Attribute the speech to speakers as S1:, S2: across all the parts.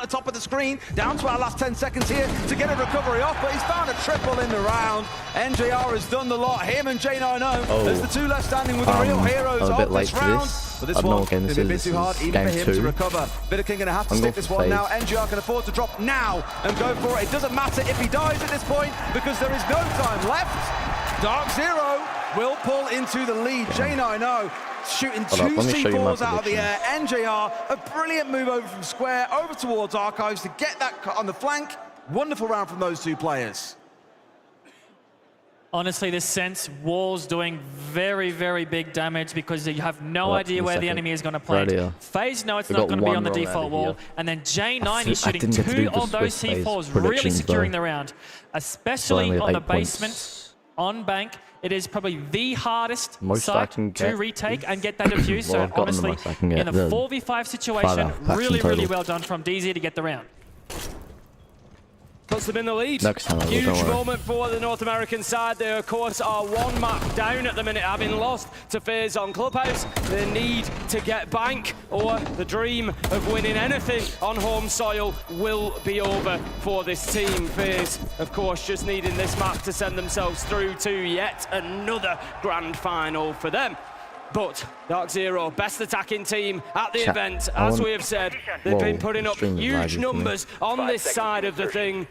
S1: at the top of the screen. Down to our last 10 seconds here to get a recovery off, but he's found a triple in the round. NJR has done the lot. Him and J90 as the two left standing with the real heroes of this round. But this one going to be a bit too hard even for him to recover. Vidaking going to have to stick this one now. NJR can afford to drop now and go for it. It doesn't matter if he dies at this point because there is no time left. Dark Zero will pull into the lead. J90 shooting two C4s out of the air. NJR, a brilliant move over from Square, over towards Archives to get that on the flank. Wonderful round from those two players.
S2: Honestly, this sense wall's doing very, very big damage because you have no idea where the enemy is going to plant. FaZe know it's not going to be on the default wall. And then J9 is shooting two of those C4s, really securing the round. Especially on the basement, on bank. It is probably the hardest site to retake and get that defuse. So honestly, in a 4v5 situation, really well done from DZ to get the round.
S3: Puts them in the lead. Huge moment for the North American side. They, of course, are one map down at the minute, having lost to FaZe on Clubhouse. The need to get bank or the dream of winning anything on home soil will be over for this team. FaZe, of course, just needing this map to send themselves through to yet another grand final for them. But Dark Zero, best attacking team at the event. As we have said, they've been putting up huge numbers on this side of the thing,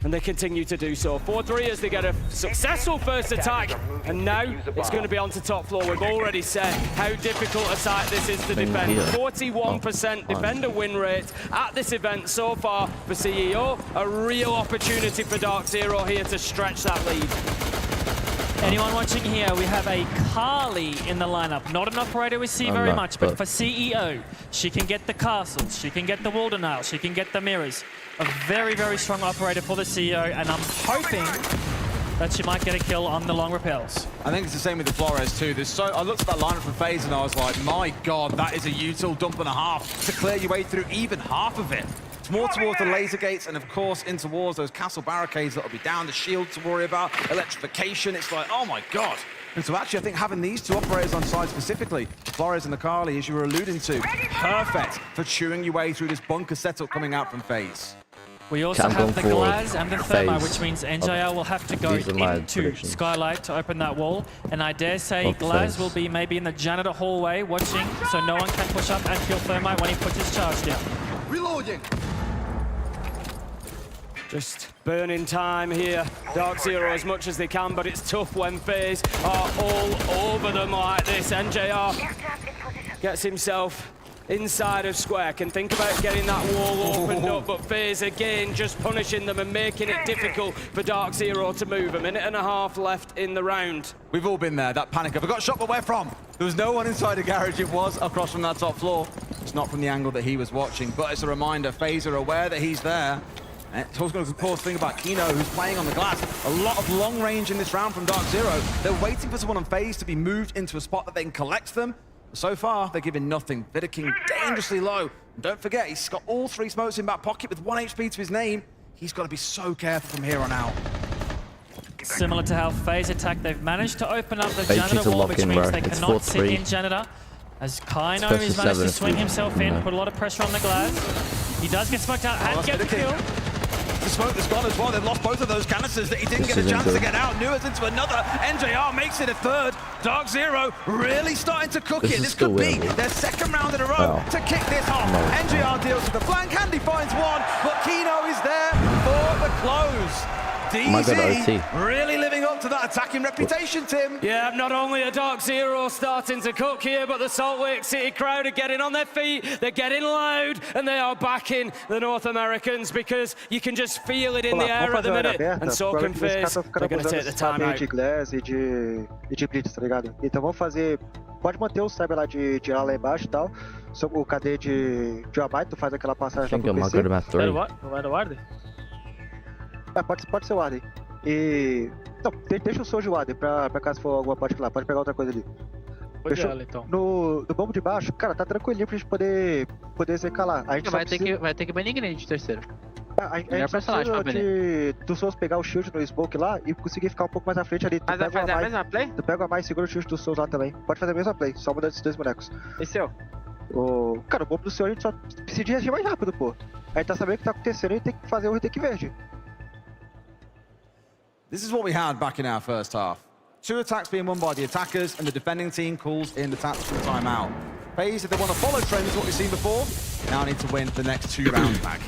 S3: and they continue to do so. 4-3 as they get a successful first attack, and now it's going to be onto top floor. We've already said how difficult a site this is to defend. 41% defender win rate at this event so far for CEO. A real opportunity for Dark Zero here to stretch that lead.
S2: Anyone watching here, we have a Carly in the lineup. Not an operator we see very much, but for CEO, she can get the castles, she can get the Waldenile, she can get the mirrors. A very strong operator for the CEO, and I'm hoping that she might get a kill on the long repels.
S1: I think it's the same with the Flores too. I looked at that lineup from FaZe and I was like, my God, that is a util dump and a half to clear your way through even half of it. It's more towards the laser gates and, of course, in towards those castle barricades that'll be down, the shield to worry about, electrification. It's like, oh my God. And so actually, I think having these two operators on side specifically, Flores and the Carly, as you were alluding to, perfect for chewing your way through this bunker setup coming out from FaZe.
S2: We also have the Glaz and the Thermo, which means NJR will have to go into Skylight to open that wall. And I dare say Glaz will be maybe in the janitor hallway watching, so no one can push up and kill Thermite when he puts his charge down.
S4: Reloading!
S3: Just burning time here. Dark Zero as much as they can, but it's tough when FaZe are all over them like this. NJR gets himself inside of Square, can think about getting that wall opened up, but FaZe again just punishing them and making it difficult for Dark Zero to move. A minute and a half left in the round.
S1: We've all been there, that panic of, I got shot, but where from? There was no one inside the garage. It was across from that top floor. It's not from the angle that he was watching, but it's a reminder, FaZe are aware that he's there. It's also going to pause thing about Kino, who's playing on the glass. A lot of long range in this round from Dark Zero. They're waiting for someone on FaZe to be moved into a spot that they can collect them. So far, they're giving nothing. Vidaking dangerously low. And don't forget, he's got all three smokes in back pocket with 1 HP to his name. He's got to be so careful from here on out.
S2: Similar to how FaZe attack, they've managed to open up the janitor wall, which means they cannot sit in janitor. As Kino has managed to swing himself in, put a lot of pressure on the Glaz. He does get smoked out and get the kill.
S1: The smoke that's gone as well. They've lost both of those canisters that he didn't get a chance to get out. Nua's into another. NJR makes it a third. Dark Zero really starting to cook it. This could be their second round in a row to kick this off. NJR deals with the flank. Handy finds one, but Kino is there for the close. DZ really living up to that attacking reputation, Tim.
S3: Yeah, not only are Dark Zero starting to cook here, but the Salt Lake City crowd are getting on their feet, they're getting loud, and they are backing the North Americans because you can just feel it in the air at the minute, and so can FaZe. They're going to take the time out.
S5: De Glass e de Blitz, tá ligado? Então vamos fazer... Pode manter o cyber lá de tirar lá embaixo e tal. O KD de Amai, tu faz aquela passagem lá pro PC.
S6: Não vai no Warden?
S5: Pode ser o Warden. E... Não, deixa o Soul de Warden pra caso for alguma parte lá. Pode pegar outra coisa ali.
S6: Deixa ela, então.
S5: No bombo de baixo, cara, tá tranquilinho pra gente poder zecar lá. A gente
S6: vai ter que banir ninguém de terceiro.
S5: A gente precisa do Souls pegar o shield no smoke lá e conseguir ficar um pouco mais à frente ali.
S6: Mas vai fazer a mesma play?
S5: Tu pega a mais e segura o shield do Souls lá também. Pode fazer a mesma play, só mudando esses dois bonecos.
S6: E seu?
S5: Cara, o bombo do seu a gente só precisa de agir mais rápido, pô. Aí tá sabendo o que tá acontecendo e tem que fazer o retake verde.
S1: This is what we had back in our first half. 2 attacks being won by the attackers, and the defending team calls in the tactical timeout. FaZe, if they want to follow trends, what we've seen before, now need to win the next 2 rounds back.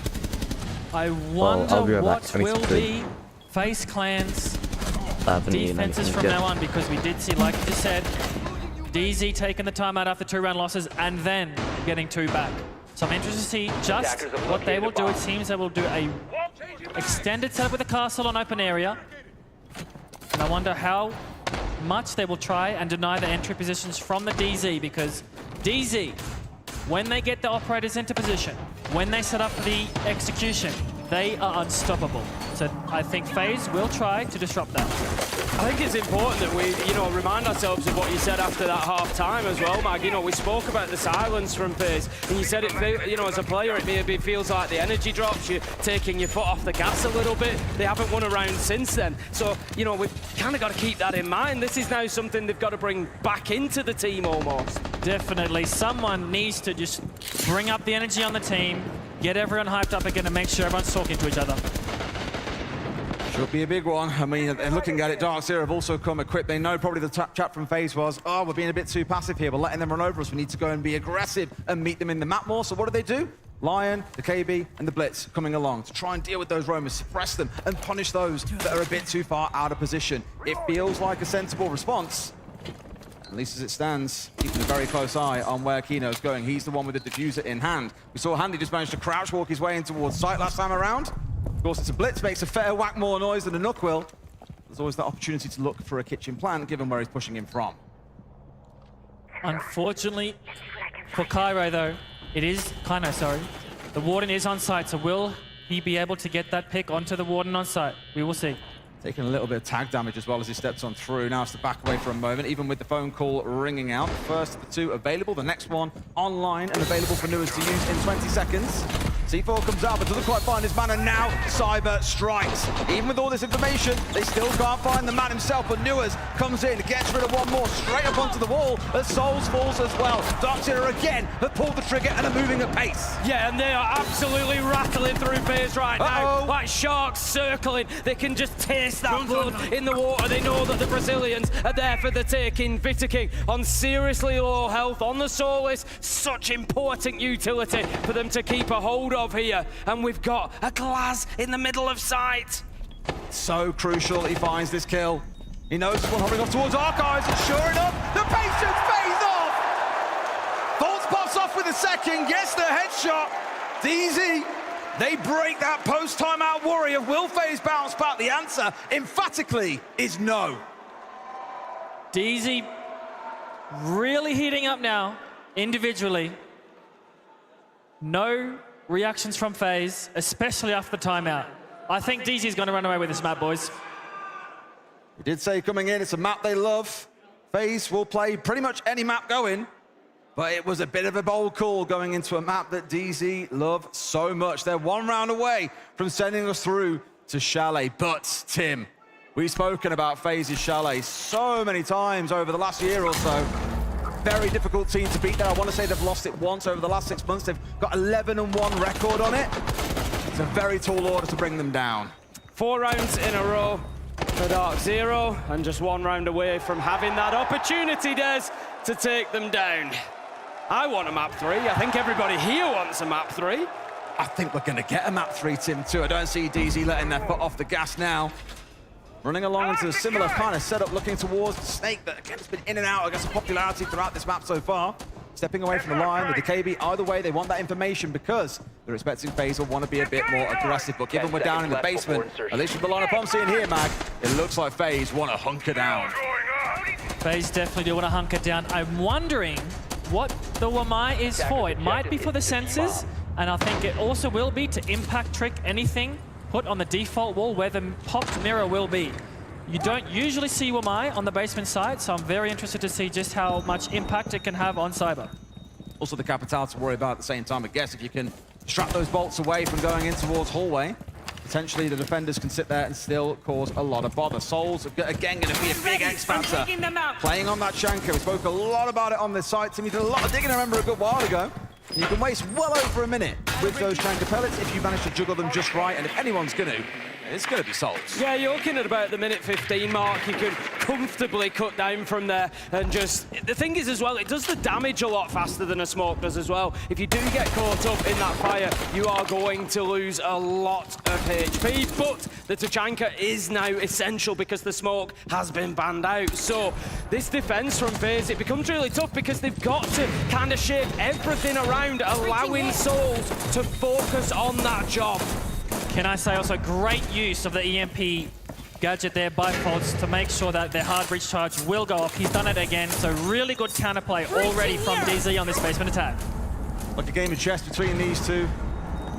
S2: I wonder what will be FaZe Clan's defenses from now on, because we did see, like you just said, DZ taking the timeout after 2-round losses and then getting 2 back. So I'm interested to see just what they will do. It seems they will do a extended setup with a castle on open area. And I wonder how much they will try and deny the entry positions from the DZ, because DZ, when they get the operators into position, when they set up for the execution, they are unstoppable. So I think FaZe will try to disrupt that.
S3: I think it's important that we, remind ourselves of what you said after that half-time as well, Mag. We spoke about the silence from FaZe, and you said it, as a player, it maybe feels like the energy drops, you're taking your foot off the gas a little bit. They haven't won a round since then. So, we've kind of got to keep that in mind. This is now something they've got to bring back into the team almost.
S2: Definitely. Someone needs to just bring up the energy on the team, get everyone hyped up again, and make sure everyone's talking to each other.
S1: Should be a big one. I mean, and looking at it, Darkseer have also come equipped. They know probably the chat from FaZe was, oh, we're being a bit too passive here. We're letting them run over us. We need to go and be aggressive and meet them in the map more. So what do? Lion, the KB, and the Blitz coming along to try and deal with those roamers, suppress them, and punish those that are a bit too far out of position. It feels like a sensible response, at least as it stands, keeping a very close eye on where Kino's going. He's the one with the diffuser in hand. We saw Handy just manage to crouch walk his way in towards site last time around. Of course, it's a Blitz, makes a fair whack more noise than a Nook will. There's always that opportunity to look for a kitchen plant, given where he's pushing him from.
S2: Unfortunately for Cairo, though, the Warden is on site, so will he be able to get that pick onto the Warden on site? We will see.
S1: Taking a little bit of tag damage as well as he steps on through. Now it's to back away for a moment, even with the phone call ringing out. First of the 2 available, the next one online and available for Newers to use in 20 seconds. C4 comes out, but doesn't quite find his man, and now Cyber strikes. Even with all this information, they still can't find the man himself, but Newers comes in, gets rid of one more, straight up onto the wall, as Souls falls as well. Darkseer again have pulled the trigger and are moving at pace.
S3: Yeah, and they are absolutely rattling through FaZe right now. Like sharks circling, they can just taste that blood in the water. They know that the Brazilians are there for the taking. Vitaking on seriously low health on the Soulless, such important utility for them to keep a hold of here, and we've got a glass in the middle of sight.
S1: So crucial he finds this kill. He knows this one hovering off towards Archives, and sure enough, the patience pays off! Volts pops off with a second, gets the headshot. DZ, they break that post-timeout worry of will FaZe bounce back? The answer, emphatically, is no.
S2: DZ really heating up now, individually. No reactions from FaZe, especially after the timeout. I think DZ is going to run away with this map, boys.
S1: We did say coming in, it's a map they love. FaZe will play pretty much any map going, but it was a bit of a bold call going into a map that DZ love so much. They're 1 round away from sending us through to Chalet. But, Tim, we've spoken about FaZe's Chalet so many times over the last year or so. Very difficult team to beat there. I want to say they've lost it once over the last 6 months. They've got 11-1 record on it. It's a very tall order to bring them down.
S3: 4 rounds in a row for Darkseer, and just 1 round away from having that opportunity, Des, to take them down. I want a map 3. I think everybody here wants a map 3.
S1: I think we're going to get a map 3, Tim, too. I don't see DZ letting their foot off the gas now. Running along into a similar kind of setup, looking towards the Snake that, again, has been in and out, I guess, of popularity throughout this map so far. Stepping away from the line with the KB. Either way, they want that information because they're expecting FaZe will want to be a bit more aggressive. But given we're down in the basement, at least with the lineup I'm seeing here, Mag, it looks like FaZe want to hunker down.
S2: FaZe definitely do want to hunker down. I'm wondering what the Wamai is for. It might be for the sensors, and I think it also will be to impact trick anything put on the default wall where the popped mirror will be. You don't usually see Wamai on the basement side, so I'm very interested to see just how much impact it can have on Cyber.
S1: Also the Capital to worry about at the same time. I guess if you can strap those bolts away from going in towards hallway, potentially the defenders can sit there and still cause a lot of bother. Souls are again going to be a big X factor. Playing on that Shanka. We spoke a lot about it on this site. Tim, you did a lot of digging, I remember, a good while ago. And you can waste well over a minute with those Chanka pellets if you manage to juggle them just right, and if anyone's going to, it's going to be Souls.
S3: Yeah, you're looking at about the minute 15 mark. You could comfortably cut down from there, and just the thing is as well, it does the damage a lot faster than a smoke does as well. If you do get caught up in that fire, you are going to lose a lot of HP, but the Tachanka is now essential because the smoke has been banned out. So this defense from FaZe, it becomes really tough because they've got to kind of shape everything around, allowing Souls to focus on that job.
S2: Can I say also great use of the EMP gadget there by Pods to make sure that their hard breach charge will go off. He's done it again, so really good counterplay already from DZ on this basement attack.
S1: Like a game of chess between these two.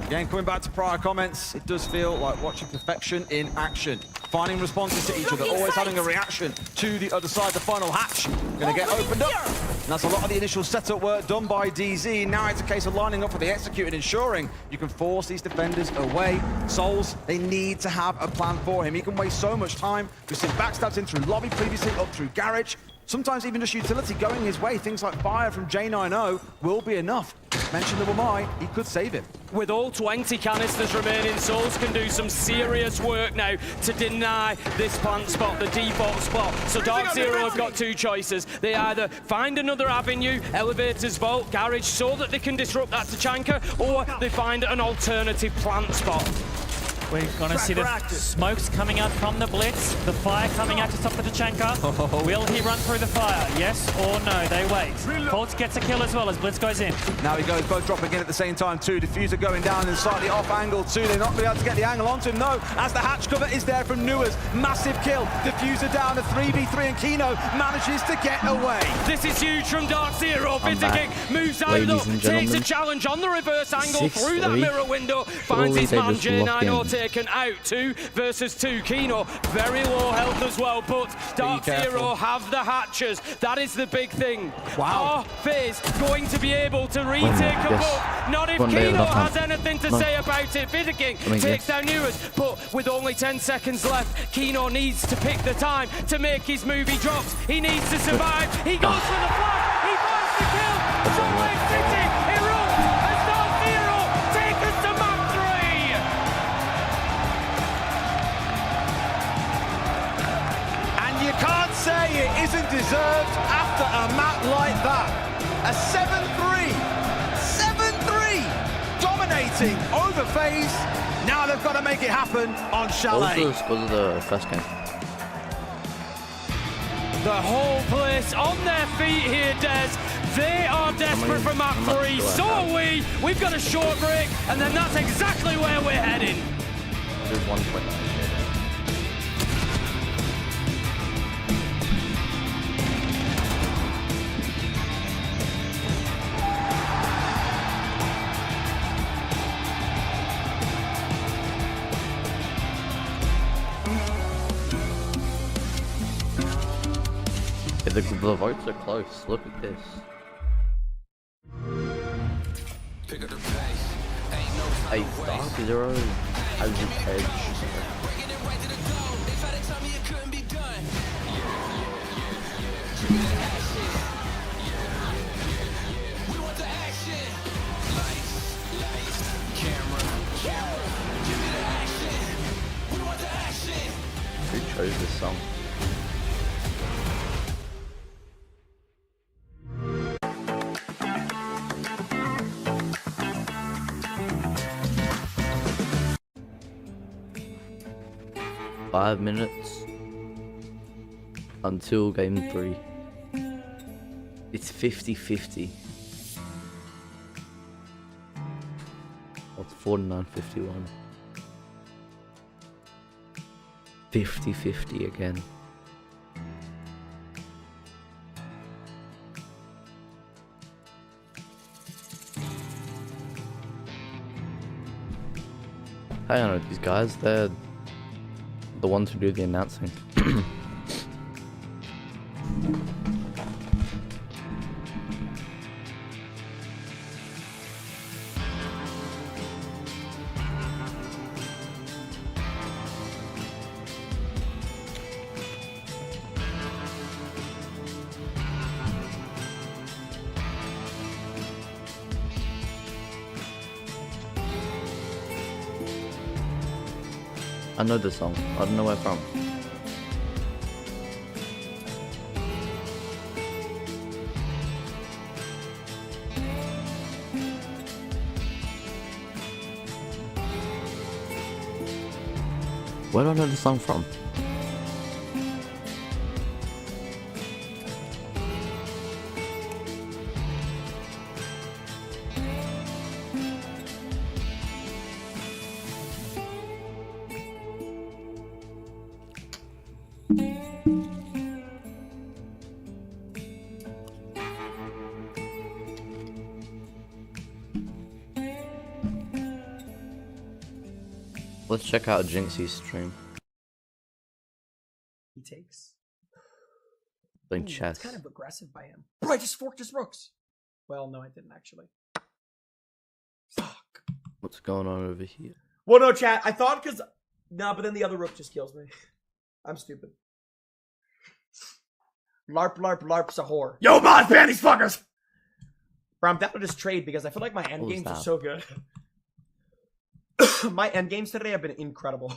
S1: Again, coming back to prior comments, it does feel like watching perfection in action. Finding responses to each other, always having a reaction to the other side. The final hatch going to get opened up. And that's a lot of the initial setup work done by DZ. Now it's a case of lining up for the execute and ensuring you can force these defenders away. Souls, they need to have a plan for him. He can waste so much time. We've seen backstabs in through lobby previously, up through garage. Sometimes even just utility going his way. Things like fire from J90 will be enough. Mention the Wamai, he could save him.
S3: With all 20 canisters remaining, Souls can do some serious work now to deny this plant spot, the default spot. So Dark Zero have got two choices. They either find another avenue, Elevator's Vault, Garage, so that they can disrupt that Tachanka, or they find an alternative plant spot.
S2: We're going to see the smokes coming out from the Blitz, the fire coming out to stop the Tachanka. Will he run through the fire? Yes or no? They wait. Colts gets a kill as well as Blitz goes in.
S1: Now he goes, both dropping in at the same time too. Diffuser going down and slightly off angle too. They're not going to be able to get the angle onto him, no. As the hatch cover is there from Nuas. Massive kill. Diffuser down, a 3v3, and Kino manages to get away.
S3: This is huge from Dark Zero. Visiting moves out though, takes a challenge on the reverse angle through that mirror window. Finds his man J90 taken out. 2 versus 2. Kino very low health as well, but Dark Zero have the hatches. That is the big thing.
S1: Wow.
S3: Are FaZe going to be able to retake a book? Not if Kino has anything to say about it. Vidiking takes down Nuas, but with only 10 seconds left, Kino needs to pick the time to make his move. He drops. He needs to survive. He goes for the flash. He finds the kill. Salt Lake City erupts as Dark Zero take us to map 3.
S1: And you can't say it isn't deserved after a map like that. A 7-3. 7-3. Dominating over FaZe. Now they've got to make it happen on Chalet.
S4: What was the first game?
S3: The whole place on their feet here, Des. They are desperate for map 3. So are we. We've got a short break, and then that's exactly where we're heading.
S4: There's 1.9. The votes are close. Look at this. A Dark Zero has the edge. Who chose this song? Five minutes until game 3. It's 50-50. What's 49-51? 50-50 again. I don't know these guys, they're the ones who do the announcing. I know this song. I don't know where from. Where do I know the song from? Let's check out Jinxie's stream.
S7: He takes.
S4: Playing chess.
S7: It's kind of aggressive by him. Bro, I just forked his rooks. Well, no, I didn't actually. Fuck.
S4: What's going on over here?
S7: Well, no, chat. I thought because... Nah, but then the other rook just kills me. I'm stupid. LARP, LARP, LARP's a whore. Yo, mod ban these fuckers! Bro, I'm down to just trade because I feel like my endgames are so good. My endgames today have been incredible.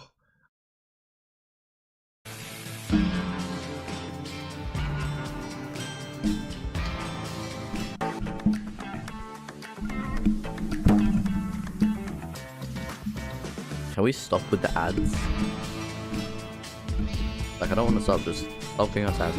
S4: Can we stop with the ads? Like, I don't want to stop, just stop giving us ads.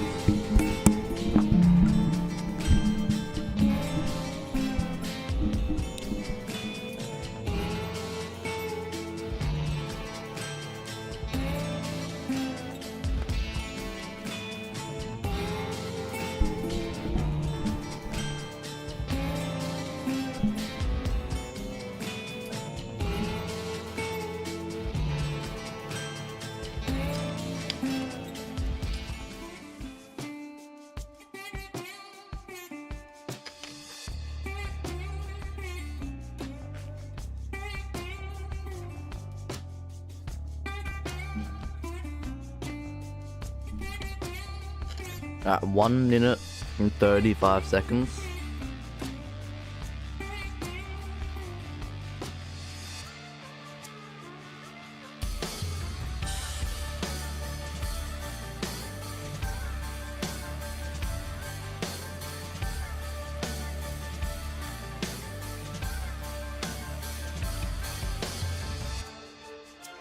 S4: At 1 minute and 35 seconds.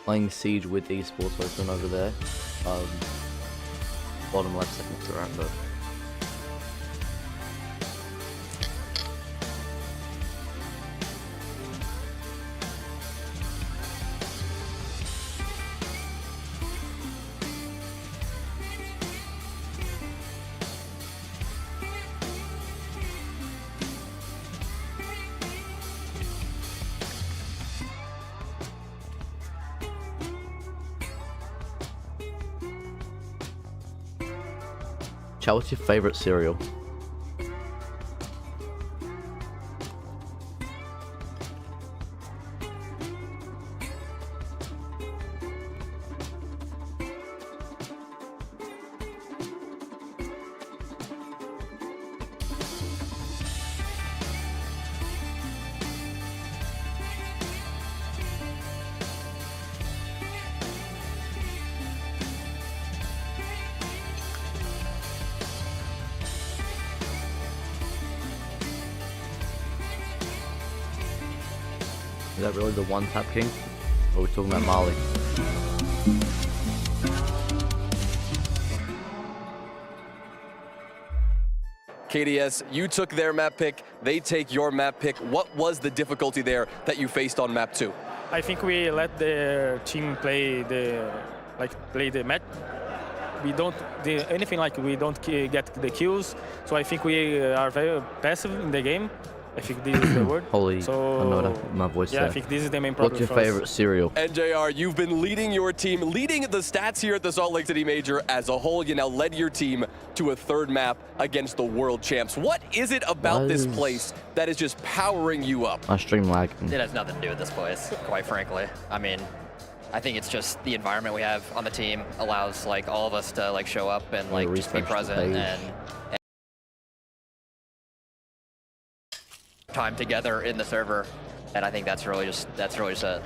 S4: Playing Siege with esports open over there. Bottom left second to around though. Chat, what's your favorite cereal? Is that really the one tap king? Or are we talking about Mali?
S8: KDS, you took their map pick, they take your map pick. What was the difficulty there that you faced on map 2?
S9: I think we let the team play the match. We don't do anything, like we don't get the kills. So I think we are very passive in the game. I think this is the word.
S4: Holy,
S9: so,
S4: I know that my voice
S9: yeah,
S4: there.
S9: I think this is the main problem.
S4: What's your favorite cereal?
S8: NJR, you've been leading your team, leading the stats here at the Salt Lake City Major as a whole. You now led your team to a third map against the world champs. What is it about this place that is just powering you up?
S4: My stream lagging.
S10: It has nothing to do with this place, quite frankly. I mean, I think it's just the environment we have on the team allows like all of us to like show up and like just be present and time together in the server, and I think that's really just it.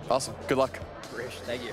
S8: Awesome. Good luck.
S10: inspiration. Thank you.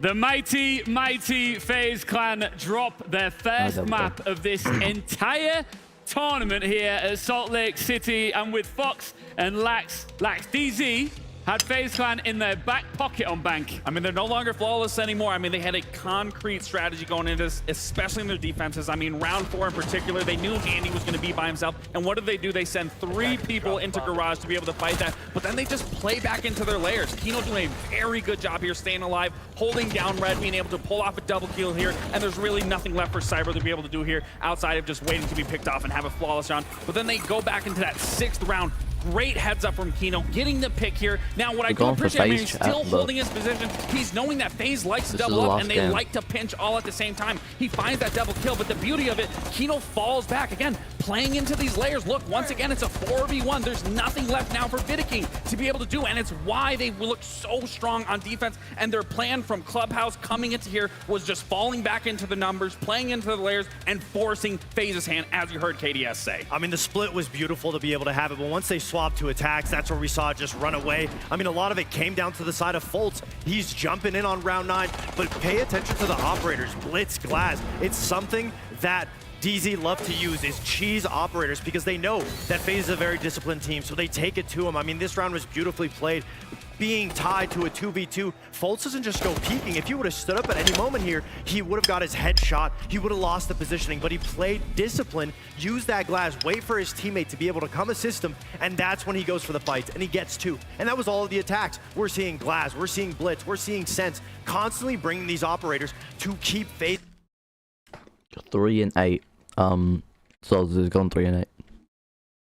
S11: The mighty, mighty FaZe Clan drop their first map of this entire tournament here at Salt Lake City. And with Fox and Lax DZ had FaZe Clan in their back pocket on Bank.
S12: I mean, they're no longer flawless anymore. I mean, they had a concrete strategy going into this, especially in their defenses. I mean, round 4 in particular, they knew Andy was going to be by himself. And what do? They send 3 people into Garage to be able to fight that. But then they just play back into their layers. Kino doing a very good job here, staying alive, holding down Red, being able to pull off a double kill here. And there's really nothing left for Cyber to be able to do here outside of just waiting to be picked off and have a flawless round. But then they go back into that 6th round. Great heads up from Kino, getting the pick here. Now, what I do appreciate, I mean, he's still holding his position. He's knowing that FaZe likes to double up, and they like to pinch all at the same time. He finds that double kill, but the beauty of it, Kino falls back. Again, playing into these layers. Look, once again, it's a 4v1. There's nothing left now for Vidiking to be able to do, and it's why they look so strong on defense. And their plan from Clubhouse coming into here was just falling back into the numbers, playing into the layers, and forcing FaZe's hand, as you heard KDS say.
S13: I mean, the split was beautiful to be able to have it, but once they swapped to attacks, that's where we saw it just run away. I mean, a lot of it came down to the side of Fultz. He's jumping in on round 9, but pay attention to the operators. Blitz, Glass. It's something that DZ love to use is cheese operators because they know that FaZe is a very disciplined team, so they take it to him. I mean, this round was beautifully played. Being tied to a 2v2, Fultz doesn't just go peeking. If he would have stood up at any moment here, he would have got his head shot. He would have lost the positioning, but he played discipline, used that Glass, wait for his teammate to be able to come assist him, and that's when he goes for the fights, and he gets 2. And that was all of the attacks. We're seeing Glass, we're seeing Blitz, we're seeing Sense, constantly bringing these operators to keep FaZe.
S4: 3 and 8. So it's gone 3 and 8.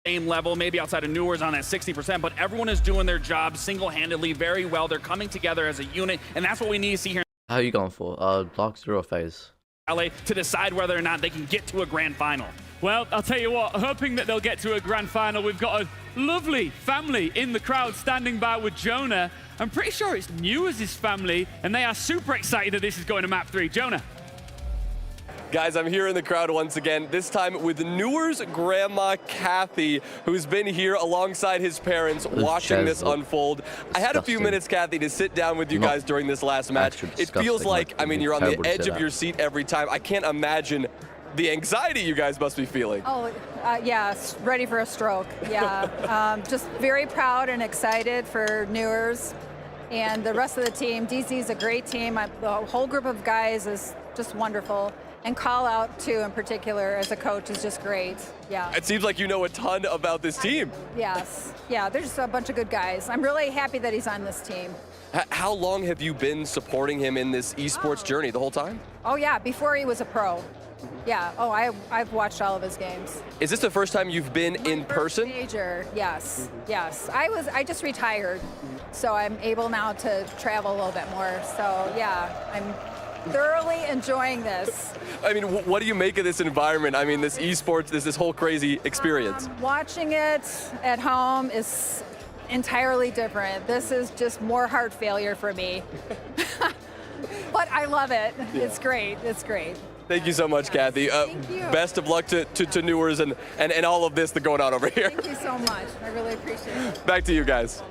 S12: Same level, maybe outside of Newers on that 60%, but everyone is doing their job single-handedly very well. They're coming together as a unit, and that's what we need to see here.
S4: How are you going for? Dark Zero FaZe?
S12: LA to decide whether or not they can get to a grand final.
S11: Well, I'll tell you what, hoping that they'll get to a grand final. We've got a lovely family in the crowd standing by with Jonah. I'm pretty sure it's Newers' family, and they are super excited that this is going to map 3. Jonah.
S8: Guys, I'm here in the crowd once again, this time with Newers' grandma, Kathy, who's been here alongside his parents watching this unfold. I had a few minutes, Kathy, to sit down with you guys during this last match. It feels like, I mean, you're on the edge of your seat every time. I can't imagine the anxiety you guys must be feeling.
S14: Oh, yeah, ready for a stroke. Yeah, just very proud and excited for Newers and the rest of the team. DZ's a great team. The whole group of guys is just wonderful. And Call Out, too, in particular, as a coach, is just great. Yeah.
S8: It seems like you know a ton about this team.
S14: Yes. Yeah, there's a bunch of good guys. I'm really happy that he's on this team.
S8: How long have you been supporting him in this esports journey? The whole time?
S14: Oh, yeah, before he was a pro. Yeah. Oh, I've watched all of his games.
S8: Is this the first time you've been in person?
S14: Major, yes. Yes. I just retired, so I'm able now to travel a little bit more. So, yeah, I'm thoroughly enjoying this.
S8: I mean, what do you make of this environment? I mean, this esports, this whole crazy experience.
S14: Watching it at home is entirely different. This is just more heart failure for me. But I love it. Yeah. It's great. It's great.
S8: Thank you so much, Kathy.
S14: Thank you.
S8: Best of luck to Newers and all of this that's going on over here.
S14: Thank you so much. I really appreciate it.
S8: Back to you guys.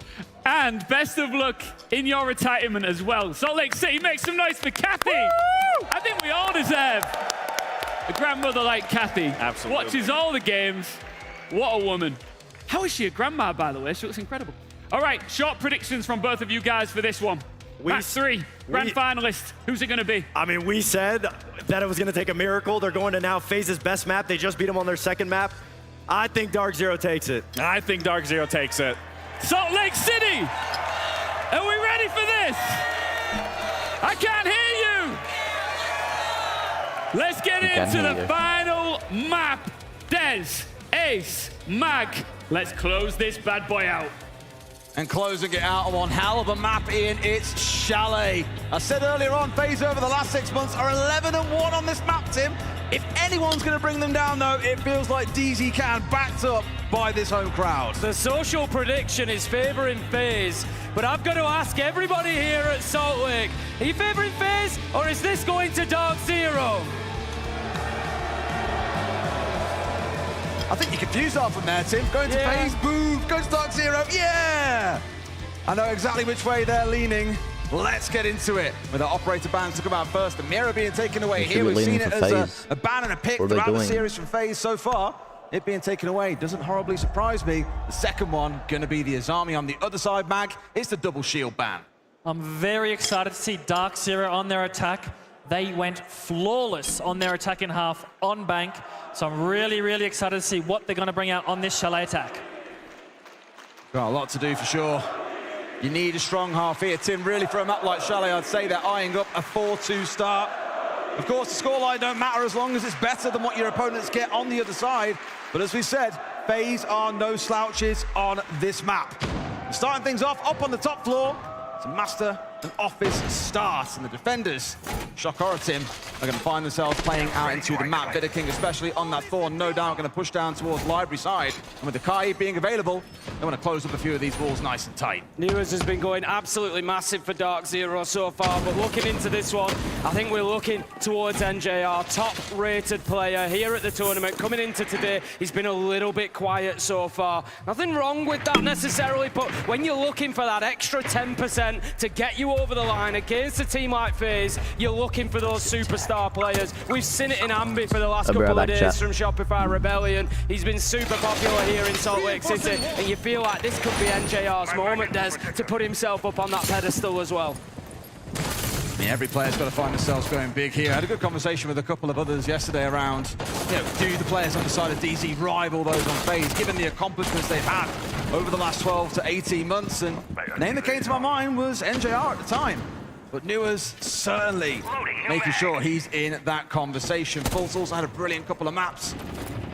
S11: And best of luck in your retirement as well. Salt Lake City, make some noise for Kathy.
S12: Woo!
S11: I think we all deserve a grandmother like Kathy.
S12: Absolutely.
S11: Watches all the games. What a woman. How is she a grandma, by the way? She looks incredible. All right, short predictions from both of you guys for this one. Match 3, grand finalist. Who's it going to be?
S13: I mean, we said that it was going to take a miracle. They're going to now FaZe's best map. They just beat them on their second map. I think Dark Zero takes it.
S12: I think Dark Zero takes it.
S11: Salt Lake City, are we ready for this? I can't hear you. Let's get into the final map. Dez, Ace, Mag. Let's close this bad boy out.
S1: And closing it out on one hell of a map, Ian, it's Chalet. I said earlier on, FaZe over the last 6 months are 11-1 on this map, Tim. If anyone's going to bring them down, though, it feels like DZ can, backed up by this home crowd.
S3: The social prediction is favoring FaZe, but I've got to ask everybody here at Salt Lake, are you favoring FaZe, or is this going to Dark Zero?
S1: I think you're confused off from there, Tim. Going to FaZe, boo. Going to Dark Zero, yeah! I know exactly which way they're leaning. Let's get into it. With our operator bans to come out first, the mirror being taken away here. We've seen it as a ban and a pick throughout the series from FaZe so far. It being taken away doesn't horribly surprise me. The second one going to be the Azami on the other side, Mag. It's the double shield ban.
S2: I'm very excited to see Dark Zero on their attack. They went flawless on their attack in half on Bank. So I'm really, really excited to see what they're going to bring out on this Chalet attack.
S1: Got a lot to do for sure. You need a strong half here, Tim. Really, for a map like Chalet, I'd say they're eyeing up a 4-2 start. Of course, the scoreline don't matter as long as it's better than what your opponents get on the other side. But as we said, FaZe are no slouches on this map. Starting things off, up on the top floor, to Master and Office starts, and the defenders, Shock Horror Tim, are going to find themselves playing out into the map. Vidaking, especially on that Thorn, no doubt going to push down towards Library side. And with the Kai being available, they want to close up a few of these walls nice and tight.
S3: Newers has been going absolutely massive for Dark Zero so far, but looking into this one, I think we're looking towards NJR, top-rated player here at the tournament. Coming into today, he's been a little bit quiet so far. Nothing wrong with that necessarily, but when you're looking for that extra 10% to get you over the line against a team like FaZe, you're looking for those superstar players. We've seen it in Ambi for the last couple of days from Shopify Rebellion. He's been super popular here in Salt Lake City, and you feel like this could be NJR's moment, Des, to put himself up on that pedestal as well.
S1: Yeah, every player's got to find themselves going big here. I had a good conversation with a couple of others yesterday around, do the players on the side of DZ rival those on FaZe, given the accomplishments they've had over the last 12 to 18 months? And the name that came to my mind was NJR at the time. But Newers certainly making sure he's in that conversation. Fultz also had a brilliant couple of maps.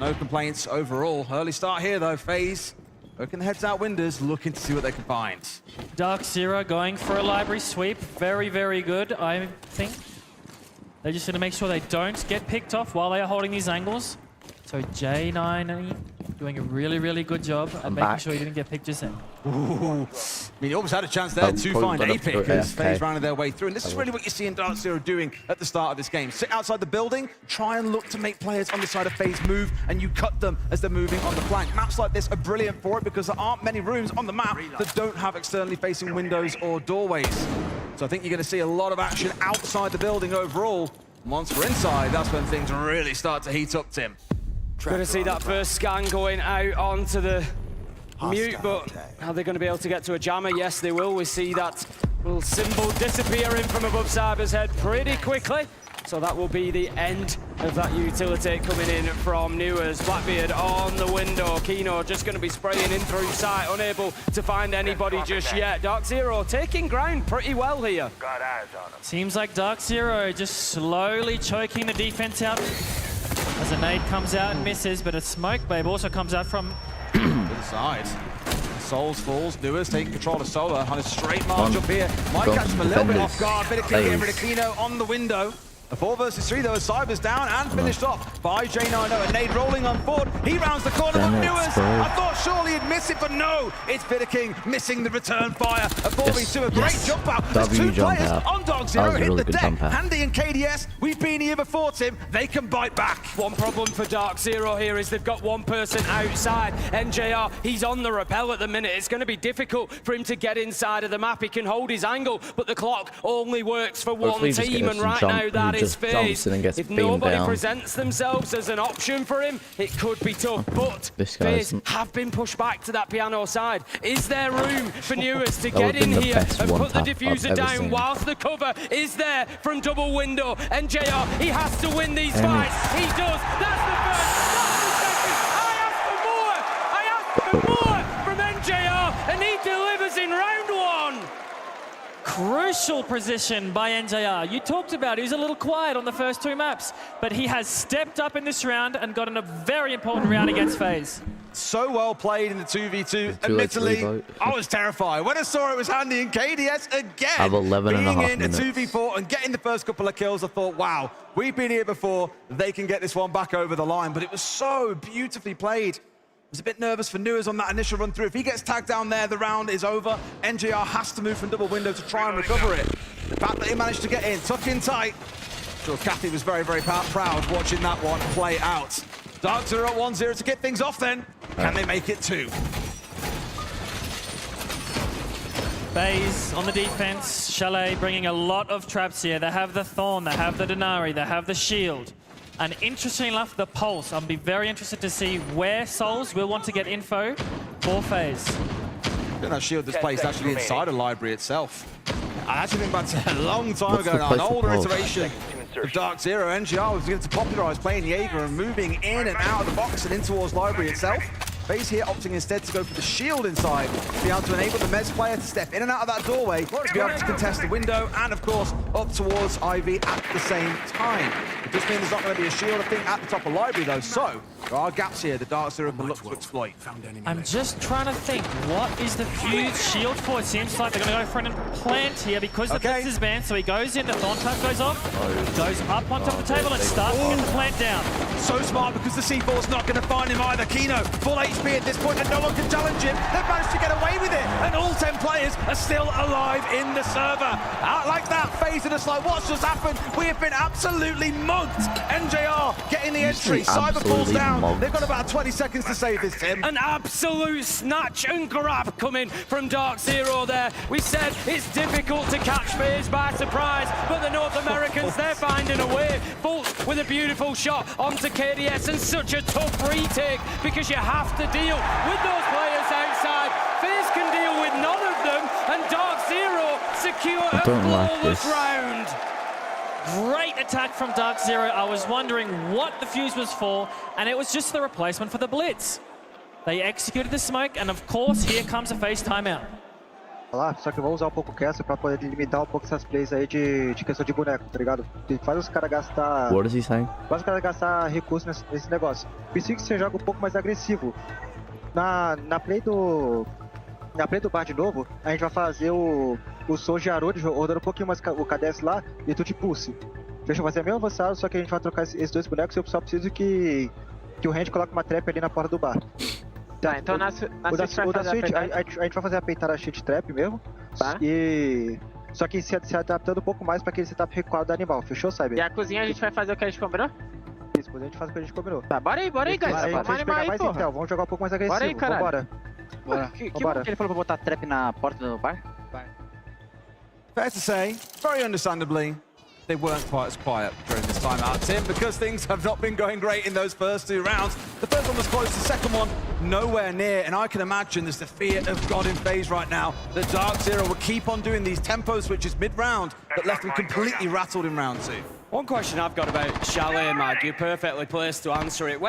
S1: No complaints overall. Early start here though, FaZe poking the heads out windows, looking to see what they can find.
S2: Dark Zero going for a library sweep. Very, very good, I think. They're just going to make sure they don't get picked off while they are holding these angles. So J9 doing a really, really good job at making sure he didn't get picked just in.
S1: Ooh. I mean, he almost had a chance there to find a pick as FaZe rounded their way through. And this is really what you're seeing Dark Zero doing at the start of this game. Sit outside the building, try and look to make players on the side of FaZe move, and you cut them as they're moving on the flank. Maps like this are brilliant for it because there aren't many rooms on the map that don't have externally facing windows or doorways. So I think you're going to see a lot of action outside the building overall. Once we're inside, that's when things really start to heat up, Tim.
S3: Going to see that first scan going out onto the mute, but are they going to be able to get to a jammer? Yes, they will. We see that little symbol disappearing from above Cyber's head pretty quickly. So that will be the end of that utility coming in from Newers. Blackbeard on the window. Kino just going to be spraying in through sight, unable to find anybody just yet. Dark Zero taking ground pretty well here.
S2: Got eyes on him. Seems like Dark Zero just slowly choking the defense out. As a nade comes out and misses, but a smoke babe also comes out from
S1: to the side. Souls falls, Newers taking control of Solar on a straight march up here. Might catch him a little bit off guard. Bit of kick here, Kino on the window. A 4 versus 3 though, as Cyber's down and finished off by J9. A nade rolling on Ford. He rounds the corner, but Newers, I thought surely he'd miss it, but no, it's Vidaking missing the return fire. A 4v2, a great jump out. There's two players on Dark Zero, hit the deck. Handy and KDS, we've been here before, Tim. They can bite back.
S3: One problem for Dark Zero here is they've got one person outside. NJR, he's on the rappel at the minute. It's going to be difficult for him to get inside of the map. He can hold his angle, but the clock only works for one team, and right now that is FaZe. If nobody presents themselves as an option for him, it could be tough, but FaZe have been pushed back to that piano side. Is there room for Newers to get in here and put the diffuser down whilst the cover is there from double window? NJR, he has to win these fights. He does. That's the first. That's the second. I asked for more. I asked for more from NJR, and he delivers in round one.
S2: Crucial position by NJR. You talked about he was a little quiet on the first two maps, but he has stepped up in this round and gotten a very important round against FaZe.
S1: So well played in the 2v2. Admittedly, I was terrified. When I saw it was Handy and KDS again being in a 2v4 and getting the first couple of kills, I thought, wow, we've been here before. They can get this one back over the line, but it was so beautifully played. I was a bit nervous for Newers on that initial run through. If he gets tagged down there, the round is over. NJR has to move from double window to try and recover it. The fact that he managed to get in, tuck in tight. I'm sure Kathy was very, very proud watching that one play out. Dark Zero at 1-0 to get things off then. Can they make it 2?
S2: FaZe on the defense. Chalet bringing a lot of traps here. They have the Thorn, they have the Denari, they have the Shield. And interestingly enough, the Pulse. I'll be very interested to see where Souls will want to get info for FaZe.
S1: That Shield is placed actually inside a library itself. I actually think that's a long time ago now, an older iteration of Dark Zero. NGR was beginning to popularize playing Jaeger and moving in and out of the box and in towards library itself. FaZe here opting instead to go for the Shield inside, to be able to enable the Mez player to step in and out of that doorway, to be able to contest the window, and of course, up towards Ivy at the same time. It does mean there's not going to be a Shield, I think, at the top of library though, so there are gaps here the Dark Zero can look to exploit.
S2: I'm just trying to think, what is the Fuse Shield for? It seems like they're going to go for an implant here because the Blitz is banned, so he goes in, the Thorn Trap goes off, goes up on top of the table and starts to get the plant down.
S1: So smart because the C4 is not going to find him either. Kino, full HP at this point and no one can challenge him. They've managed to get away with it and all 10 players are still alive in the server. Out like that, FaZe are just like, what's just happened? We have been absolutely mugged. NJR getting the entry, Cyber falls down. They've got about 20 seconds to save this, Tim.
S3: An absolute snatch and grab coming from Dark Zero there. We said it's difficult to catch FaZe by surprise, but the North Americans, they're finding a way. Fultz with a beautiful shot onto KDS and such a tough retake because you have to deal with those players outside. FaZe can deal with none of them and Dark Zero secure a flawless round.
S2: Great attack from Dark Zero. I was wondering what the Fuse was for, and it was just the replacement for the Blitz. They executed the smoke, and of course, here comes a FaZe timeout.
S5: Só que eu vou usar um pouco o Castle pra poder limitar um pouco essas plays aí de questão de boneco, tá ligado? Faz os caras gastar...
S4: What is he saying?
S5: Faz os caras gastar recursos nesse negócio. Preciso que você jogue um pouco mais agressivo. Na play do bar de novo, a gente vai fazer o Soul de Arod rodando um pouquinho mais o KDS lá e tu de Pulse. Fechou? Vai ser meio avançado, só que a gente vai trocar esses dois bonecos e eu só preciso que o Randy coloque uma trap ali na porta do bar.
S6: Tá, então na Switch
S5: a gente vai fazer a peitada shit trap mesmo.
S6: Tá.
S5: E... Só que se adaptando um pouco mais pra aquele setup recuado do animal, fechou, Cyber?
S6: E a cozinha a gente vai fazer o que a gente combinou?
S5: Isso, depois a gente faz o que a gente combinou.
S6: Tá, bora aí, guys.
S5: Vamos animar aí, porra. Então, vamos jogar um pouco mais agressivo.
S6: Bora aí, caralho.
S5: Vambora.
S6: Que ele falou pra botar trap na porta do bar?
S1: Fair to say, very understandably, they weren't quite as quiet during this time out, Tim, because things have not been going great in those first two rounds. The first one was close, the second one nowhere near, and I can imagine there's the fear of God in FaZe right now. The Dark Zero will keep on doing these tempo switches mid-round that left them completely rattled in round two.
S3: One question I've got about Chalet, Mag, you're perfectly placed to answer it.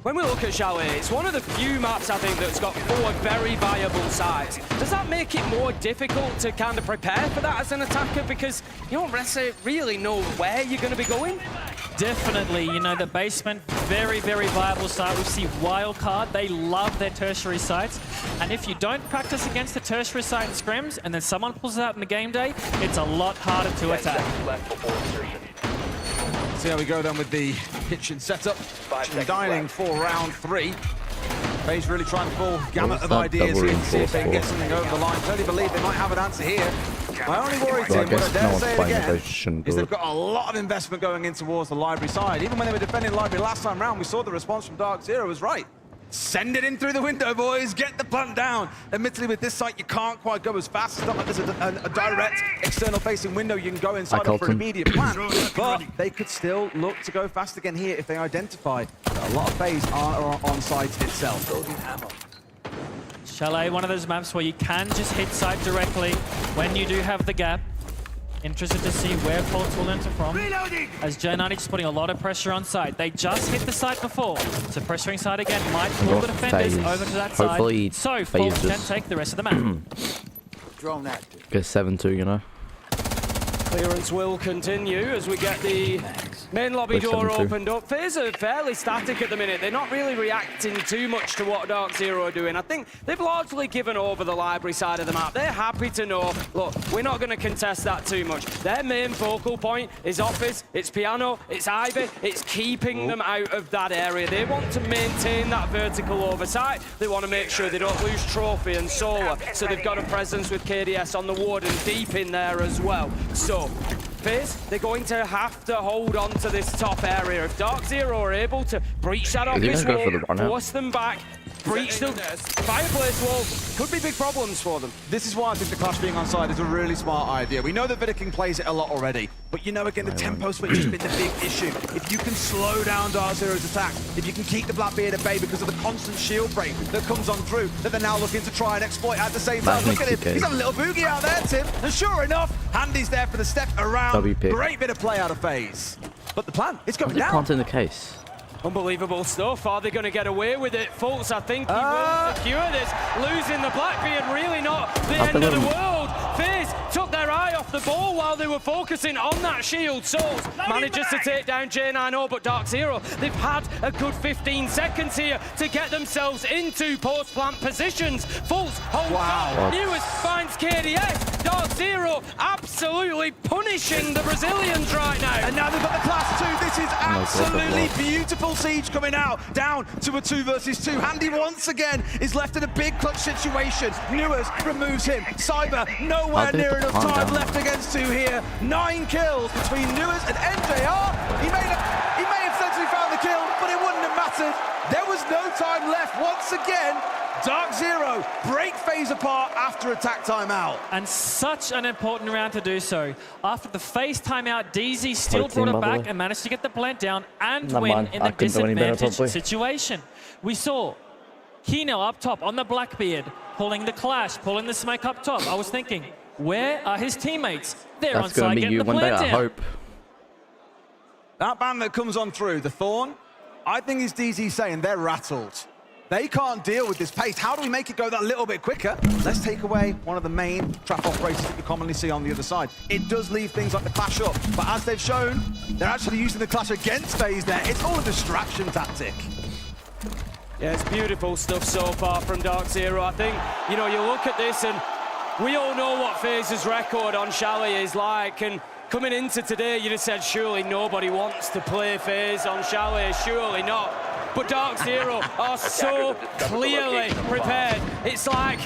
S3: When we look at Chalet, it's one of the few maps, I think, that's got 4 very viable sites. Does that make it more difficult to kind of prepare for that as an attacker? Because you don't really know where you're going to be going?
S2: Definitely, you know, the basement, very, very viable site. We see Wildcard, they love their tertiary sites. And if you don't practice against the tertiary site in scrims, and then someone pulls it out in the game day, it's a lot harder to attack.
S1: See how we go then with the kitchen setup. Kitchen dining for round 3. FaZe really trying to pull gamut of ideas here to see if they can get something over the line. Clearly believe they might have an answer here. My only worry, Tim, but I dare say it again, is they've got a lot of investment going in towards the library side. Even when they were defending library last time round, we saw the response from Dark Zero was right. Send it in through the window, boys. Get the plant down. Admittedly, with this site, you can't quite go as fast. It's not like there's a direct external-facing window you can go inside of for an immediate plant. But they could still look to go fast again here if they identify that a lot of FaZe are on site itself.
S2: Chalet, one of those maps where you can just hit site directly when you do have the gap. Interested to see where Fultz will enter from. As J90 is putting a lot of pressure on site. They just hit the site before, so pressuring side again might pull the defenders over to that side. So Fultz can take the rest of the map.
S4: Drone active. Get 7-2, you know.
S3: Clearance will continue as we get the main lobby door opened up. FaZe are fairly static at the minute. They're not really reacting too much to what Dark Zero are doing. I think they've largely given over the library side of the map. They're happy to know, look, we're not going to contest that too much. Their main focal point is office, it's piano, it's Ivy, it's keeping them out of that area. They want to maintain that vertical oversight. They want to make sure they don't lose Trophy and Solar. So they've got a presence with KDS on the ward and deep in there as well. So FaZe, they're going to have to hold on to this top area. If Dark Zero are able to breach that office wall, force them back, breach the fireplace wall. Could be big problems for them.
S1: This is why I think the Clash being on side is a really smart idea. We know that Vidiking plays it a lot already, but you know, again, the tempo switch has been the big issue. If you can slow down Dark Zero's attack, if you can keep the Blackbeard at bay because of the constant shield break that comes on through, that they're now looking to try and exploit at the same time. Look at him, he's having a little boogie out there, Tim, and sure enough, Handy's there for the step around. Great bit of play out of FaZe. But the plan, it's going down.
S4: Can't in the case.
S3: Unbelievable stuff. Are they going to get away with it? Fultz, I think he will secure this. Losing the Blackbeard, really not the end of the world. FaZe took their eye off the ball while they were focusing on that shield. Souls manages to take down J9O, but Dark Zero, they've had a good 15 seconds here to get themselves into post-plant positions. Fultz holds on. Newest finds KDS. Dark Zero absolutely punishing the Brazilians right now.
S1: And now they've got the Class 2. This is absolutely beautiful. Siege coming out, down to a 2 versus 2. Handy once again is left in a big clutch situation. Newers removes him. Cyber, nowhere near enough time left against 2 here. 9 kills between Newers and NJR. He may have essentially found the kill, but it wouldn't have mattered. There was no time left once again. Dark Zero break FaZe apart after attack timeout.
S2: And such an important round to do so. After the FaZe timeout, DZ still brought it back and managed to get the blend down and win in the disadvantaged situation. We saw Kino up top on the Blackbeard, pulling the Clash, pulling the smoke up top. I was thinking, where are his teammates? They're on side getting the blend down.
S4: I hope.
S1: That ban that comes on through, the Thorn, I think is DZ saying they're rattled. They can't deal with this pace. How do we make it go that little bit quicker? Let's take away one of the main trap operators that you commonly see on the other side. It does leave things like the Clash up, but as they've shown, they're actually using the Clash against FaZe there. It's all a distraction tactic.
S3: Yeah, it's beautiful stuff so far from Dark Zero. I think, you know, you look at this and we all know what FaZe's record on Chalet is like, and coming into today, you just said, surely nobody wants to play FaZe on Chalet, surely not. But Dark Zero are so clearly prepared. It's like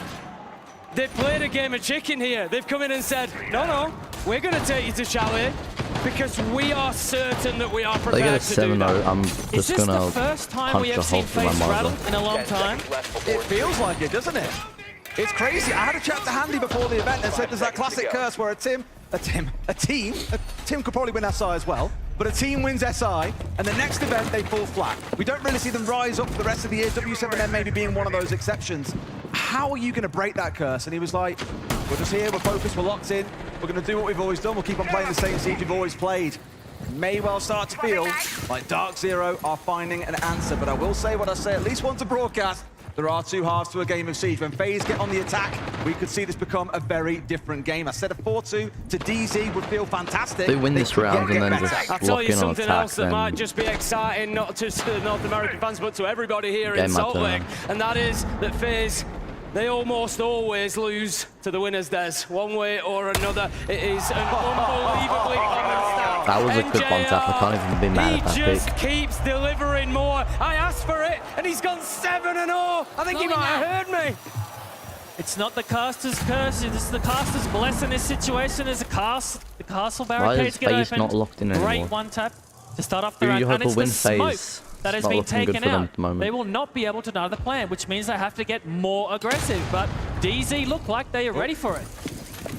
S3: they've played a game of chicken here. They've come in and said, no, we're going to take you to Chalet because we are certain that we are prepared to do that.
S4: I'm just going to
S2: the first time we have seen FaZe rattled in a long time?
S1: It feels like it, doesn't it? It's crazy. I had a chat to Handy before the event and said there's that classic curse where a team could probably win SI as well, but a team wins SI, and the next event they fall flat. We don't really see them rise up for the rest of the year, W7M maybe being one of those exceptions. How are you going to break that curse? And he was like, we're just here, we're focused, we're locked in, we're going to do what we've always done, we'll keep on playing the same Siege we've always played. May well start to feel like Dark Zero are finding an answer, but I will say what I say at least once a broadcast. There are 2 halves to a game of Siege. When FaZe get on the attack, we could see this become a very different game. I said a 4-2 to DZ would feel fantastic.
S4: They win this round and then just
S3: I'll tell you something else that might just be exciting, not just to the North American fans, but to everybody here in Salt Lake. And that is that FaZe, they almost always lose to the winners, Des. One way or another, it is an unbelievably common stat.
S4: That was a good one tap. I can't even be mad at that
S3: He just keeps delivering more. I asked for it, and he's gone 7-0. I think he might have heard me.
S2: It's not the caster's curse, it's the caster's blessing. This situation is the castle barricades get open.
S4: Not locked in anymore?
S2: Great one tap to start off the round, and it's the smoke
S4: FaZe
S2: that has been taken out. They will not be able to know the plan, which means they have to get more aggressive. But DZ look like they are ready for it.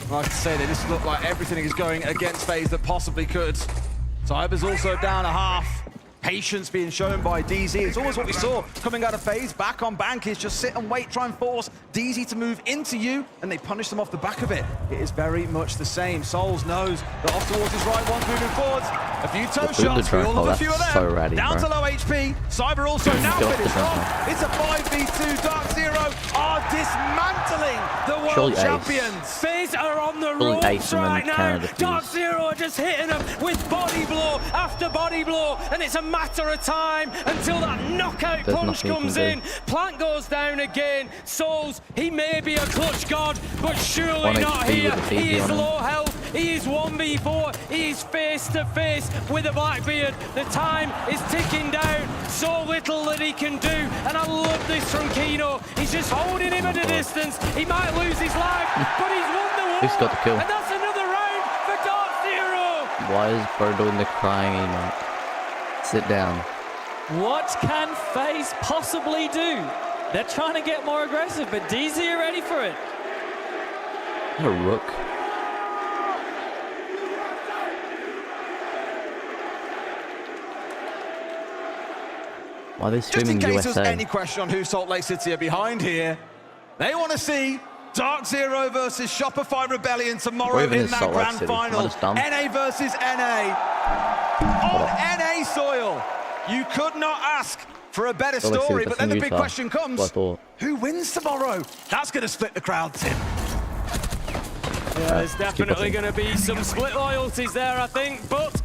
S1: Like I say, they just look like everything is going against FaZe that possibly could. Cyber's also down a half. Patience being shown by DZ. It's almost what we saw coming out of FaZe. Back on bank is just sit and wait, try and force DZ to move into you, and they punish them off the back of it. It is very much the same. Souls knows that off towards his right, one's moving forwards. A few toe shots, we all love a few of them.
S4: So ratty,
S1: down to low HP. Cyber also now finished off. It's a 5v2. Dark Zero are dismantling the world champions.
S3: FaZe are on the ropes right now. Dark Zero are just hitting them with body blow after body blow, and it's a matter of time until that knockout punch comes in. Plant goes down again. Souls, he may be a clutch god, but surely not here. He is low health. He is 1v4. He is face to face with a Blackbeard. The time is ticking down. So little that he can do. And I love this from Kino. He's just holding him at a distance. He might lose his life, but he's won the war.
S4: He's got the kill.
S3: And that's another round for Dark Zero.
S4: Why is Bro doing the crying emote? Sit down.
S2: What can FaZe possibly do They're trying to get more aggressive, but DZ are ready for it.
S4: A rook. Why are they screaming
S1: Just in case
S4: USA?
S1: there's any question on who Salt Lake City are behind here, they want to see Dark Zero versus Shopify Rebellion tomorrow in that grand final. NA versus NA. On NA soil. You could not ask for a better story, but then the big question comes, who wins tomorrow? That's going to split the crowd, Tim.
S3: Yeah, there's definitely going to be some split loyalties there, I think, but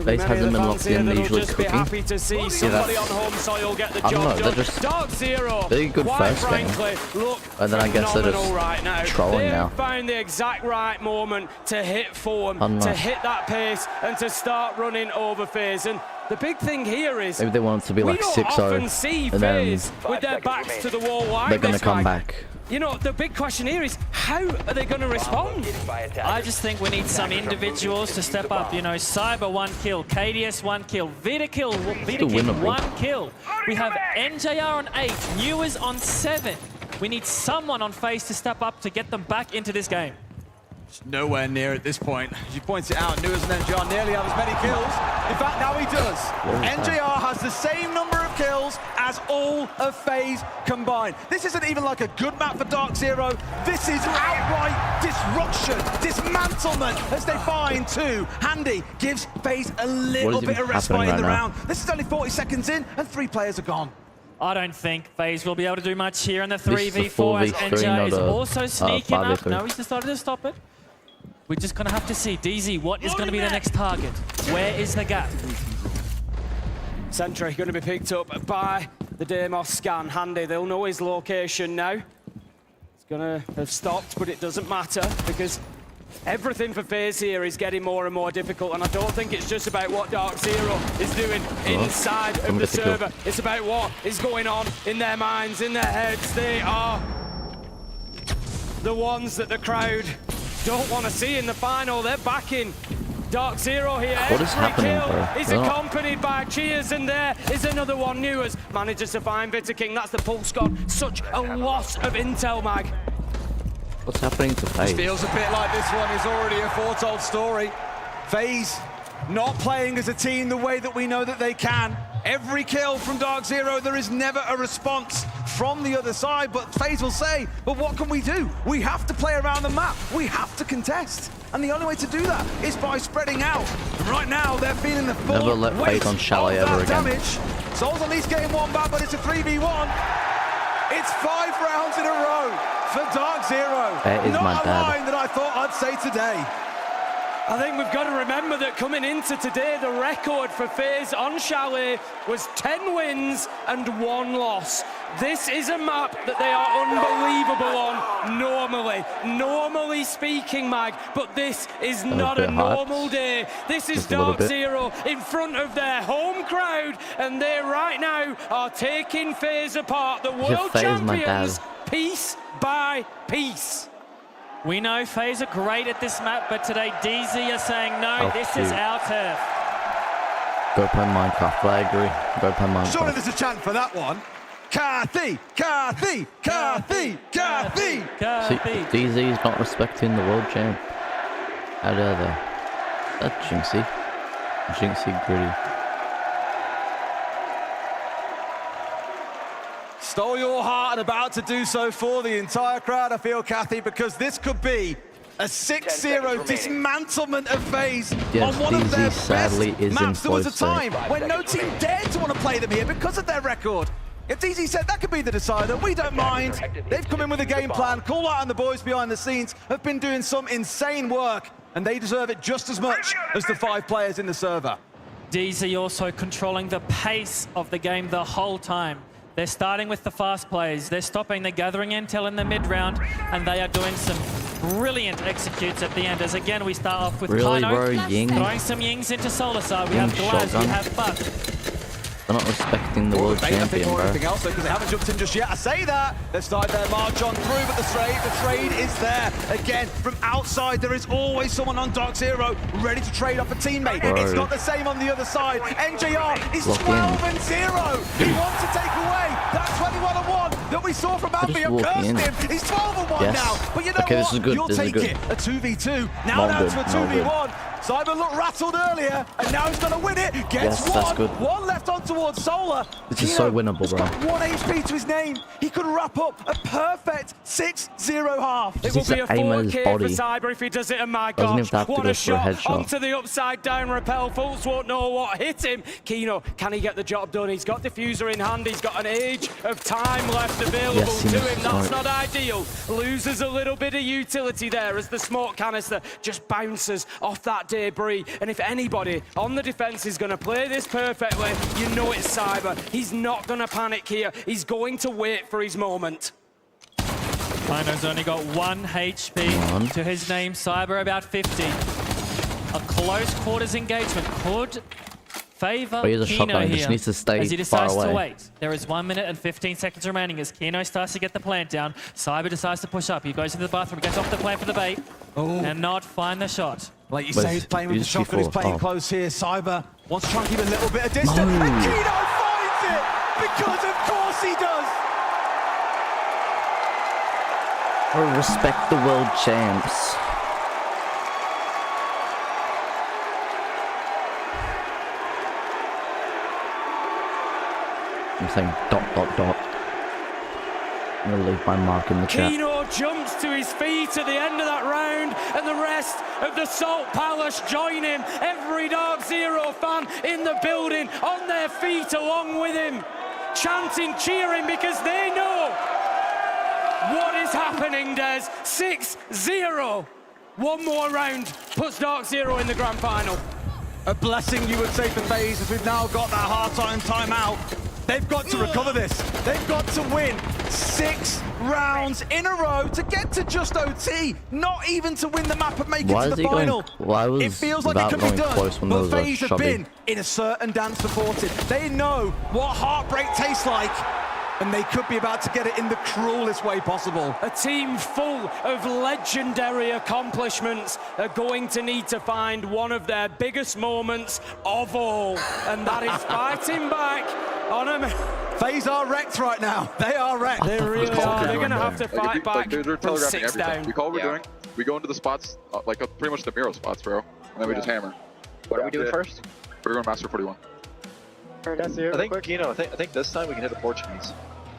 S4: FaZe hasn't been locked in, they're usually
S3: just be happy to see somebody on home soil get the job done.
S4: Just
S3: Dark Zero,
S4: really good
S3: quite
S4: first
S3: frankly, look
S4: and then I guess they're just
S3: right now.
S4: trolling now.
S3: They've found the exact right moment to hit form, to hit that pace, and to start running over FaZe. And the big thing here is
S4: maybe they want it to be like 6-0, and then
S3: with their backs to the wall like
S4: they're going to come back.
S3: You know, the big question here is, how are they going to respond?
S2: I just think we need some individuals to step up. You know, Cyber 1 kill, KDS 1 kill, Vita kill, 1 kill. We have NJR on 8, Newers on 7. We need someone on FaZe to step up to get them back into this game.
S1: It's nowhere near at this point. As you pointed out, Newers and NJR nearly have as many kills. In fact, now he does. NJR has the same number of kills as all of FaZe combined. This isn't even like a good map for Dark Zero. This is outright disruption, dismantlement as they find two. Handy gives FaZe a little bit of respite in the round. This is only 40 seconds in and 3 players are gone.
S2: I don't think FaZe will be able to do much here in the 3v4 as NJ is also sneaking up. No, he's decided to stop it. We're just going to have to see. DZ, what is going to be the next target? Where is the gap?
S3: Sentry going to be picked up by the Deimos scan. Handy, they'll know his location now. It's going to have stopped, but it doesn't matter because everything for FaZe here is getting more and more difficult, and I don't think it's just about what Dark Zero is doing inside of the server. It's about what is going on in their minds, in their heads. They are the ones that the crowd don't want to see in the final. They're backing Dark Zero here.
S4: What is happening, bro?
S3: He's accompanied by cheers, and there is another one. Newers manages to find Vita King. That's the pulse gone. Such a loss of intel, Mag.
S4: What's happening to FaZe?
S1: Feels a bit like this one is already a foretold story. FaZe not playing as a team the way that we know that they can. Every kill from Dark Zero, there is never a response from the other side, but FaZe will say, but what can we do? We have to play around the map. We have to contest. And the only way to do that is by spreading out. And right now, they're feeling the full
S4: Never let FaZe on Chalet ever again.
S1: Damage. Soul's at least getting one back, but it's a 3v1. It's 5 rounds in a row for Dark Zero.
S4: That is
S1: not
S4: my
S1: a line that I thought I'd say today.
S3: I think we've got to remember that coming into today, the record for FaZe on Chalet was 10 wins and 1 loss. This is a map that they are unbelievable on normally speaking, Mag, but this is not a normal day. This is Dark Zero in front of their home crowd, and they right now are taking FaZe apart, the world champions, piece by piece.
S2: We know FaZe are great at this map, but today DZ are saying, no, this is our turf.
S4: Go play Minecraft, I agree. Go play Minecraft.
S1: Surely there's a chant for that one. Kathy, Kathy, Kathy, Kathy,
S2: Kathy.
S4: See, DZ is not respecting the world champ. How dare they? That's Jinxie. Jinxie gritty.
S1: Stole your heart and about to do so for the entire crowd, I feel, Kathy, because this could be a 6-0 dismantlement of FaZe on one of their best maps. There was a time when no team dared to want to play them here because of their record. If DZ said that could be the decider, we don't mind. They've come in with a game plan. Cool Out and the boys behind the scenes have been doing some insane work, and they deserve it just as much as the 5 players in the server.
S2: DZ also controlling the pace of the game the whole time. They're starting with the fast plays. They're stopping, they're gathering intel in the mid-round, and they are doing some brilliant executes at the end. As again, we start off with Kino, throwing some Yings into Solar. We have Glaz, we have Buck.
S4: They're not respecting the world champion, bro.
S1: Anything else, because they haven't jumped in just yet. I say that. They've started their march on through, but the trade is there. Again, from outside, there is always someone on Dark Zero ready to trade off a teammate. Bro. It's not the same on the other side. NJR is 12-0. He wants to take away that 21-1. that we saw from Alfie have cursed him. He's 12-1 now. But you know what? You'll take it. A 2v2. Now down to a 2v1. Cyber looked rattled earlier, and now he's going to win it. Gets one. One left on towards Solar.
S4: This is so winnable, bro.
S1: Got 1 HP to his name. He could wrap up a perfect 6-0 half.
S3: It will be a 4K for Cyber if he does it, and my gosh, what a shot onto the upside down rappel. Fultz won't know what hit him. Kino, can he get the job done? He's got diffuser in hand. He's got an age of time left available to him. That's not ideal. Loses a little bit of utility there as the smoke canister just bounces off that debris. And if anybody on the defense is going to play this perfectly, you know it's Cyber. He's not going to panic here. He's going to wait for his moment.
S2: Kino's only got 1 HP to his name. Cyber about 50. A close quarters engagement could favor Kino here
S4: just needs to stay
S2: as he decides
S4: far away.
S2: to wait. There is 1 minute and 15 seconds remaining as Kino starts to get the plant down. Cyber decides to push up. He goes into the bathroom, gets off the plant for the bait, and not find the shot.
S1: Like you say, he's playing with the shotgun, he's playing close here. Cyber wants to try and keep a little bit of distance, and Kino finds it! Because of course he does!
S4: Oh, respect the world champs. I'm saying ... I'm gonna leave my mark in the chat.
S3: Kino jumps to his feet at the end of that round, and the rest of the Salt Palace join him. Every Dark Zero fan in the building on their feet along with him, chanting, cheering, because they know what is happening, Des. 6-0. 1 more round puts Dark Zero in the grand final.
S1: A blessing, you would say, for FaZe, as we've now got that hard-time timeout. They've got to recover this. They've got to win 6 rounds in a row to get to just OT, not even to win the map and make it to the final. It feels like it could be done, but FaZe have been in a certain dance supported. They know what heartbreak tastes like, and they could be about to get it in the cruelest way possible.
S3: A team full of legendary accomplishments are going to need to find one of their biggest moments of all, and that is fighting back on a...
S1: FaZe are wrecked right now. They are wrecked.
S3: They really are. They're going to have to fight back from 6 down.
S15: We call what we're doing. We go into the spots, like pretty much the Miro spots, bro, and then we just hammer.
S6: What are we doing first?
S15: We're going Master 41.
S5: I think, Kino, I think this time we can hit the Portuguese.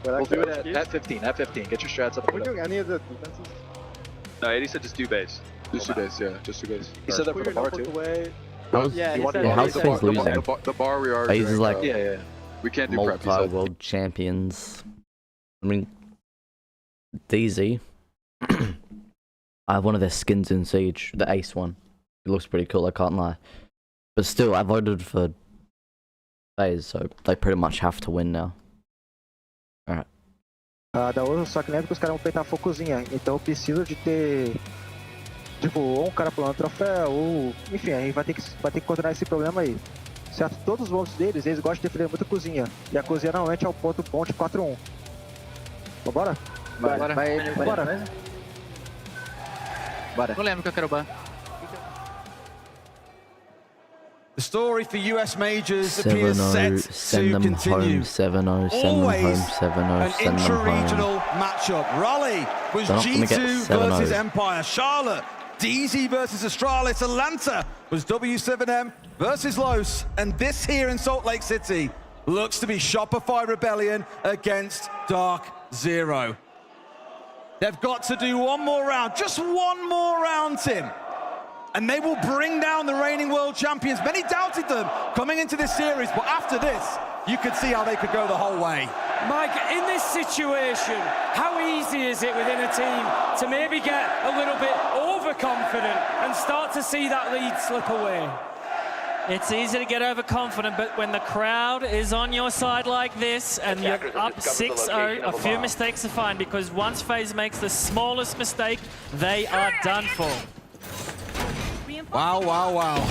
S5: We'll do it at 15, at 15. Get your strats up. Are we doing any of the defenses?
S15: No, 80 said just do base. Just do base, yeah. Just do base.
S5: He said that for the bar too.
S4: How's FaZe losing?
S15: The bar we are
S4: FaZe is like
S15: we can't do prep.
S4: Multi-world champions. I mean, DZ. I have one of their skins in Siege, the Ace one. It looks pretty cool, I can't lie. But still, I voted for FaZe, so they pretty much have to win now. Alright.
S5: Da outra, só que lembra que os caras vão peitar focozinha, então eu preciso de ter, tipo, ou um cara pulando troféu, ou... Enfim, a gente vai ter que contornar esse problema aí. Certo? Todos os votos deles, eles gostam de defender muito cozinha. E a cozinha normalmente é o ponto bom de 4-1. Vambora? Bora.
S6: Não lembro que eu quero ban.
S1: The story for US Majors appears set to continue.
S4: 7-0, send them home, 7-0,
S1: an intra-regional matchup. Raleigh was G2 versus Empire. Charlotte, DZ versus Astralis. Atlanta was W7M versus Los. And this here in Salt Lake City looks to be Shopify Rebellion against Dark Zero. They've got to do 1 more round, just 1 more round, Tim. And they will bring down the reigning world champions. Many doubted them coming into this series, but after this, you could see how they could go the whole way.
S3: Mike, in this situation, how easy is it within a team to maybe get a little bit overconfident and start to see that lead slip away?
S2: It's easy to get overconfident, but when the crowd is on your side like this and you're up 6-0, a few mistakes are fine, because once FaZe makes the smallest mistake, they are done for.
S1: Wow.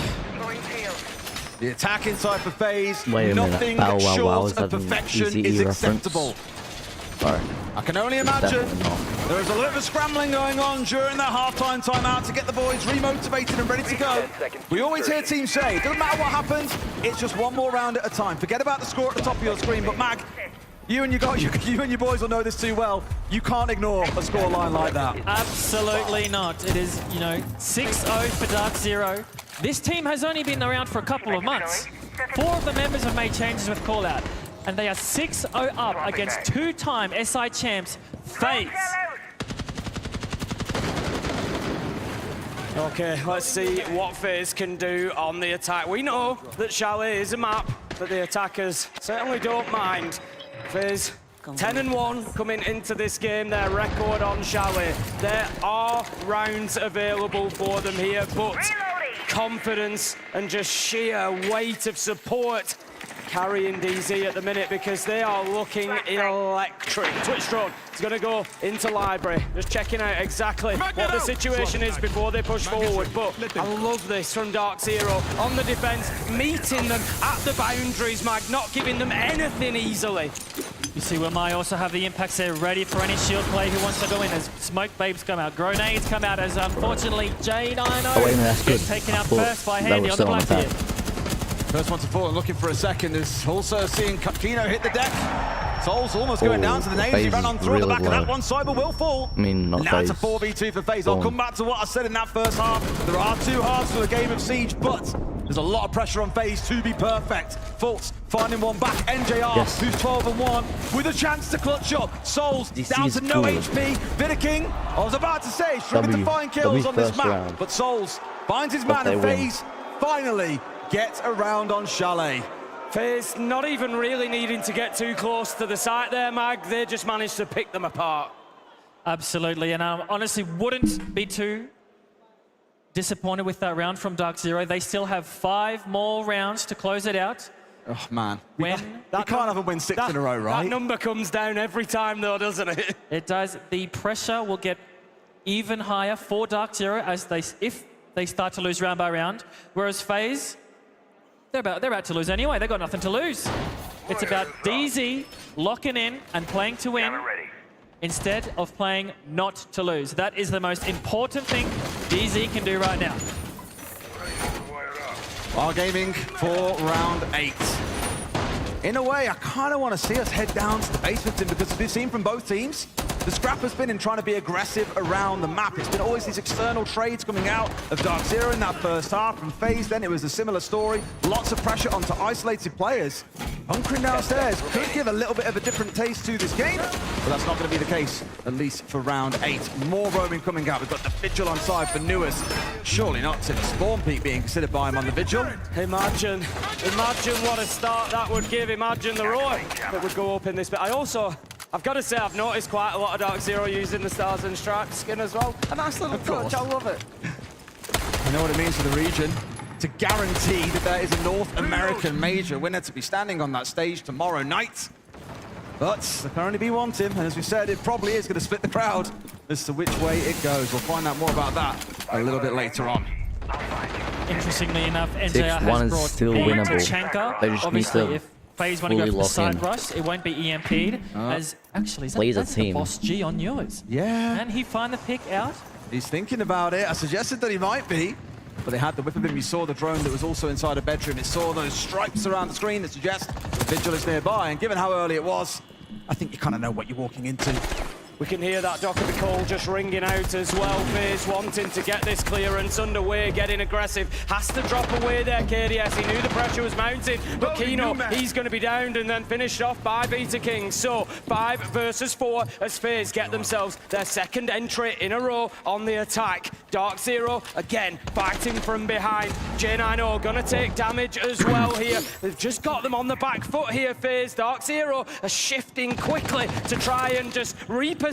S1: The attack inside for FaZe, nothing
S4: Bow Wow
S1: short of perfection is acceptable. I can only imagine there is a little bit of scrambling going on during that half-time timeout to get the boys remotivated and ready to go. We always hear teams say, it doesn't matter what happens, it's just 1 more round at a time. Forget about the score at the top of your screen, but Mag, You and your boys will know this too well. You can't ignore a scoreline like that.
S2: Absolutely not. It is, 6-0 for Dark Zero. This team has only been around for a couple of months. 4 of the members have made changes with Callout, and they are 6-0 up against two-time SI champs, FaZe.
S3: Okay, let's see what FaZe can do on the attack. We know that Chalet is a map that the attackers certainly don't mind. FaZe 10-1 coming into this game, their record on Chalet. There are rounds available for them here, but confidence and just sheer weight of support carrying DZ at the minute because they are looking electric. Twitch drone is going to go into library, just checking out exactly what the situation is before they push forward. But I love this from Dark Zero on the defense, meeting them at the boundaries, Mag, not giving them anything easily.
S2: You see Wamai also have the impacts there ready for any shield play who wants to go in as smoke babes come out, grenades come out as unfortunately J90 gets taken out first by Handy on the black here.
S1: First one to fall and looking for a second is also seeing Kino hit the deck. Soul's almost going down to the names. He ran on through the back of that one. Cyber will fall.
S4: I mean, not
S1: now it's a 4v2 for FaZe. I'll come back to what I said in that first half. There are 2 halves to a game of Siege, but there's a lot of pressure on FaZe to be perfect. Fultz finding one back. NJR, who's 12-1, with a chance to clutch up. Souls down to no HP. Vidaking, I was about to say, struggling to find kills on this map, but Souls finds his man, and FaZe finally get around on Chalet.
S3: FaZe not even really needing to get too close to the site there, Mag. They just managed to pick them apart.
S2: Absolutely, and I honestly wouldn't be too disappointed with that round from Dark Zero. They still have 5 more rounds to close it out.
S1: Oh, man. You can't have a win 6 in a row, right?
S3: That number comes down every time, though, doesn't it?
S2: It does. The pressure will get even higher for Dark Zero as if they start to lose round by round, whereas FaZe, they're about to lose anyway. They've got nothing to lose. It's about DZ locking in and playing to win instead of playing not to lose. That is the most important thing DZ can do right now.
S1: Wargaming for round 8. In a way, I kind of want to see us head down to the basement because as we've seen from both teams, the scrap has been in trying to be aggressive around the map. It's been always these external trades coming out of Dark Zero in that first half. From FaZe, then it was a similar story. Lots of pressure onto isolated players. Bunkering downstairs could give a little bit of a different taste to this game, but that's not going to be the case, at least for round 8. More roaming coming out. We've got the Vigil on side for Newers. Surely not to Spawn Peak being considered by him on the Vigil.
S3: Imagine what a start that would give. Imagine the roar that would go up in this bit. I've got to say, I've noticed quite a lot of Dark Zero using the Stars and Stripes skin as well. A nice little touch, I love it.
S1: I know what it means for the region to guarantee that there is a North American major winner to be standing on that stage tomorrow night. But there can only be one, Tim, and as we said, it probably is going to split the crowd as to which way it goes. We'll find out more about that a little bit later on.
S2: Interestingly enough, NJR has brought
S4: still winnable.
S2: Chanka.
S4: They just
S2: Obviously,
S4: need to
S2: if FaZe want to go for the side rush, it won't be EMP'd. As actually, that's the boss G on yours.
S1: Yeah.
S2: Can he find the pick out?
S1: He's thinking about it. I suggested that he might be, but they had the whip of him. You saw the drone that was also inside a bedroom. It saw those stripes around the screen that suggest the Vigil is nearby. And given how early it was, I think you kind of know what you're walking into.
S3: We can hear that Dockerby call just ringing out as well. FaZe wanting to get this clearance underway, getting aggressive. Has to drop away there, KDS. He knew the pressure was mounting, but Kino, he's going to be downed and then finished off by Beta King. So 5 versus 4 as FaZe get themselves their second entry in a row on the attack. Dark Zero, again, fighting from behind. J90 going to take damage as well here. They've just got them on the back foot here, FaZe. Dark Zero are shifting quickly to try and just reposition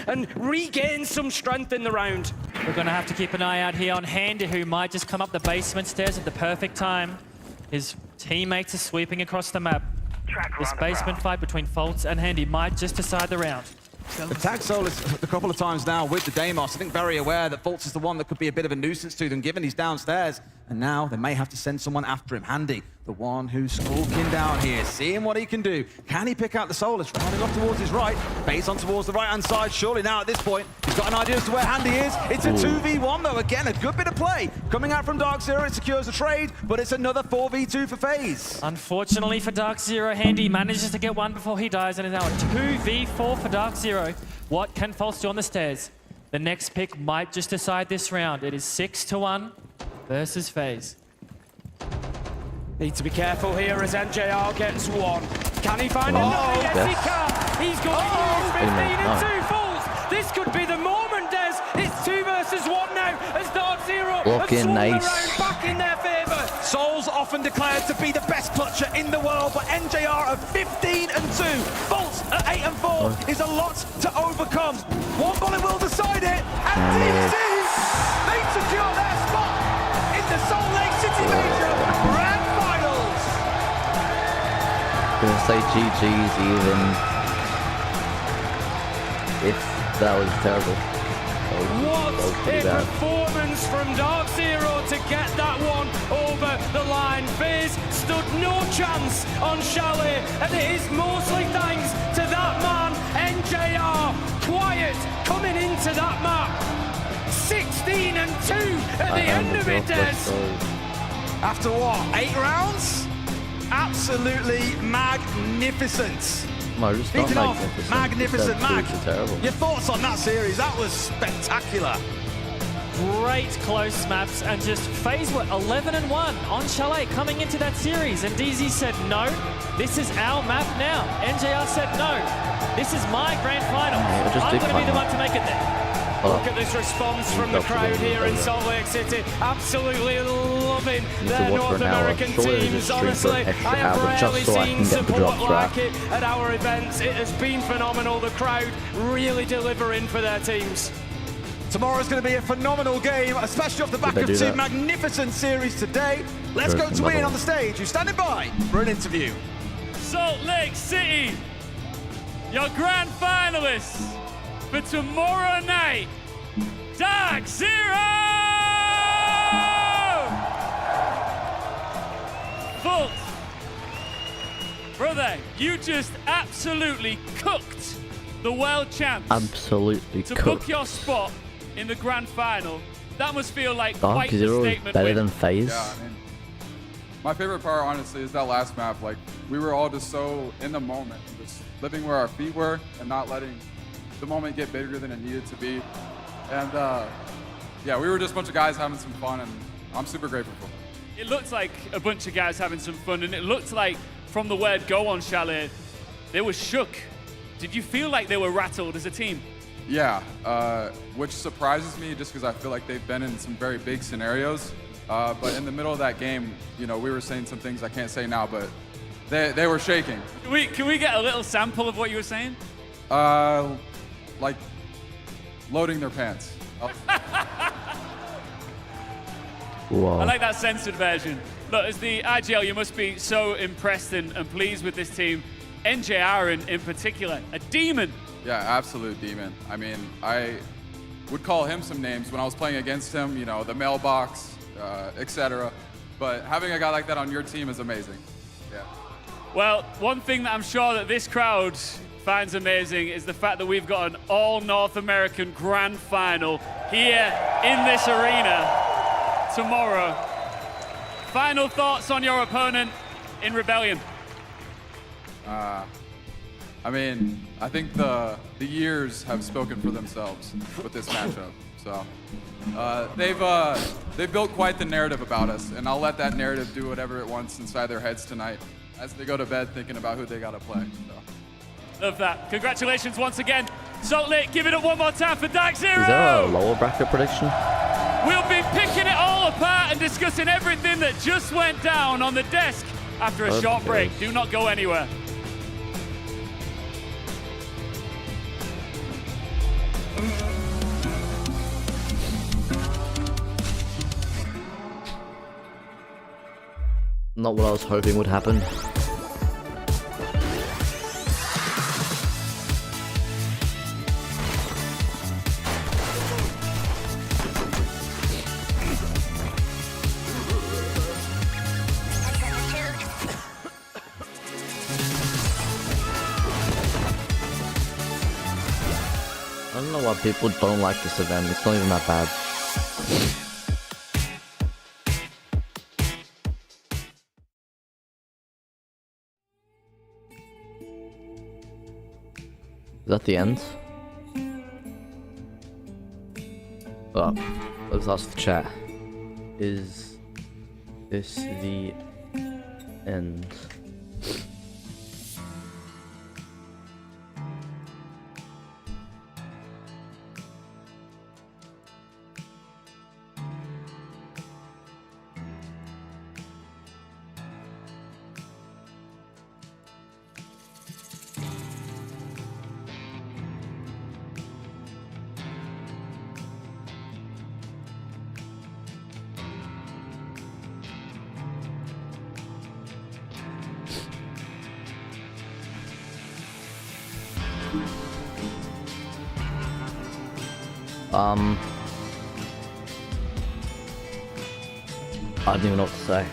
S3: and regain some strength in the round.
S2: We're going to have to keep an eye out here on Handy, who might just come up the basement stairs at the perfect time. His teammates are sweeping across the map. This basement fight between Fultz and Handy might just decide the round.
S1: Attacked Solus a couple of times now with the Deimos. I think very aware that Fultz is the one that could be a bit of a nuisance to them, given he's downstairs. And now they may have to send someone after him. Handy, the one who's skulking down here, seeing what he can do. Can he pick out the Solus? Running off towards his right. Base on towards the right-hand side. Surely now at this point, he's got an idea as to where Handy is. It's a 2v1 though. Again, a good bit of play. Coming out from Dark Zero, it secures the trade, but it's another 4v2 for FaZe.
S2: Unfortunately for Dark Zero, Handy manages to get one before he dies, and is now a 2v4 for Dark Zero. What can Fultz do on the stairs? The next pick might just decide this round. It is 6-1 versus FaZe.
S3: Need to be careful here as NJR gets one. Can he find another? Yes, he can. He's going to use 15 and 2 Fultz. This could be the moment, Des. It's 2 versus 1 now as Dark Zero have swung around back in their favour.
S1: Souls often declared to be the best clutcher in the world, but NJR are 15 and 2. Fultz at 8 and 4 is a lot to overcome. One bullet will decide it, and DZ, they secure their spot in the Salt Lake City Major Grand Finals.
S4: Gonna say GG's even if that was terrible.
S3: What a performance from Dark Zero to get that one over the line. FaZe stood no chance on Chalet, and it is mostly thanks to that man, NJR. Quiet coming into that map. 16 and 2 at the end of it, Des.
S1: After what, 8 rounds? Absolutely magnificent.
S4: No, just not magnificent.
S1: Magnificent, Mag.
S4: Terrible.
S1: Your thoughts on that series? That was spectacular.
S2: Great close maps, and just FaZe were 11 and 1 on Chalet coming into that series, and DZ said no, this is our map now. NJR said no, this is my grand final. I'm going to be the one to make it there.
S3: Look at this response from the crowd here in Salt Lake City. Absolutely loving their North American teams. Honestly, I have rarely seen support like it at our events. It has been phenomenal. The crowd really delivering for their teams.
S1: Tomorrow's going to be a phenomenal game, especially off the back of 2 magnificent series today. Let's go to Ian on the stage, who's standing by for an interview.
S11: Salt Lake City, your grand finalists for tomorrow night, Dark Zero! Fultz, brother, you just absolutely cooked the world champs.
S4: Absolutely
S11: to
S4: cooked.
S11: book your spot in the grand final. That must feel like
S4: Dark
S11: quite
S4: Zero
S11: the
S4: is
S11: statement
S4: better
S11: win.
S4: than FaZe.
S15: Yeah, I mean, my favorite part, honestly, is that last map. Like, we were all just so in the moment, just living where our feet were and not letting the moment get bigger than it needed to be. And yeah, we were just a bunch of guys having some fun, and I'm super grateful for it.
S11: It looked like a bunch of guys having some fun, and it looked like from the word go on Chalet, they were shook. Did you feel like they were rattled as a team?
S15: Yeah, which surprises me just because I feel like they've been in some very big scenarios. But in the middle of that game, you know, we were saying some things I can't say now, but they were shaking.
S11: Can we get a little sample of what you were saying?
S15: Like loading their pants.
S4: Whoa.
S11: I like that censored version. Look, as the IGL, you must be so impressed and pleased with this team. NJR in particular, a demon.
S15: Yeah, absolute demon. I mean, I would call him some names when I was playing against him, you know, the mailbox, etc. But having a guy like that on your team is amazing. Yeah.
S11: Well, one thing that I'm sure that this crowd finds amazing is the fact that we've got an all North American grand final here in this arena tomorrow. Final thoughts on your opponent in Rebellion?
S15: I mean, I think the years have spoken for themselves with this matchup. So they've built quite the narrative about us, and I'll let that narrative do whatever it wants inside their heads tonight as they go to bed thinking about who they got to play. So.
S11: Love that. Congratulations once again. Salt Lake, give it up one more time for Dark Zero.
S4: Is there a lower bracket prediction?
S11: We'll be picking it all apart and discussing everything that just went down on the desk after a short break. Do not go anywhere.
S4: Not what I was hoping would happen. why people don't like this event. It's not even that bad. Is that the end? Oh, let's ask the chat. Is this the end? I don't even know what to say.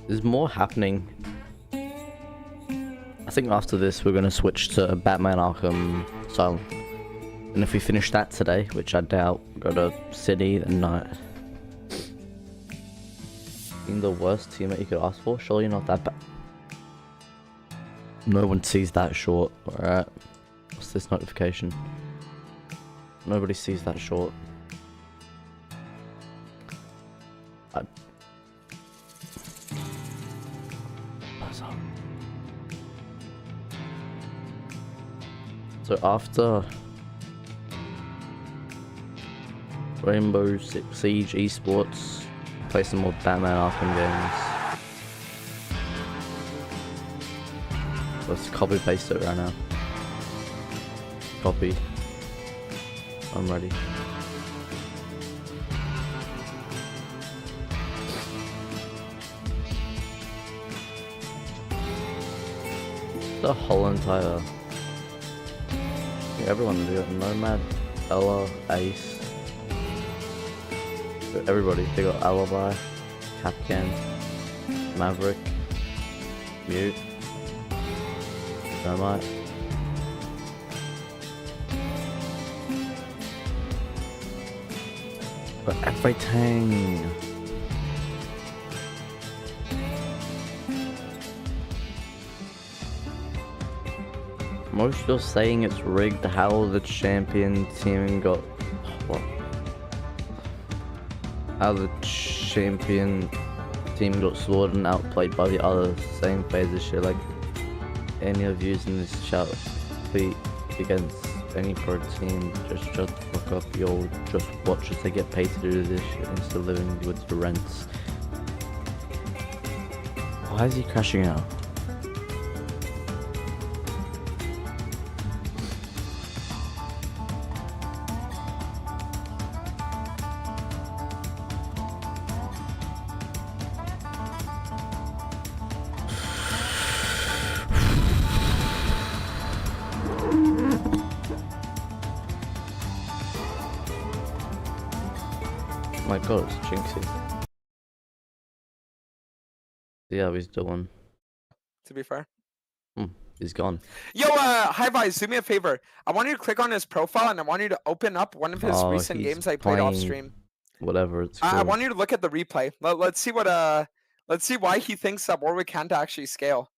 S4: There's more happening. I think after this we're going to switch to Batman Arkham Asylum. And if we finish that today, which I doubt, go to City that night. Being the worst teammate you could ask for? Surely not that bad. No one sees that short. Alright. What's this notification? Nobody sees that short. So after Rainbow Six Siege Esports, play some more Batman Arkham games. Let's copy paste it right now. Copy. I'm ready. The whole entire... everyone do it. Nomad, Ella, Ace. Everybody. They got Alibi, Capcan, Maverick, Mute, Nomad. But everything. Most are saying it's rigged. How the champion team got... what? How the champion team got slaughtered and outplayed by the other same phase of shit. Like, any of you in this chat compete against any pro team, just shut the fuck up. You'll just watch as they get paid to do this shit instead of living with the rents. Why is he crashing out? My god, it's Jinxie. Yeah, he's doing.
S16: To be fair.
S4: He's gone.
S16: Yo, Hi Vice, do me a favor. I want you to click on his profile and I want you to open up one of his recent games I played off stream.
S4: Whatever it's
S16: I want you to look at the replay. Let's see what let's see why he thinks that Warwick can't actually scale.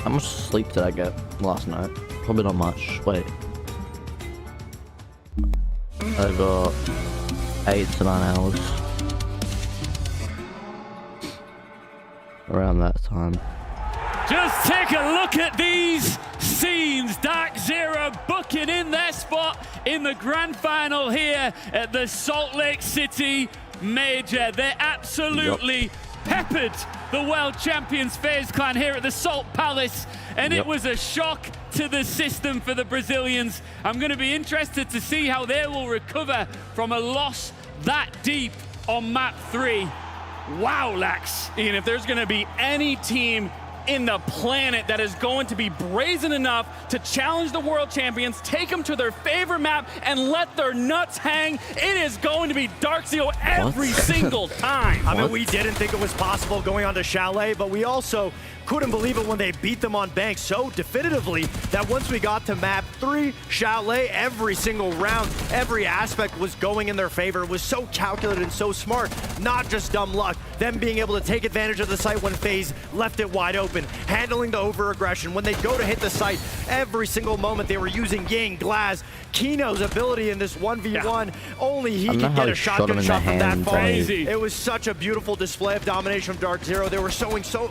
S4: How much sleep did I get last night? Probably not much. Wait. I got 8 to 9 hours. Around that time.
S11: Just take a look at these scenes. Dark Zero booking in their spot in the grand final here at the Salt Lake City Major. They absolutely peppered the world champions FaZe Clan here at the Salt Palace, and it was a shock to the system for the Brazilians. I'm going to be interested to see how they will recover from a loss that deep on map 3. Wow, Lax.
S12: Ian, if there's going to be any team in the planet that is going to be brazen enough to challenge the world champions, take them to their favorite map, and let their nuts hang, it is going to be Dark Zero every single time.
S13: I mean, we didn't think it was possible going on to Chalet, but we also couldn't believe it when they beat them on Bank so definitively that once we got to map 3, Chalet, every single round, every aspect was going in their favor. It was so calculated and so smart, not just dumb luck. Them being able to take advantage of the site when FaZe left it wide open, handling the over-aggression. When they go to hit the site, every single moment they were using Ying, Glaz, Kino's ability in this 1v1. Only he could get a shotgun shot from that far.
S11: Crazy.
S13: It was such a beautiful display of domination from Dark Zero. They were showing so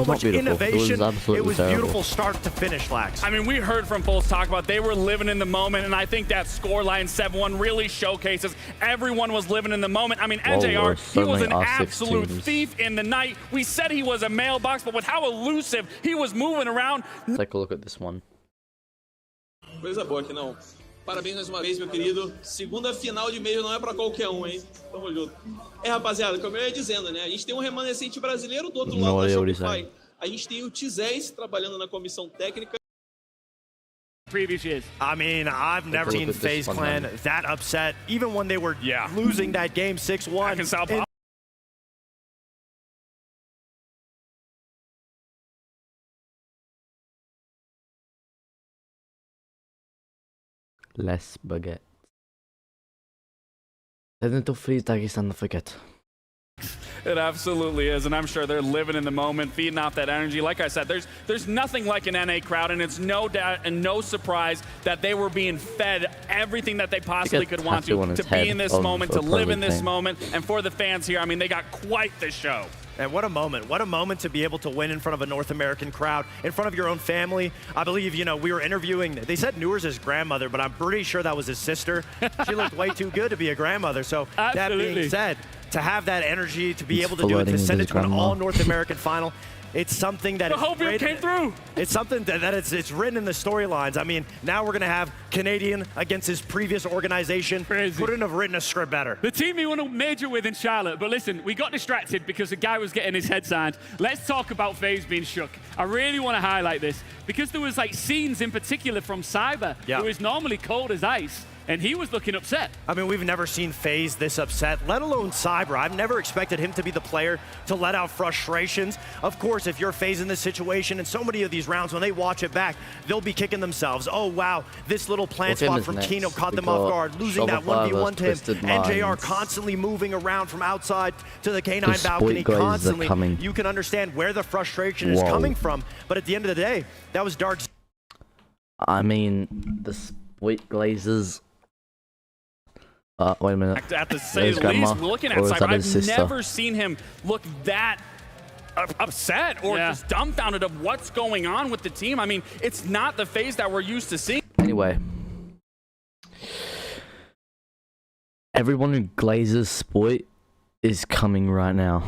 S13: much innovation.
S4: It
S13: was
S4: terrible.
S13: beautiful start to finish, Lax.
S12: I mean, we heard from Fultz talk about they were living in the moment, and I think that scoreline 7-1 really showcases everyone was living in the moment. I mean, NJR, he was an absolute thief in the night. We said he was a mailbox, but with how elusive he was moving around.
S4: Take a look at this one.
S17: Coisa boa aqui não. Parabéns mais uma vez, meu querido. Segunda final de Major não é pra qualquer um, hein? Tamo junto. Rapaziada, como eu ia dizendo, né? A gente tem um remanescente brasileiro do outro lado da Shopify. A gente tem o T10 trabalhando na comissão técnica.
S11: Previous years.
S13: I mean, I've never seen FaZe Clan that upset, even when they were losing that game 6-1.
S4: Less baguette. Isn't it free Dagestan to forget?
S12: It absolutely is, and I'm sure they're living in the moment, feeding off that energy. Like I said, there's nothing like an NA crowd, and it's no doubt and no surprise that they were being fed everything that they possibly could want to be in this moment, to live in this moment, and for the fans here, I mean, they got quite the show.
S13: And what a moment to be able to win in front of a North American crowd, in front of your own family. I believe, you know, we were interviewing, they said Newer's his grandmother, but I'm pretty sure that was his sister. She looked way too good to be a grandmother. So that being said, to have that energy, to be able to do it, to send it to an all North American final, it's something that
S12: came through.
S13: It's something that it's written in the storylines. I mean, now we're going to have Canadian against his previous organization.
S11: Crazy.
S13: Couldn't have written a script better.
S11: The team he won a major with in Charlotte, but listen, we got distracted because the guy was getting his head signed. Let's talk about FaZe being shook. I really want to highlight this because there was like scenes in particular from Cyber, who is normally cold as ice. And he was looking upset.
S13: I mean, we've never seen FaZe this upset, let alone Cyber. I've never expected him to be the player to let out frustrations. Of course, if you're FaZe in this situation, and so many of these rounds, when they watch it back, they'll be kicking themselves. Oh, wow, this little plant spot from Kino caught them off guard, losing that 1v1 to him. NJR constantly moving around from outside to the K9 balcony constantly. You can understand where the frustration is coming from. But at the end of the day, that was Dark.
S4: I mean, the Split Glazers. Wait a minute.
S12: At the say least, looking at Cyber, I've never seen him look that upset or just dumbfounded of what's going on with the team. I mean, it's not the FaZe that we're used to seeing.
S4: Anyway. Everyone who glazes Split is coming right now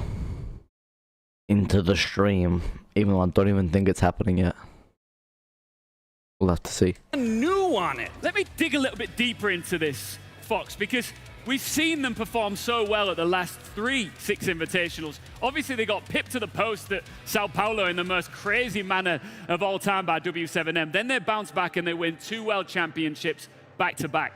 S4: into the stream, even though I don't even think it's happening yet. We'll have to see.
S11: New on it. Let me dig a little bit deeper into this, Fox, because we've seen them perform so well at the last 3 Six Invitationals. Obviously, they got pipped to the post at Sao Paulo in the most crazy manner of all time by W7M. Then they bounce back and they win 2 World Championships back-to-back.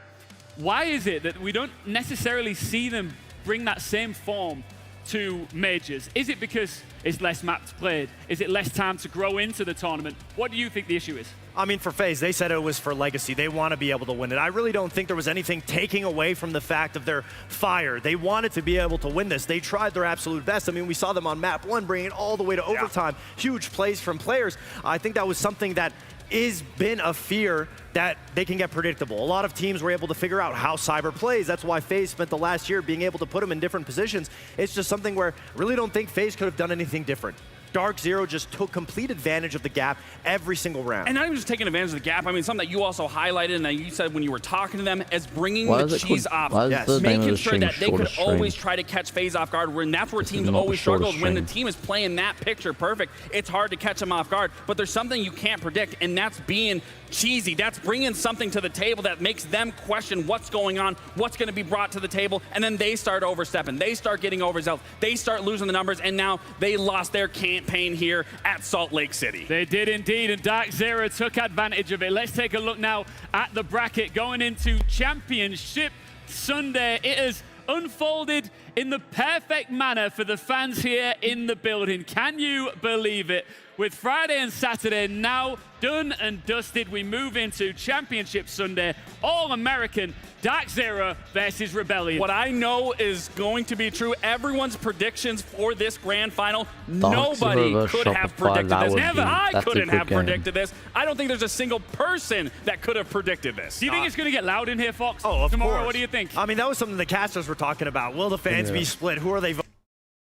S11: Why is it that we don't necessarily see them bring that same form two majors? Is it because it's less maps played? Is it less time to grow into the tournament? What do you think the issue is?
S13: I mean, for FaZe, they said it was for legacy. They want to be able to win it. I really don't think there was anything taking away from the fact of their fire. They wanted to be able to win this. They tried their absolute best. I mean, we saw them on map 1 bringing it all the way to overtime. Huge plays from players. I think that was something that is been a fear that they can get predictable. A lot of teams were able to figure out how Cyber plays. That's why FaZe spent the last year being able to put them in different positions. It's just something where I really don't think FaZe could have done anything different. Dark Zero just took complete advantage of the gap every single round.
S12: And not even just taking advantage of the gap, I mean, something that you also highlighted and that you said when you were talking to them as bringing the cheese off. Making sure that they could always try to catch FaZe off guard, and that's where teams always struggle. When the team is playing that picture perfect, it's hard to catch them off guard. But there's something you can't predict, and that's being cheesy. That's bringing something to the table that makes them question what's going on, what's going to be brought to the table, and then they start overstepping. They start getting overzealous. They start losing the numbers, and now they lost their campaign here at Salt Lake City.
S11: They did indeed, and Dark Zero took advantage of it. Let's take a look now at the bracket going into Championship Sunday. It has unfolded in the perfect manner for the fans here in the building. Can you believe it? With Friday and Saturday now done and dusted, we move into Championship Sunday, All-American, Dark Zero versus Rebellion.
S12: What I know is going to be true, everyone's predictions for this grand final, nobody could have predicted this. Never, I couldn't have predicted this. I don't think there's a single person that could have predicted this.
S11: Do you think it's going to get loud in here, Fox?
S13: Oh, of
S11: Tomorrow,
S13: course.
S11: what do you think?
S13: I mean, that was something the casters were talking about. Will the fans be split? Who are they voting?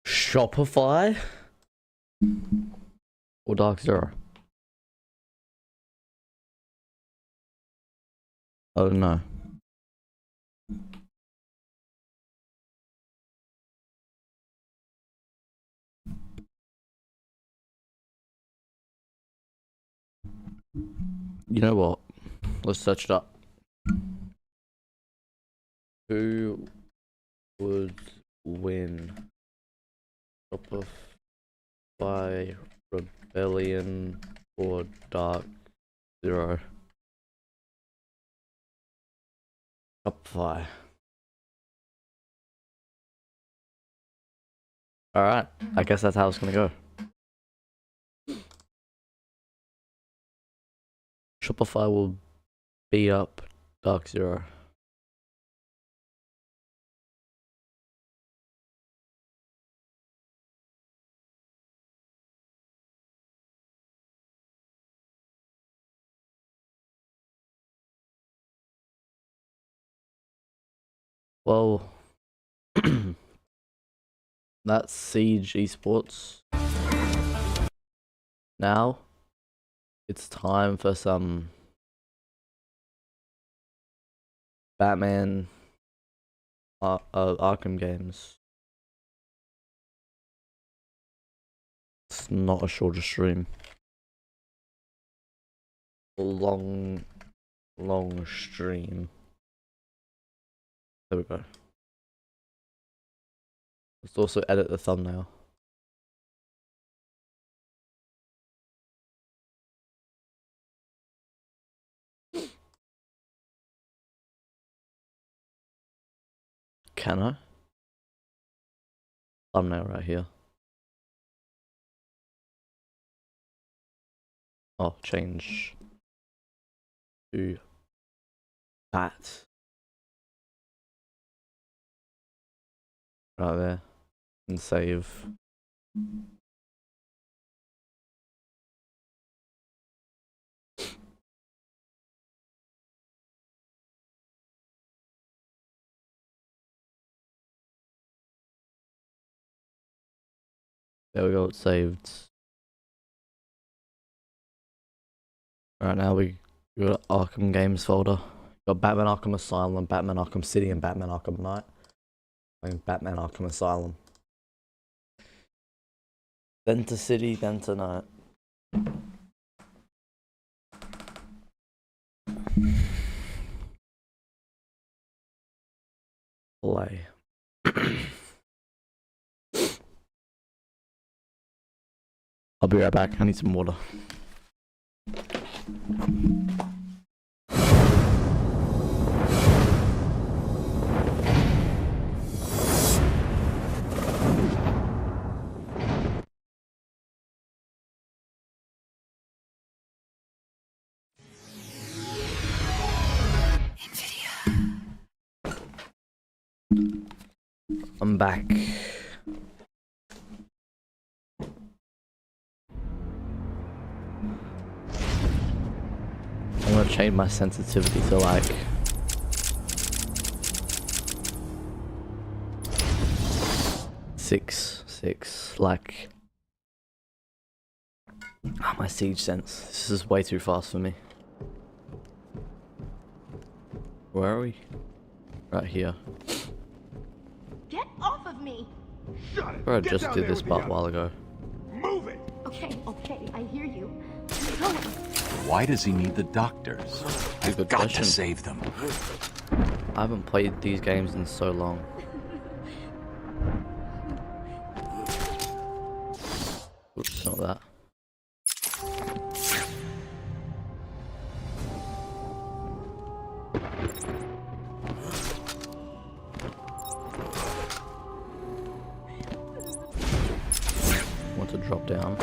S4: Shopify or Dark Zero? I don't know. You know what? Let's search it up. Who would win Shopify, Rebellion, or Dark Zero? Shopify. Alright, I guess that's how it's gonna go. Shopify will beat up Dark Zero. Well, that's Siege Esports. Now, it's time for some Batman Arkham games. It's not a shorter stream. Long stream. There we go. Let's also edit the thumbnail. Can I? Thumbnail right here. Oh, change to that. Right there. And save. There we go, it's saved. Alright, now we got Arkham Games folder. Got Batman Arkham Asylum, Batman Arkham City, and Batman Arkham Knight. And Batman Arkham Asylum. Then to City, then to Night. Play. I'll be right back. I need some water. I'm back. I'm gonna change my sensitivity to like 6, like my siege sense. This is way too fast for me. Where are we? Right here.
S18: Get off of me!
S4: Bro, I just did this part a while ago.
S18: Move it! Okay, I hear you.
S19: Why does he need the doctors? I've got to save them.
S4: I haven't played these games in so long. Oops, not that. Want to drop down.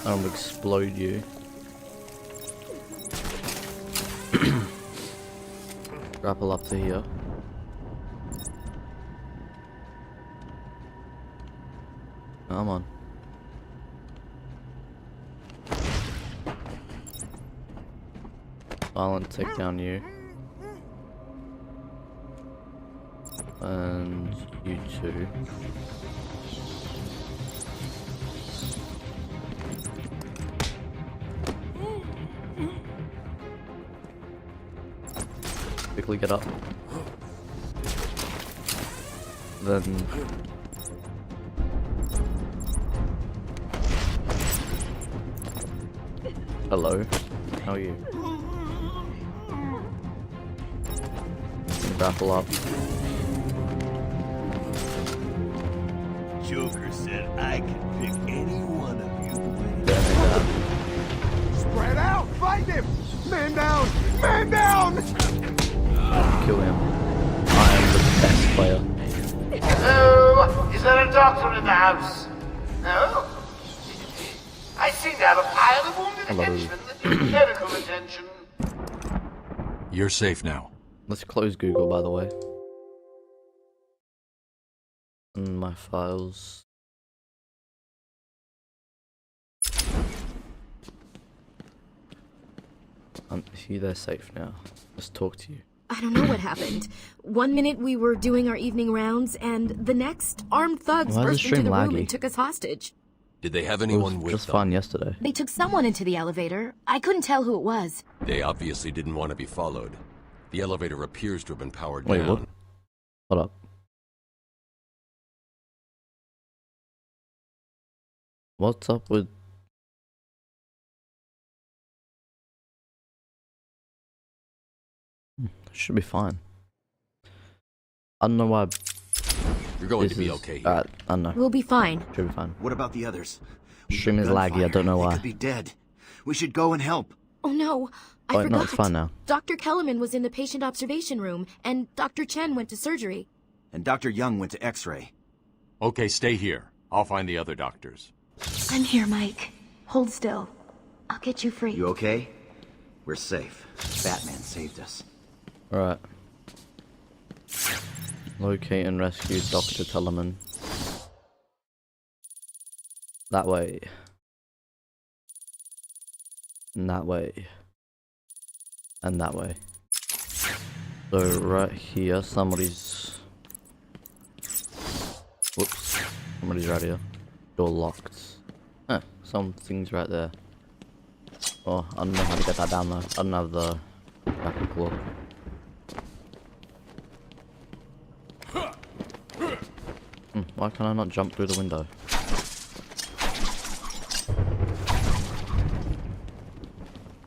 S4: I'll explode you. Grapple up to here. Come on. Violent take down you. And you too. Quickly get up. Then hello, how are you? Grapple up.
S20: Joker said I could pick any one of you.
S21: Spread out! Fight him! Man down! Man down!
S4: Kill him. I am the best player.
S20: Hello? Is there a doctor in the house? No? I seem to have a pile of wounded henchmen that need medical attention.
S19: You're safe now.
S4: Let's close Google, by the way. And my files. See, they're safe now. Let's talk to you.
S22: I don't know what happened. 1 minute we were doing our evening rounds, and the next, armed thugs burst into the room and took us hostage.
S19: Did they have anyone with them?
S4: Just fine yesterday.
S22: They took someone into the elevator. I couldn't tell who it was.
S19: They obviously didn't want to be followed. The elevator appears to have been powered
S4: Wait,
S19: down.
S4: what? Hold up. What's up with... Should be fine. I don't know why...
S19: You're going to be okay here.
S4: I don't know.
S22: We'll be fine.
S4: Should be fine.
S20: What about the others?
S4: Stream is laggy, I don't know why.
S20: They could be dead. We should go and help.
S22: Oh no, I forgot.
S4: No, it's fine now.
S22: Dr. Kellerman was in the patient observation room, and Dr. Chen went to surgery.
S20: And Dr. Young went to X-ray.
S19: Okay, stay here. I'll find the other doctors.
S22: I'm here, Mike. Hold still. I'll get you free.
S20: You okay? We're safe. Batman saved us.
S4: Alright. Locate and rescue Dr. Kellerman. That way. And that way. And that way. So right here, somebody's... Whoops. Somebody's right here. Door locked. Huh, something's right there. Oh, I don't know how to get that down though. I don't have the backup claw. Why can I not jump through the window?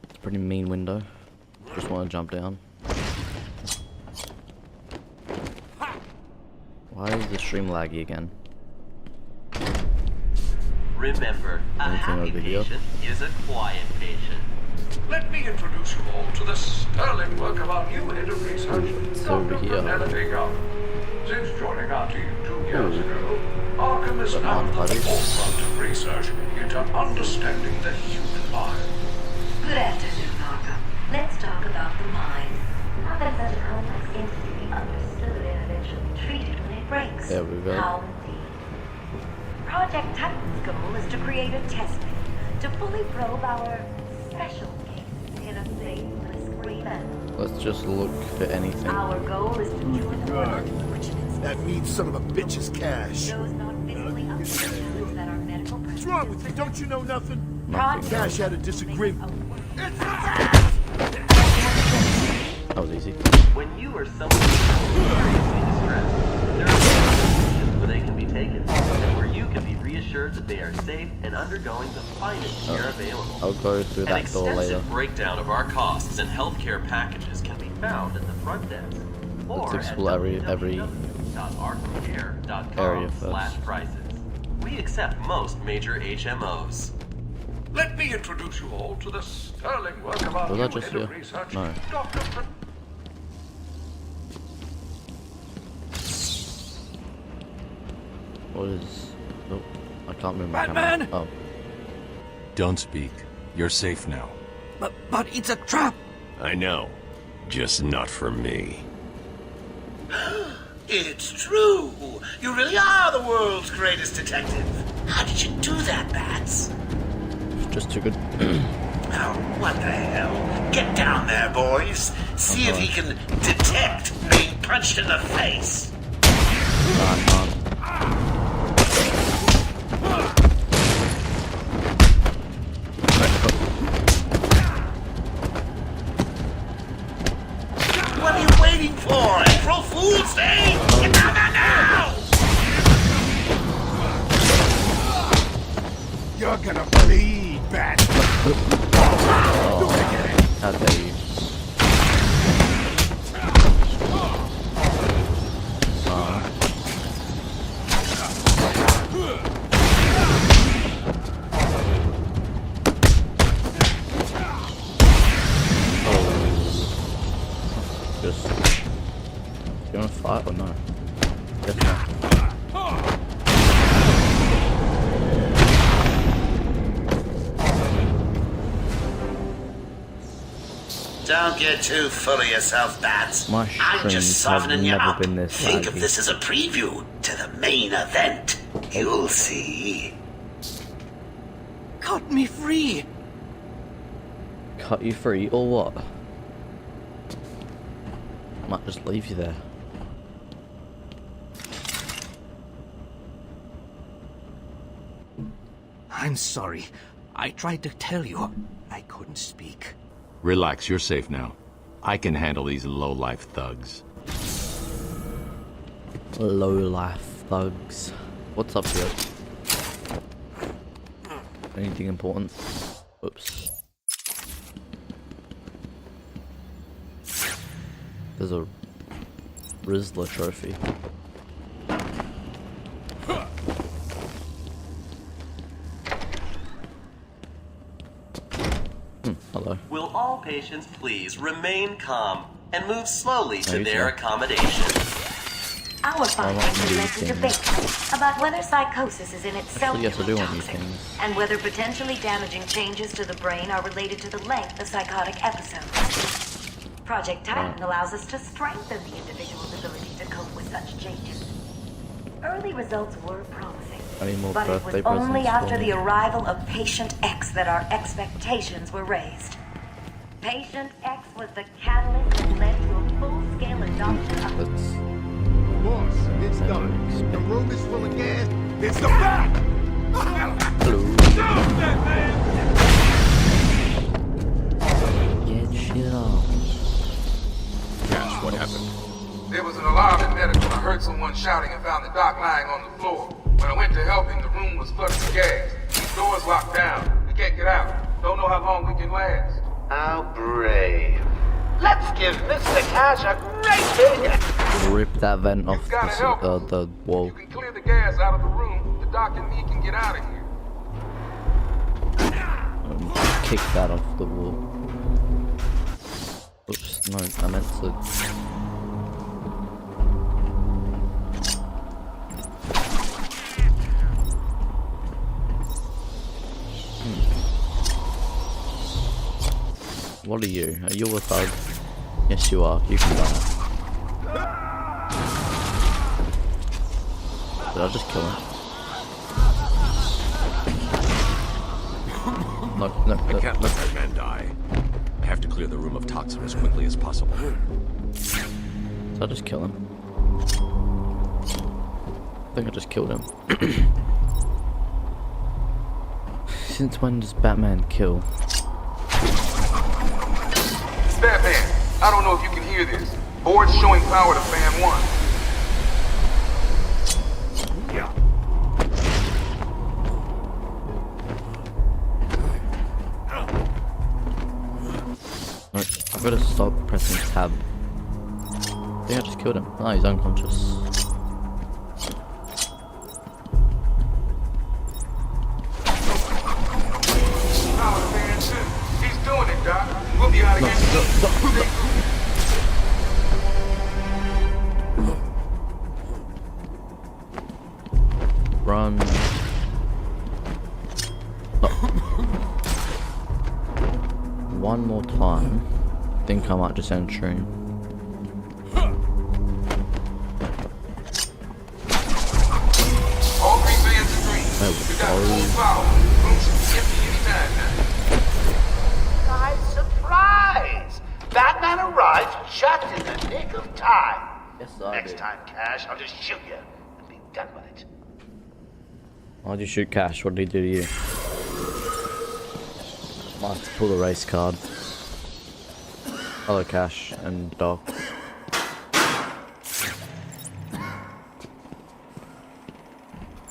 S4: It's a pretty mean window. Just want to jump down. Why is the stream laggy again?
S23: Remember, a happy patient is a quiet patient.
S24: Let me introduce you all to the sterling work of our new head of research, Dr. Penelope Young. Since joining our team 2 years ago, Arkham is now at the forefront of research into understanding the human mind.
S18: Good afternoon, Arkham. Let's talk about the mind.
S4: There we go.
S7: How indeed. Project Titan's goal is to create a test bed to fully probe our special case in a faithless green man.
S4: Let's just look for anything.
S7: Our goal is to join the world which
S21: That means son of a bitch's cash.
S7: those not physically up to the challenge that our medical
S21: What's wrong with you? Don't you know nothing?
S4: Nothing.
S21: Cash had a disagreement.
S4: That was easy.
S23: When you or someone is seriously distressed, there are places where they can be taken, and where you can be reassured that they are safe and undergoing the finest care available.
S4: I'll go through
S23: An
S4: that door later.
S23: extensive breakdown of our costs and healthcare packages can be found at the front desk.
S4: Let's
S23: Or
S4: explore
S23: at
S4: every
S23: www.arkhamcare.com/prices. We accept most major HMOs.
S24: Let me introduce you all to the sterling work of our
S4: Was
S24: new
S4: that just
S24: head of
S4: here?
S24: research,
S4: No.
S24: Dr.
S4: What is... Oh, I can't remember.
S24: Batman!
S4: Oh.
S19: Don't speak. You're safe now.
S24: But it's a trap!
S9: I know. Just not for me.
S20: It's true. You really are the world's greatest detective. How did you do that, Bats?
S4: Just too good.
S20: Oh, what the hell? Get down there, boys. See if he can detect being punched in the face. What are you waiting for? April Fool's Day? Get down there now!
S21: You're gonna bleed, Bat.
S4: How dare you? Just... You wanna fight or no? Guess not.
S20: Don't get too full of yourself, Bats.
S4: My
S20: I'm just
S4: streams have
S20: softening you
S4: never
S20: up.
S4: been this
S20: Think of
S4: laggy.
S20: this as a preview to the main event. You'll see.
S24: Cut me free!
S4: Cut you free or what? Might just leave you there.
S24: I'm sorry. I tried to tell you. I couldn't speak.
S19: Relax, you're safe now. I can handle these low-life thugs.
S4: Low-life thugs. What's up here? Anything important? Oops. There's a Rizzler trophy. Hello.
S23: Will all patients please remain calm and move slowly to
S4: you
S23: their
S4: too.
S23: accommodation?
S7: Our findings have led to debate about whether psychosis is in itself
S4: Yes, I do want these
S7: toxic,
S4: things.
S7: and whether potentially damaging changes to the brain are related to the length of psychotic episodes. Project Titan allows us to strengthen the individual's ability to cope with such changes. Early results were promising,
S4: I need more
S7: but it was
S4: birthday
S7: only
S4: presents
S7: after
S4: for
S7: the
S4: me.
S7: arrival of Patient X that our expectations were raised. Patient X was the catalyst that led to a full-scale adoption of
S21: Boss, it's done. The room is full of gas. It's the Bat!
S4: Get shit on.
S21: Gosh, what happened?
S10: There was an alarm in medical. I heard someone shouting and found the doc lying on the floor. When I went to help him, the room was flooded with gas. These doors locked down. We can't get out. Don't know how long we can last.
S20: How brave. Let's give Mr. Cash a great big...
S4: Rip that vent off
S10: gotta help
S4: the wall.
S10: You can clear the gas out of the room. The doc and me can get out of here.
S4: Kick that off the wall. Oops, no, I meant to. What are you? Are you a thug? Yes, you are. You can die. Did I just kill him? No.
S9: I can't let that man die. I have to clear the room of toxin as quickly as possible.
S4: Did I just kill him? I think I just killed him. Since when does Batman kill?
S10: It's Batman. I don't know if you can hear this. Board's showing power to fan 1.
S21: Yeah.
S4: I've got to stop pressing tab. I think I just killed him. Oh, he's unconscious.
S10: He's doing it, Doc. We'll be out again.
S4: Run. No. One more time. Think I might just end stream.
S10: All green bands are green. You got full power. Room should be empty anytime now.
S20: Surprise! Batman arrives just in the nick of time.
S4: Yes,
S20: Next time, Cash, I'll just shoot you and be done with it.
S4: Why'd you shoot Cash? What did he do to you? Might have to pull the race card. Hello, Cash and Doc.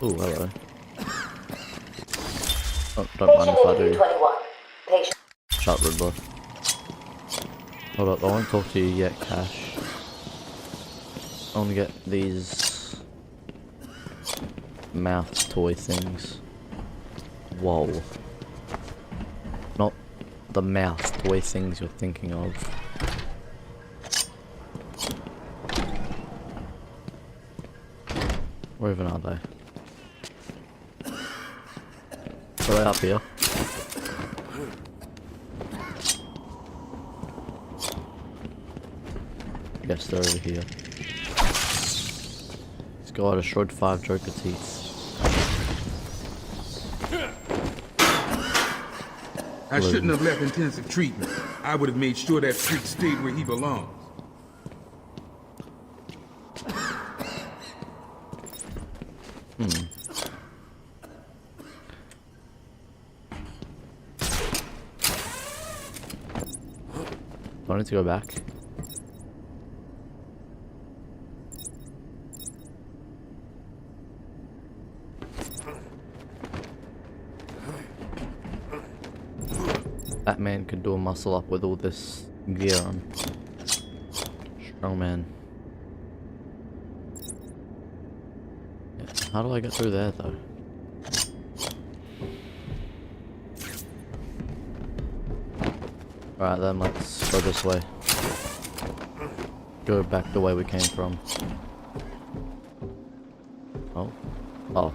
S4: Ooh, hello. Oh, don't mind if I do. Shut, Riddler. Hold up, I won't talk to you yet, Cash. I want to get these mouth toy things. Whoa. Not the mouth toy things you're thinking of. Where even are they? Are they up here? Yes, they're over here. This guy destroyed 5 Joker teeth.
S10: I shouldn't have left intensive treatment. I would have made sure that freak stayed where he belongs.
S4: Do I need to go back? Batman could do a muscle up with all this gear on. Strong man. Yeah. How do I get through there though? Alright then, let's go this way. Go back the way we came from. Oh. Oh.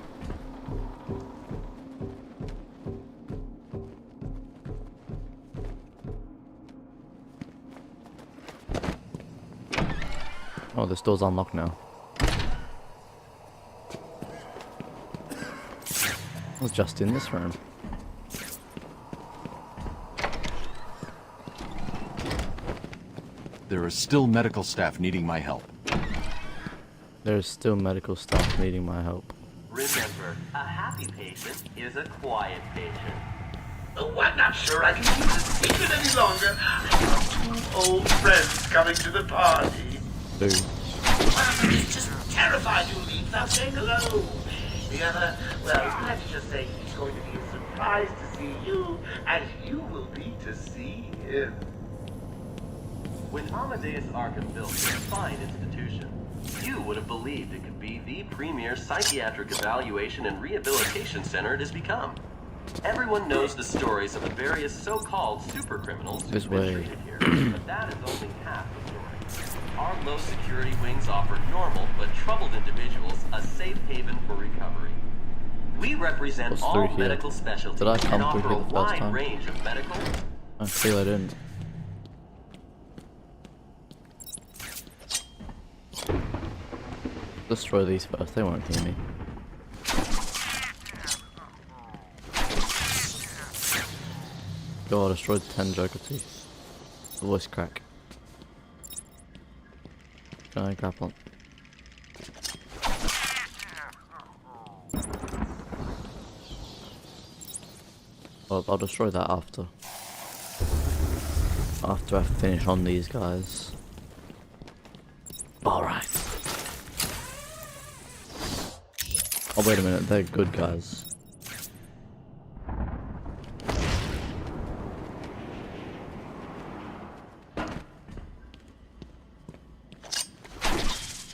S4: Oh, this door's unlocked now. I was just in this room.
S19: There are still medical staff needing my help.
S4: There's still medical staff needing my help.
S23: Remember, a happy patient is a quiet patient.
S20: Oh, I'm not sure I can keep the secret any longer. I have 2 old friends coming to the party.
S4: Dude.
S20: One is just terrified you'll leave without saying hello. The other, well, let's just say he's going to be as surprised to see you as you will be to see him.
S23: When Amadeus Arkham built this fine institution, you would have believed it could be the premier psychiatric evaluation and rehabilitation center it has become. Everyone knows the stories of the various so-called super criminals who've been treated here, but that is only half the story. Our low security wings offer normal but troubled individuals a safe haven for recovery. We represent all medical specialties and offer a wide range of medical.
S4: I feel I didn't. Destroy these first, they won't hear me. God, I destroyed 10 Joker teeth. The voice crack. Can I grab one? I'll destroy that after. After I finish on these guys. Alright. Oh wait a minute, they're good guys.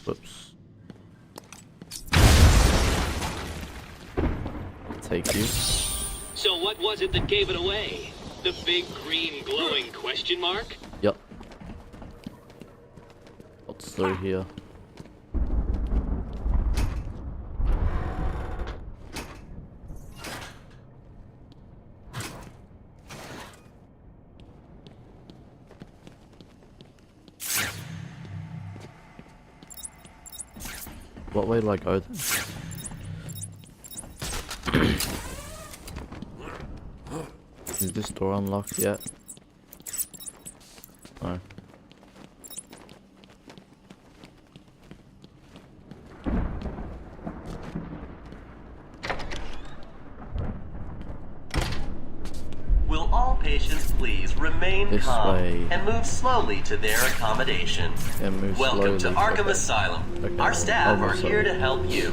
S4: Whoops. Take you.
S5: So what was it that gave it away? The big green glowing question mark?
S4: Yep. What's through here? What way do I go then? Is this door unlocked yet? No.
S23: Will all patients please remain
S4: This
S23: calm
S4: way.
S23: and move slowly to their accommodation? Welcome to Arkham Asylum. Our staff are here to help you.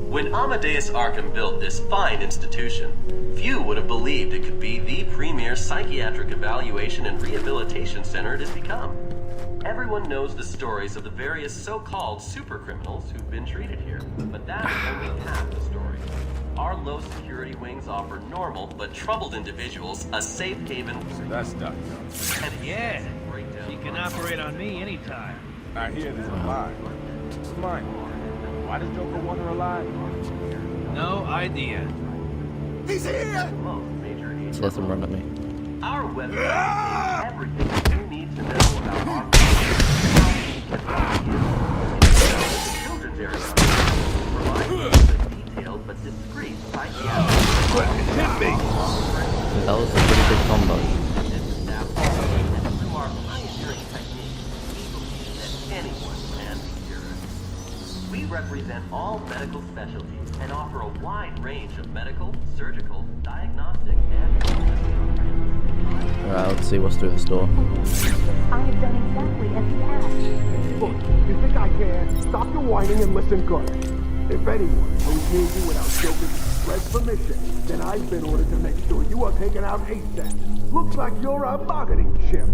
S23: When Amadeus Arkham built this fine institution, few would have believed it could be the premier psychiatric evaluation and rehabilitation center it has become. Everyone knows the stories of the various so-called supercriminals who've been treated here, but that is only half the story. Our low security wings offer normal but troubled individuals a safe haven.
S10: That's Dr.
S23: And
S6: yeah, she can operate on me anytime.
S10: I hear there's a lie. Mine. Why does Joker want her alive?
S6: No idea.
S21: He's here!
S4: So let him run at me.
S23: Our website is everything you need to know about our children's area. Provide detailed but discreet psychiatric.
S21: Hit me!
S4: That was a pretty big combo.
S23: Through our pioneering technique, we believe that anyone can be cured. We represent all medical specialties and offer a wide range of medical, surgical, diagnostic, and
S4: Alright, let's see what's through this door.
S18: I have done exactly as you asked.
S21: Look, you think I care? Stop your whining and listen good. If anyone goes near you without Joker's express permission, then I've been ordered to make sure you are taken out ASAP. Looks like you're a bargaining chip.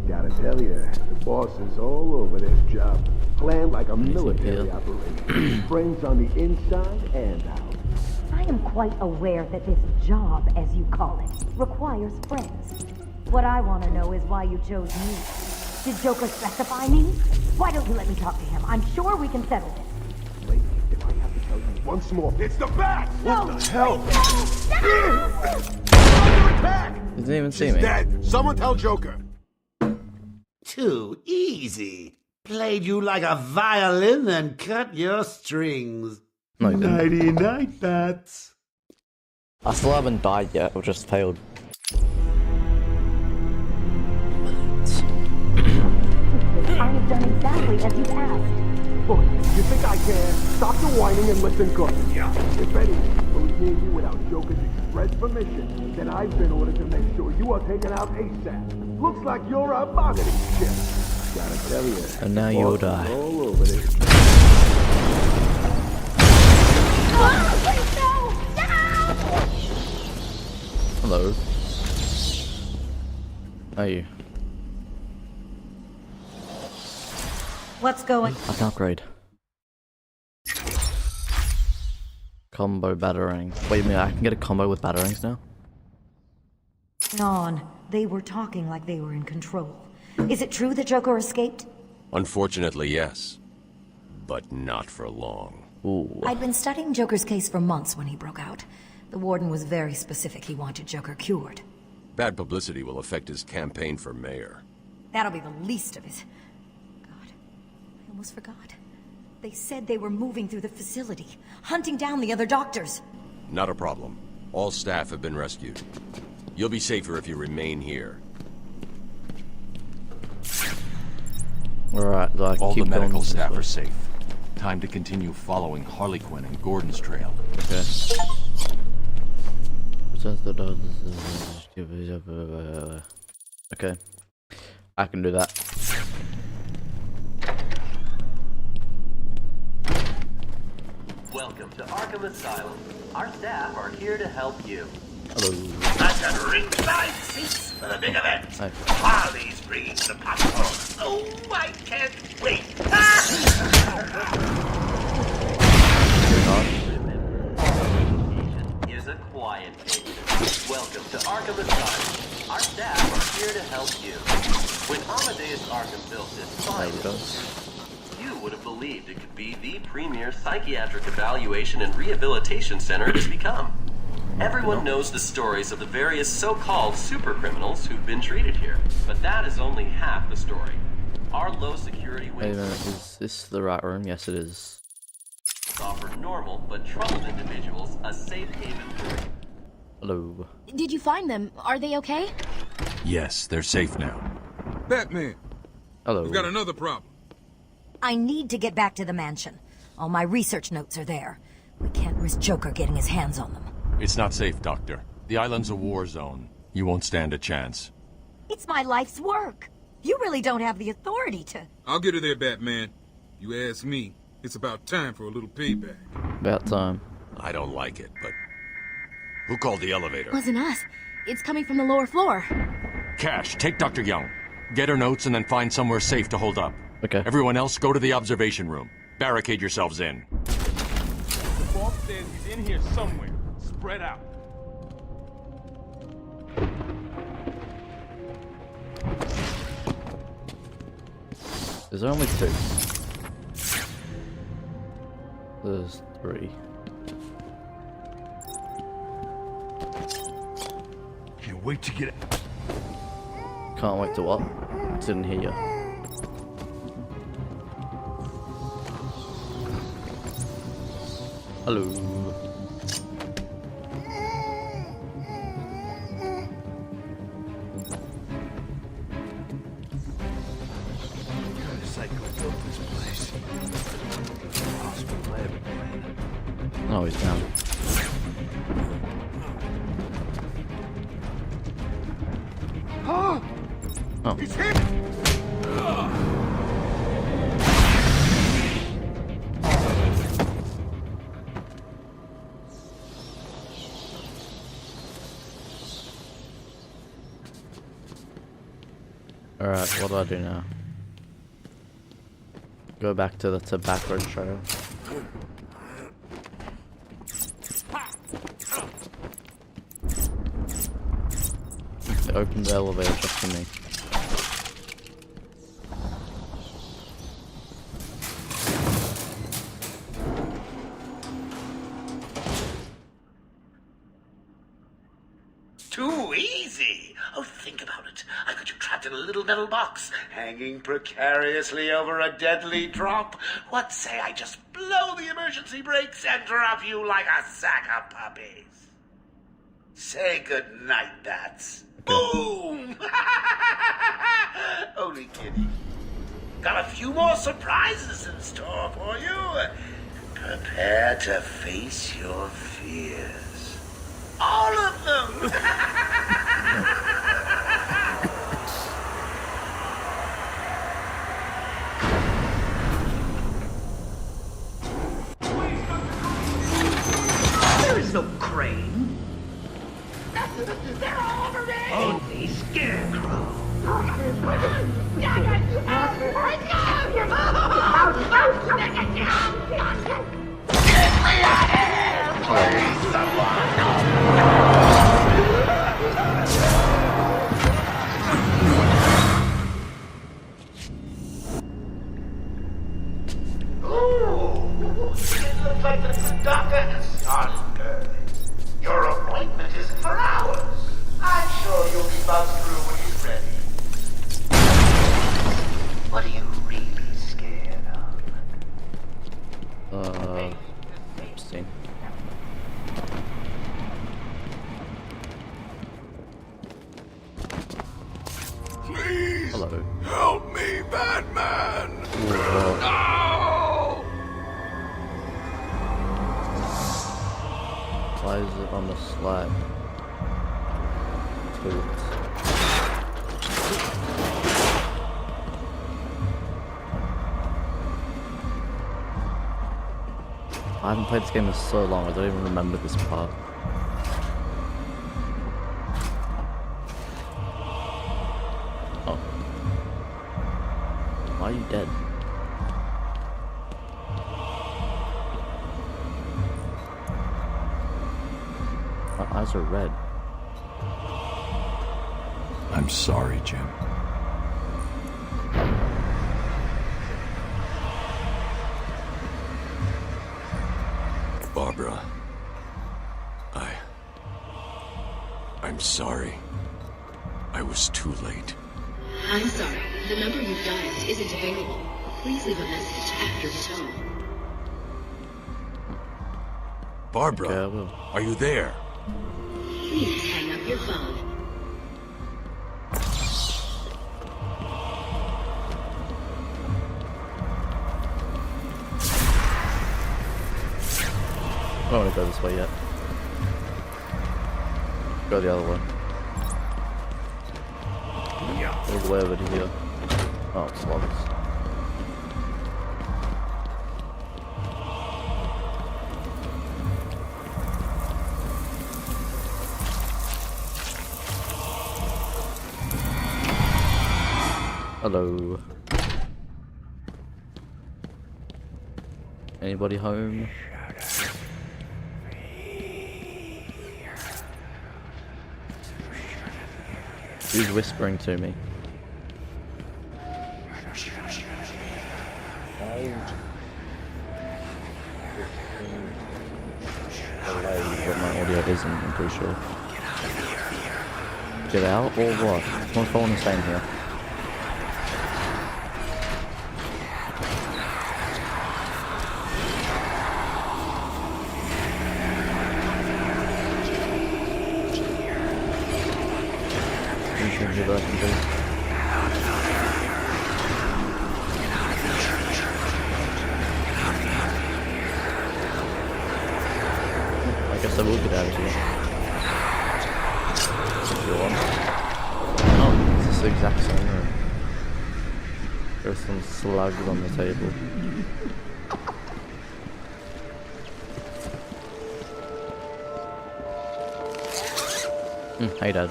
S21: Gotta tell you, the boss is all over this job. Planned like a military operation. Friends on the inside and out.
S7: I am quite aware that this job, as you call it, requires friends. What I want to know is why you chose me. Did Joker specify me? Why don't you let me talk to him? I'm sure we can settle this.
S21: Lady, if I have to tell you once more, it's the bat!
S7: No,
S21: what the hell?
S4: He didn't even see
S21: She's
S4: me.
S21: dead. Someone tell Joker.
S8: Too easy. Played you like a violin and cut your strings.
S4: No, he didn't.
S8: Nighty night, bats.
S4: I still haven't died yet, I've just failed.
S7: I have done exactly as you asked.
S21: Look, you think I care? Stop your whining and listen good. Yeah. If anyone goes near you without Joker's express permission, then I've been ordered to make sure you are taken out ASAP. Looks like you're a bargaining chip. Gotta tell you.
S4: And now you'll die.
S21: All over this.
S4: Hello. How are you?
S7: What's going?
S4: I can upgrade. Combo batarang. Wait a minute, I can get a combo with batarangs now?
S7: On. They were talking like they were in control. Is it true that Joker escaped?
S9: Unfortunately, yes. But not for long.
S4: Ooh.
S7: I'd been studying Joker's case for months when he broke out. The warden was very specific he wanted Joker cured.
S9: Bad publicity will affect his campaign for mayor.
S7: That'll be the least of it. God, I almost forgot. They said they were moving through the facility, hunting down the other doctors.
S9: Not a problem. All staff have been rescued. You'll be safer if you remain here.
S4: Alright, like
S19: all
S4: keep
S19: the medical
S4: going
S19: staff are safe. Time to continue following Harley Quinn and Gordon's trail.
S4: Okay. Okay. I can do that.
S23: Welcome to Arkham Asylum. Our staff are here to help you.
S4: Hello.
S20: I've got ringside seats for the big event.
S4: Hi.
S20: Harley's bringing the popcorn. Oh, I can't wait.
S23: Is a quiet patient. Welcome to Arkham Asylum. Our staff are here to help you. When Amadeus Arkham built this fine, you would have believed it could be the premier psychiatric evaluation and rehabilitation center it has become. Everyone knows the stories of the various so-called super criminals who've been treated here, but that is only half the story. Our low security
S4: Wait a
S23: wings
S4: minute, is this the right room? Yes, it is.
S23: offer normal but troubled individuals a safe haven.
S4: Hello.
S22: Did you find them? Are they okay?
S19: Yes, they're safe now.
S10: Batman,
S4: Hello.
S10: we've got another problem.
S7: I need to get back to the mansion. All my research notes are there. We can't risk Joker getting his hands on them.
S9: It's not safe, Doctor. The island's a war zone. You won't stand a chance.
S7: It's my life's work. You really don't have the authority to...
S10: I'll get her there, Batman. You ask me, it's about time for a little payback.
S4: About time.
S9: I don't like it, but... Who called the elevator?
S22: Wasn't us. It's coming from the lower floor.
S9: Cash, take Dr. Young. Get her notes and then find somewhere safe to hold up.
S4: Okay.
S9: Everyone else, go to the observation room. Barricade yourselves in.
S6: The boss says he's in here somewhere. Spread out.
S4: Is there only two? There's three.
S21: Can't wait to get it.
S4: Can't wait to what? Didn't hear you. Hello. Oh, he's down. Oh.
S21: He's hit!
S4: Alright, what do I do now? Go back to the tobacco trail. They opened the elevator just for me.
S20: Too easy. Oh, think about it. I got you trapped in a little metal box, hanging precariously over a deadly drop. What say I just blow the emergency brakes and drop you like a sack of puppies? Say goodnight, bats. Boom! Only kidding. Got a few more surprises in store for you. Prepare to face your fears. All of them!
S21: There is no crane. They're all over me! Only Scarecrow.
S20: Give me a hand, please, someone! Ooh, it looks like the doctor has started early. Your appointment isn't for hours. I'm sure you'll be buzzed through when he's ready. What are you really scared of?
S10: Batman!
S4: Whoa.
S10: No!
S4: Why is it on the slab? I haven't played this game in so long, I don't even remember this part. Oh. Why are you dead? My eyes are red.
S19: I'm sorry, Jim.
S9: Barbara. I'm sorry. I was too late.
S1: I'm sorry. The number you've dialed isn't available. Please leave a message after the tone.
S9: Barbara,
S4: Okay,
S9: are you there?
S1: Please hang up your phone.
S4: I don't want to go this way yet. Go the other way. All the way over to here. Oh, it's logs. Hello. Anybody home? Who's whispering to me? But my audio isn't, I'm pretty sure. Get out or what? Someone's following the same here. What I can do. I guess I will get out of here. If you want. Oh, it's the exact same room. There's some slugs on the table. Hey, Dad.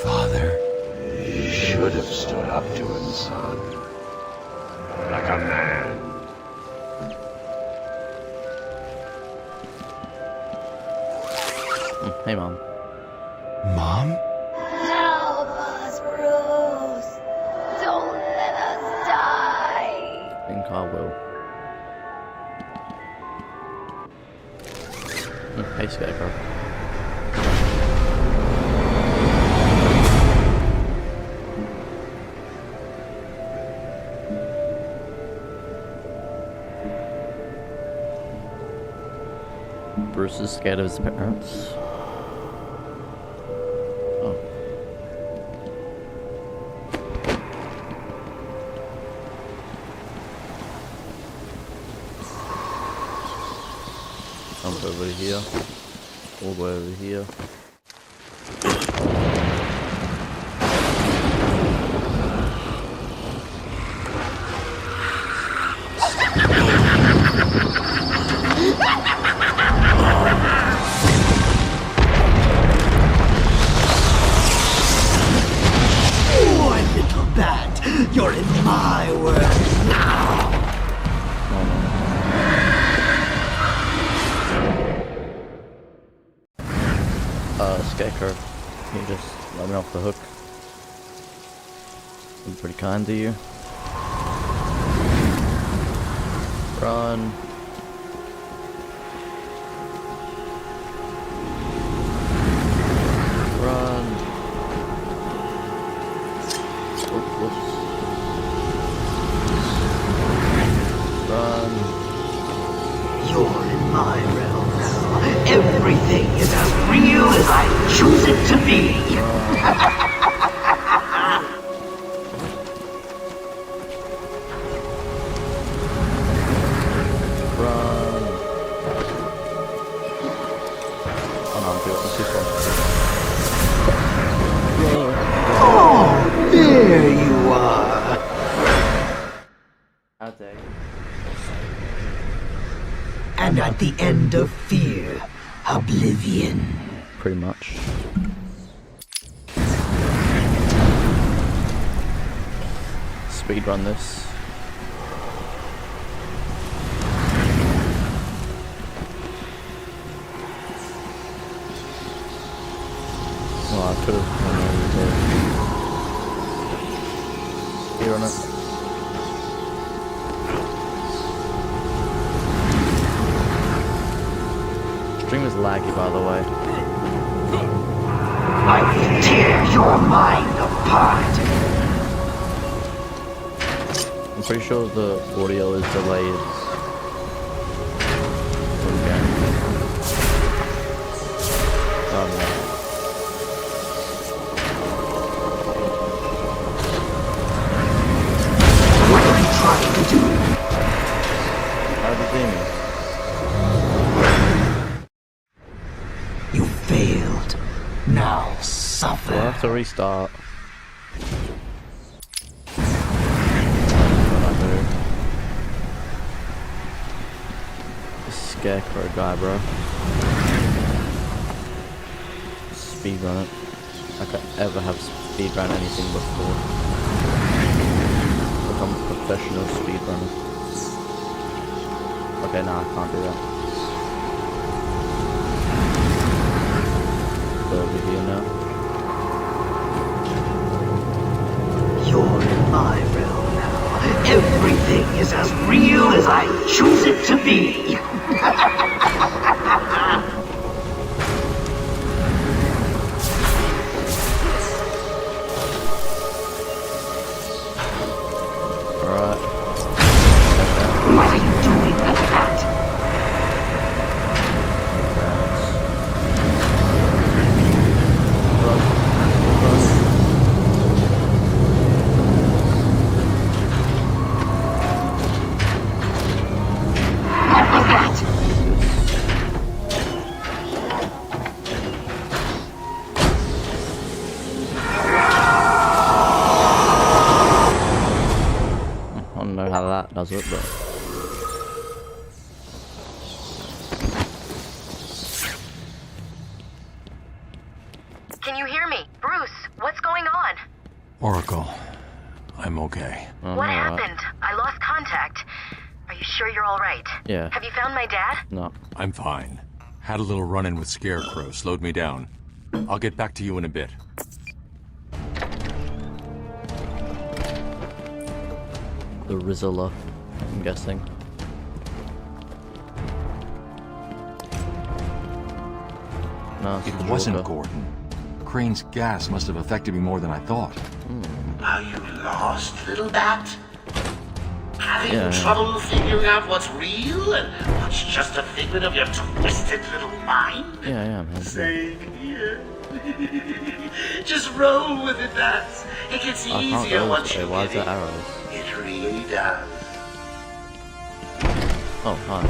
S20: Father, you should have stood up to him, son. Like a man.
S4: Hey, Mom.
S20: Mom?
S18: Help us, Bruce! Don't let us die!
S4: I think I will. Hey, Scarecrow. Bruce is scared of his parents. Oh. Jump over here. All the way over here.
S20: You're in my world now.
S4: Scarecrow, you just let me off the hook. I'm pretty kind to you. Run. Run. Oh, whoops. Run.
S20: You're in my realm now. Everything is as real as I choose it to be. And at the end of fear, oblivion.
S4: Pretty much. Speedrun this. Oh, I could have speedrun it. Stream is laggy, by the way.
S20: I will tear your mind apart.
S4: I'm pretty sure the audio is delayed. Oh no.
S20: What are you trying to do?
S4: How did you see me?
S20: You failed. Now suffer.
S4: We'll have to restart. Scarecrow guy, bro. Speedrun it. I could ever have speedrun anything before. Become a professional speedrunner. Okay, nah, I can't do that. Go over here now.
S20: You're in my realm now. Everything is as real as I choose it to be. What are you doing with that? What was that?
S4: I don't know how that does it, but
S7: Can you hear me? Bruce, what's going on?
S19: Oracle, I'm okay.
S7: What happened? I lost contact. Are you sure you're all right?
S19: Yeah.
S7: Have you found my dad?
S4: No.
S19: I'm fine. Had a little run-in with Scarecrow, slowed me down. I'll get back to you in a bit.
S4: the Rizzler, I'm guessing. No,
S19: it wasn't Gordon. Crane's gas must have affected me more than I thought.
S20: Are you lost, little bat? Having
S19: Yeah.
S20: trouble figuring out what's real and what's just a figment of your twisted little mind?
S4: Yeah, I am.
S20: Same here. Just roll with it, bats. It gets
S4: I can't
S20: easier
S4: go
S20: once
S4: this
S20: you
S4: way. Why is
S20: get
S4: there
S20: it.
S4: arrows?
S20: It really does.
S4: Oh, hi.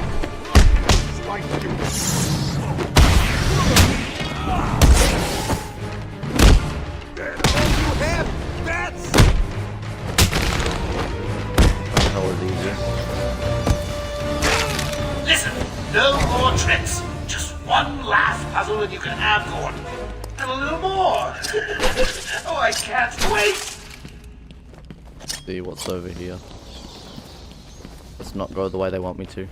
S4: That was easier.
S20: Listen, no more tricks. Just one last puzzle and you can have Gordon. And a little more. Oh, I can't wait.
S4: See what's over here. Let's not go the way they want me to.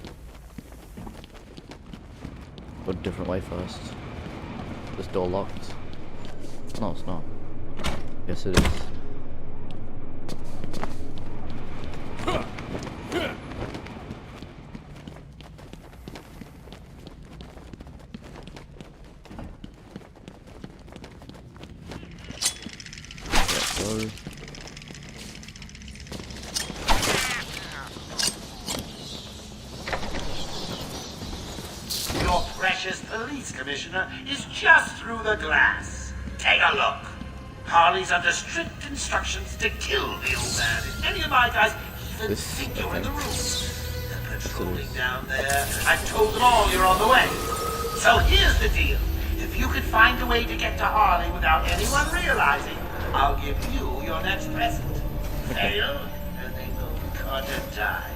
S4: Go a different way first. This door locked. No, it's not. Yes, it is.
S20: Your precious police commissioner is just through the glass. Take a look. Harley's under strict instructions to kill the old man. If any of my guys even think you're in the room. They're patrolling down there. I've told them all you're on the way. So here's the deal. If you can find a way to get to Harley without anyone realizing, I'll give you your next present. Fail, and they will cut and die.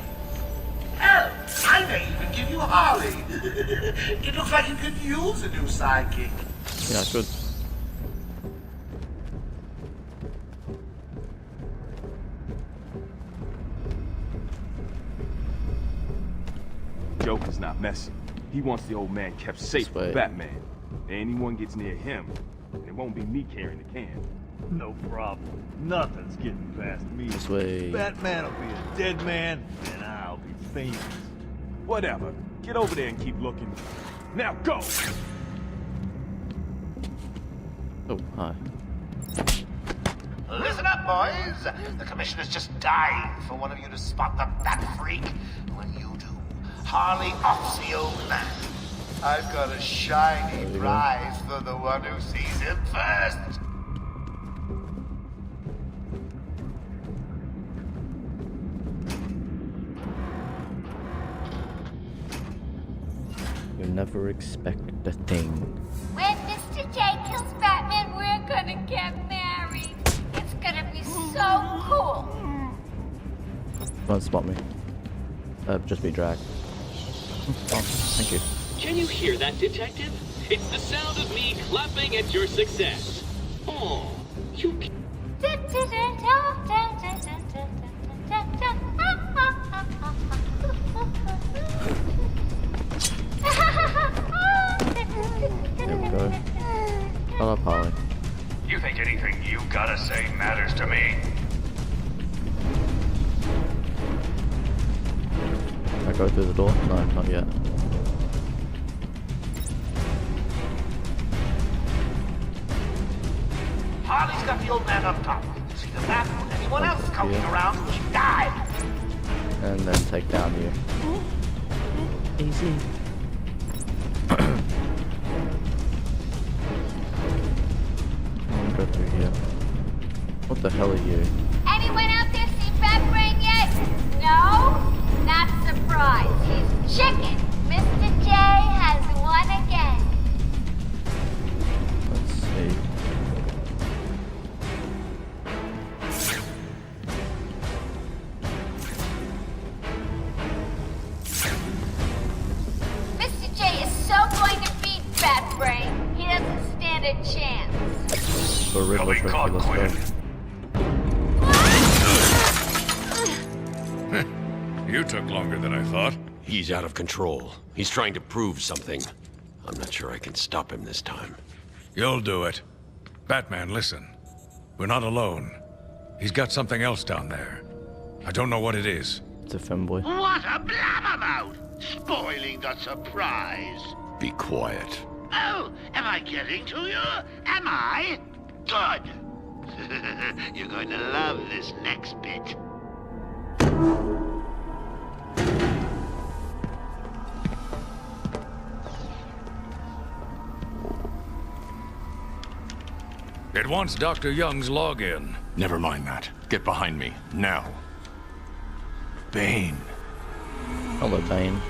S20: Hell, I may even give you Harley. It looks like you could use a new sidekick.
S4: Yeah, good.
S6: Joker's not messing. He wants the old man kept safe from Batman. Anyone gets near him, and it won't be me carrying the can.
S2: No problem. Nothing's getting past me.
S4: This way.
S2: Batman will be a dead man, and I'll be famous.
S6: Whatever. Get over there and keep looking. Now go!
S4: Oh, hi.
S20: Listen up, boys. The commissioner's just dying for one of you to spot the Bat Freak. When you do, Harley offs the old man. I've got a shiny prize for the one who sees him first.
S4: You never expect a thing.
S3: When Mr. J kills Batman, we're gonna get married. It's gonna be so cool.
S4: Don't spot me. Just be dragged. Oh, thank you.
S5: Can you hear that, Detective? It's the sound of me clapping at your success. Oh, you...
S4: Here we go. Shut up, Harley.
S20: You think anything you gotta say matters to me?
S4: Can I go through the door? No, not yet.
S20: Harley's got the old man up top. See the bat or anyone else coming around, he died.
S4: And then take down you. Easy. Go through here. What the hell are you?
S3: Anyone out there seen Batbrain yet? No? Not surprised. He's chicken. Mr. J has won again.
S4: Let's see.
S3: Mr. J is so going to beat Batbrain, he doesn't stand a chance.
S4: For Riddler, let's go.
S19: You took longer than I thought.
S9: He's out of control. He's trying to prove something. I'm not sure I can stop him this time.
S19: You'll do it. Batman, listen. We're not alone. He's got something else down there. I don't know what it is.
S4: It's a femboy.
S20: What a blabbermouth! Spoiling the surprise.
S9: Be quiet.
S20: Oh, am I getting to you? Am I? Good. You're going to love this next bit.
S19: It wants Dr. Young's login.
S9: Never mind that. Get behind me, now.
S19: Bane.
S4: Hello, Bane.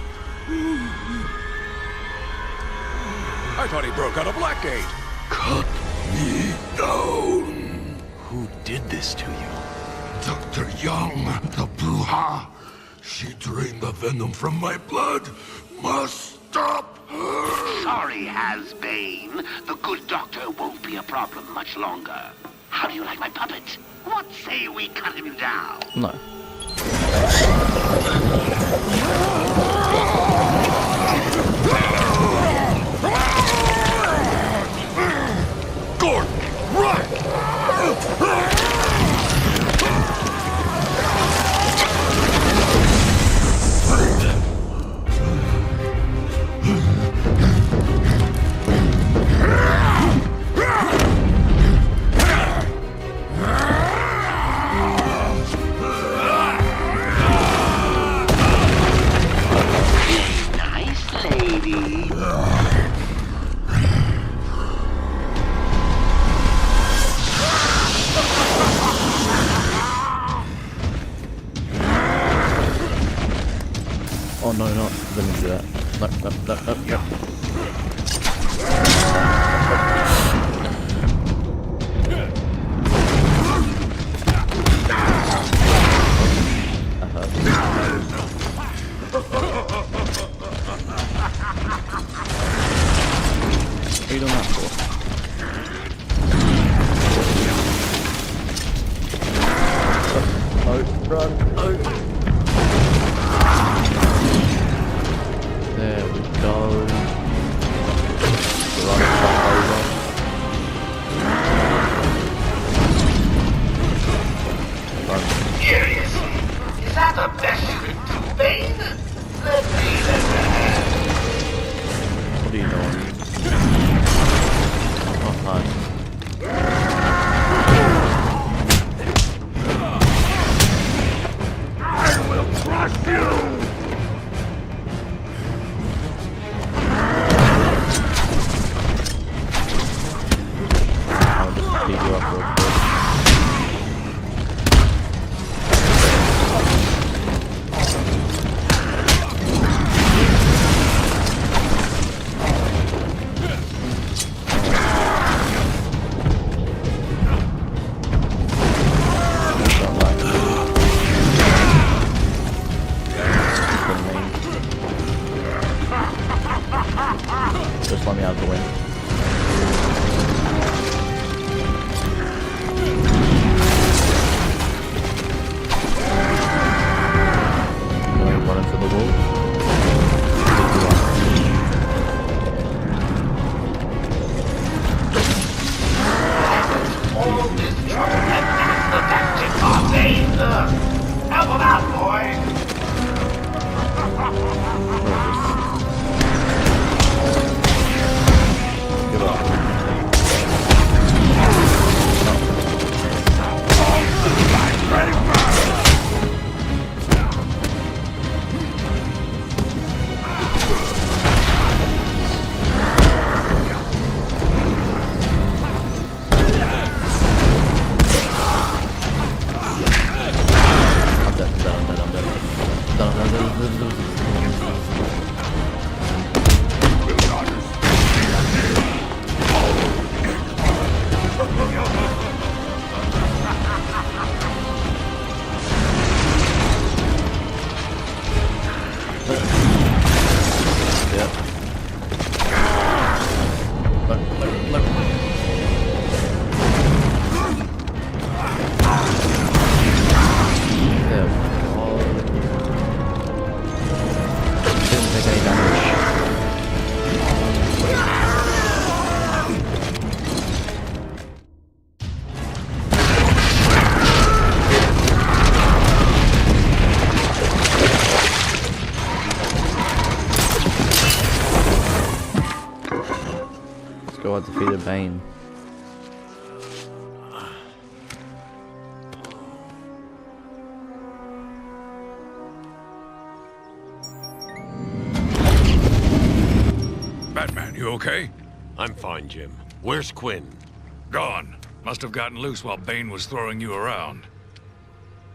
S19: I thought he broke out of Blackgate.
S8: Cut me down.
S9: Who did this to you?
S8: Dr. Young, the Bruja. She drained the venom from my blood. Must stop her.
S20: Sorry, Has-Bane. The good doctor won't be a problem much longer. How do you like my puppet? What say we cut him down?
S4: No.
S8: Gordon, run!
S20: Nice lady.
S4: Oh no, not. Let me do that. No, no, no, no, no. There we go. Run back over.
S20: Seriously? Is that the best you can do, Bane? Let me lend a hand.
S4: What are you doing? Oh, hi.
S8: I will crush you!
S4: I'll just speed you up real quick. Just let me out the win. Going to run into the wall.
S20: All this trouble and that's the tactic of Bane. Help him out, boys.
S4: Give up. Go out, defeated Bane.
S19: Batman, you okay?
S9: I'm fine, Jim. Where's Quinn?
S19: Gone. Must have gotten loose while Bane was throwing you around.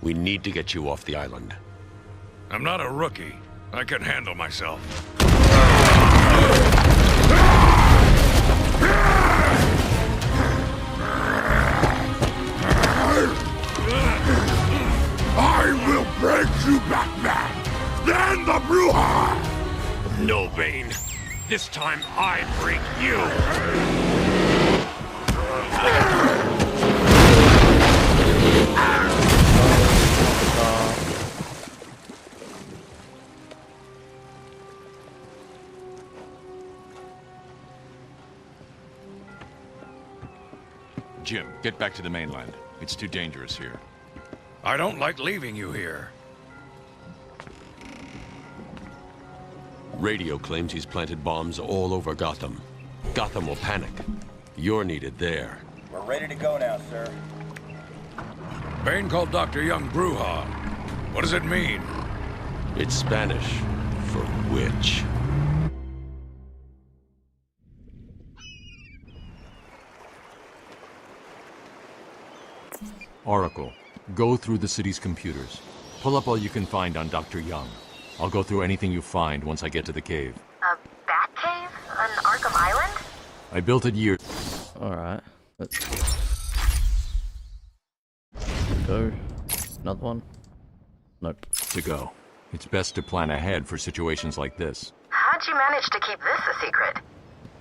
S9: We need to get you off the island.
S19: I'm not a rookie. I can handle myself.
S8: I will break you, Batman! Then the Bruja!
S9: No, Bane. This time I break you!
S14: Jim, get back to the mainland. It's too dangerous here.
S19: I don't like leaving you here.
S9: Radio claims he's planted bombs all over Gotham. Gotham will panic. You're needed there.
S15: We're ready to go now, sir.
S19: Bane called Dr. Young Bruja. What does it mean?
S9: It's Spanish for witch.
S14: Oracle, go through the city's computers. Pull up all you can find on Dr. Young. I'll go through anything you find once I get to the cave.
S16: A bat cave? On Arkham Island?
S14: I built it years...
S4: Alright, let's go. Another one? Nope.
S14: To go. It's best to plan ahead for situations like this.
S16: How'd you manage to keep this a secret?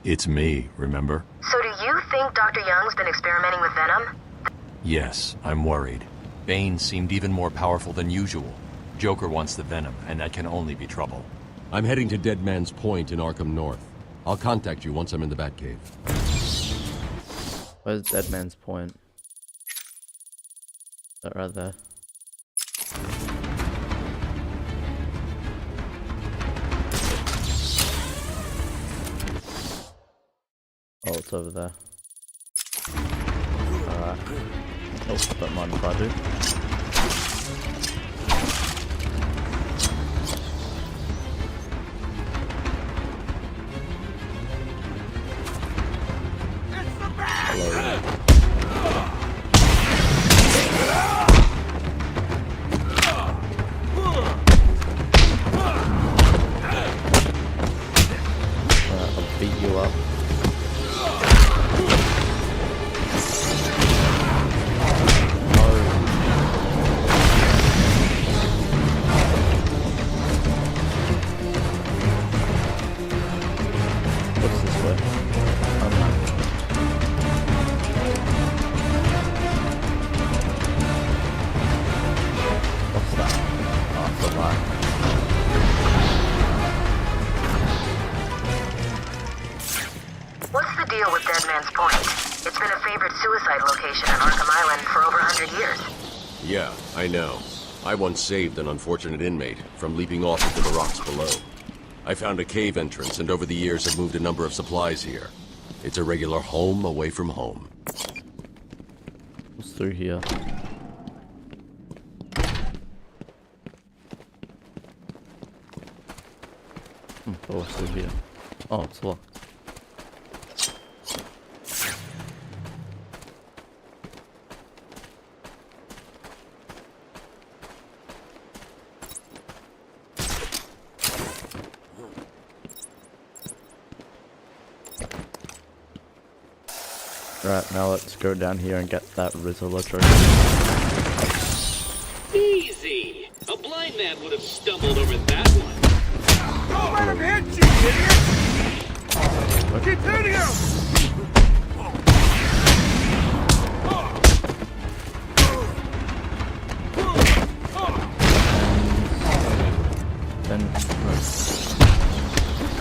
S14: It's me, remember?
S16: So do you think Dr. Young's been experimenting with Venom?
S14: Yes, I'm worried. Bane seemed even more powerful than usual. Joker wants the venom, and that can only be trouble.
S9: I'm heading to Dead Man's Point in Arkham North. I'll contact you once I'm in the Batcave.
S4: Where's Dead Man's Point? Is that right there? Oh, it's over there. Alright. Oh, don't mind if I do. I'll beat you up. What's this way? Oh no. What's that? Oh, it's a lie.
S16: What's the deal with Dead Man's Point? It's been a favorite suicide location at Arkham Island for over 100 years.
S9: Yeah, I know. I once saved an unfortunate inmate from leaping off into the rocks below. I found a cave entrance and over the years have moved a number of supplies here. It's a regular home away from home.
S4: What's through here? Oh, what's through here? Oh, it's locked. Right, now let's go down here and get that Rizzler trophy.
S5: Easy! A blind man would have stumbled over that one.
S21: Don't let him hit you, idiot! Keep hitting him!
S4: Then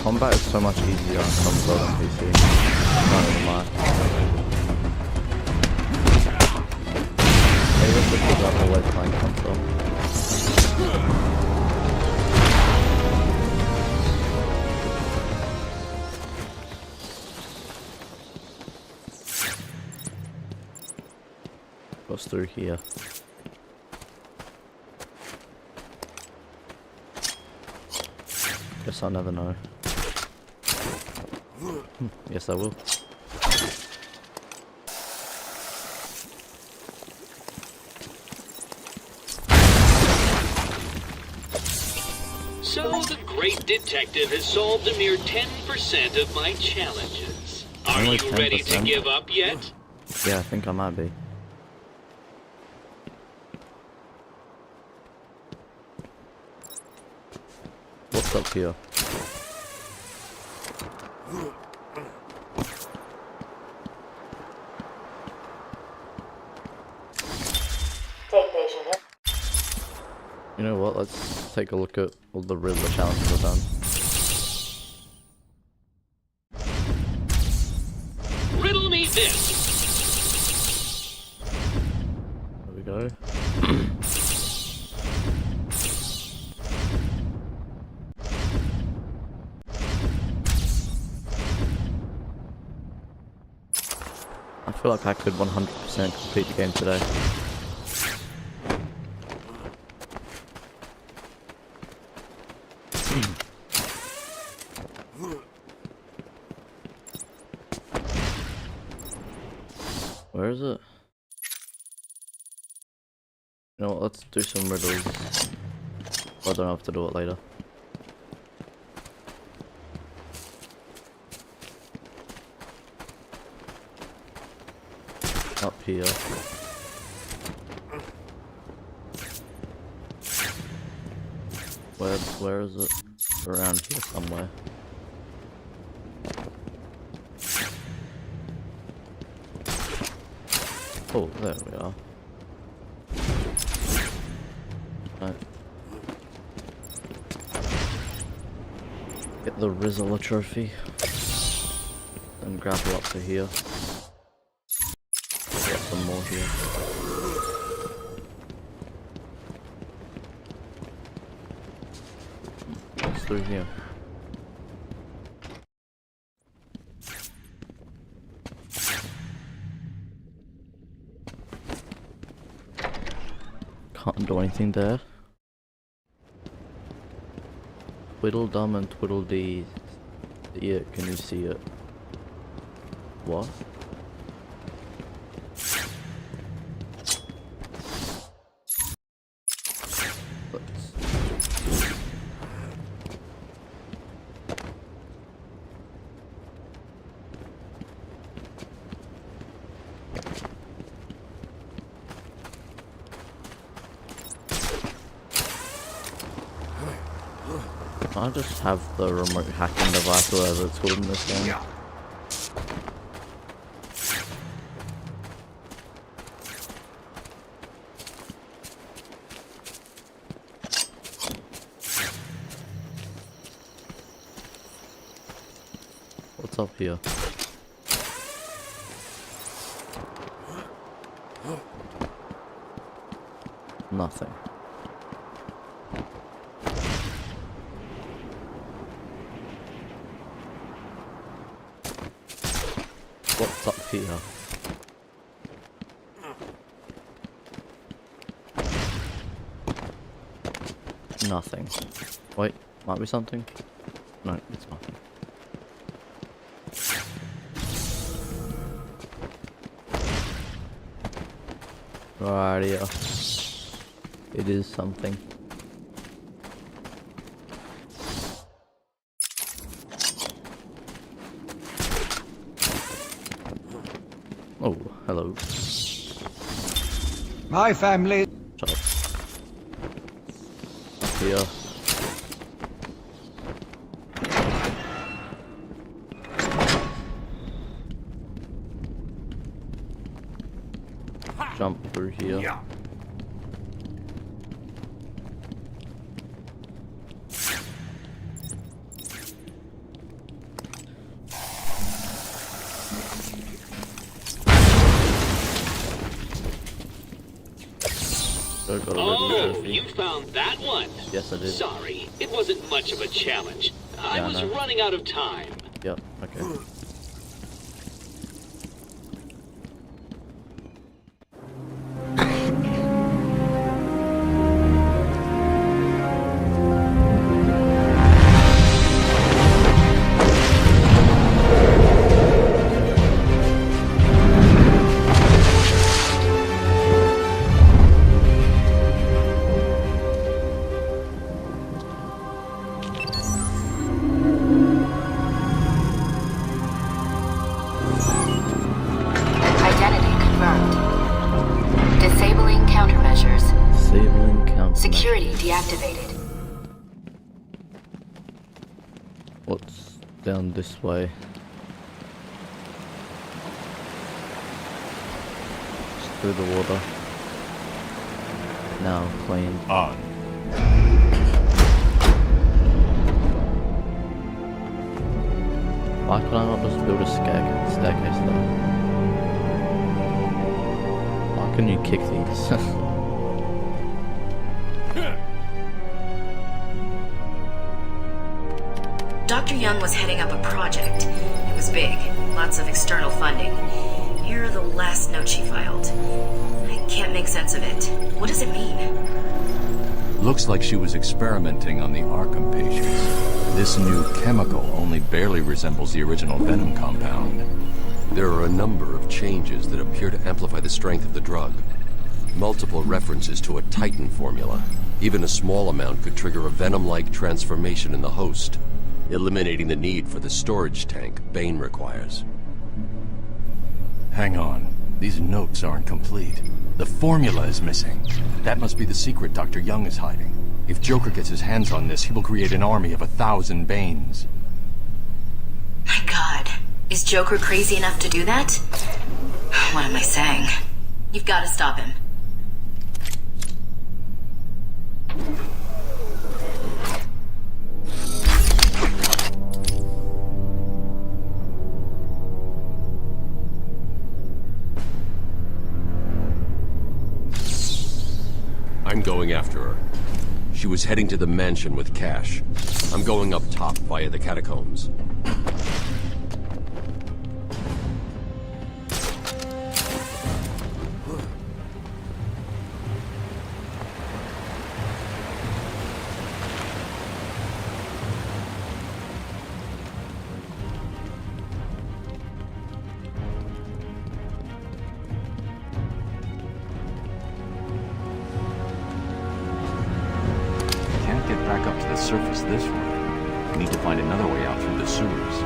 S4: combat is so much easier on console than PC. Not gonna lie. Maybe it's because I'm always playing console. What's through here? Guess I'll never know. Yes, I will.
S5: So the great detective has solved a mere 10% of my challenges. Are
S4: Only
S5: you ready to
S4: 10%?
S5: give up yet?
S4: Yeah, I think I might be. What's up here?
S16: Take patient here.
S4: You know what, let's take a look at all the Riddler challenges I've done.
S5: Riddle me this.
S4: There we go. I feel like I could 100% complete the game today. Where is it? You know what, let's do some riddles. I don't have to do it later. Up here. Where is it? Around here somewhere. Oh, there we are. Right. Get the Rizzler trophy. And grab lots of here. Get some more here. What's through here? Can't do anything there. Twiddledum and Twiddledee. Yeah, can you see it? What? I just have the remote hacking device, whatever it's called in this game. What's up here? Nothing. What's up here? Nothing. Wait, might be something? No, it's nothing. Right here. It is something. Oh, hello.
S11: My family.
S4: Shut up. Up here. Jump through here. Yeah.
S5: Oh, you found that one?
S4: Yes, I did.
S5: Sorry, it wasn't much of a challenge. I was running out of time.
S4: Yep, okay.
S7: Security deactivated.
S4: What's down this way? Just through the water. Now clean.
S14: On.
S4: Why can I not just build a staircase though? Why can you kick these?
S7: Dr. Young was heading up a project. It was big, lots of external funding. Here are the last notes she filed. I can't make sense of it. What does it mean?
S14: Looks like she was experimenting on the Arkham patients. This new chemical only barely resembles the original venom compound.
S9: There are a number of changes that appear to amplify the strength of the drug. Multiple references to a Titan formula. Even a small amount could trigger a venom-like transformation in the host, eliminating the need for the storage tank Bane requires.
S14: Hang on. These notes aren't complete. The formula is missing. That must be the secret Dr. Young is hiding. If Joker gets his hands on this, he will create an army of 1,000 Banes.
S7: My God. Is Joker crazy enough to do that? What am I saying? You've got to stop him.
S9: going after her. She was heading to the mansion with cash. I'm going up top via the catacombs.
S14: Back up to the surface this way. We need to find another way out through the sewers.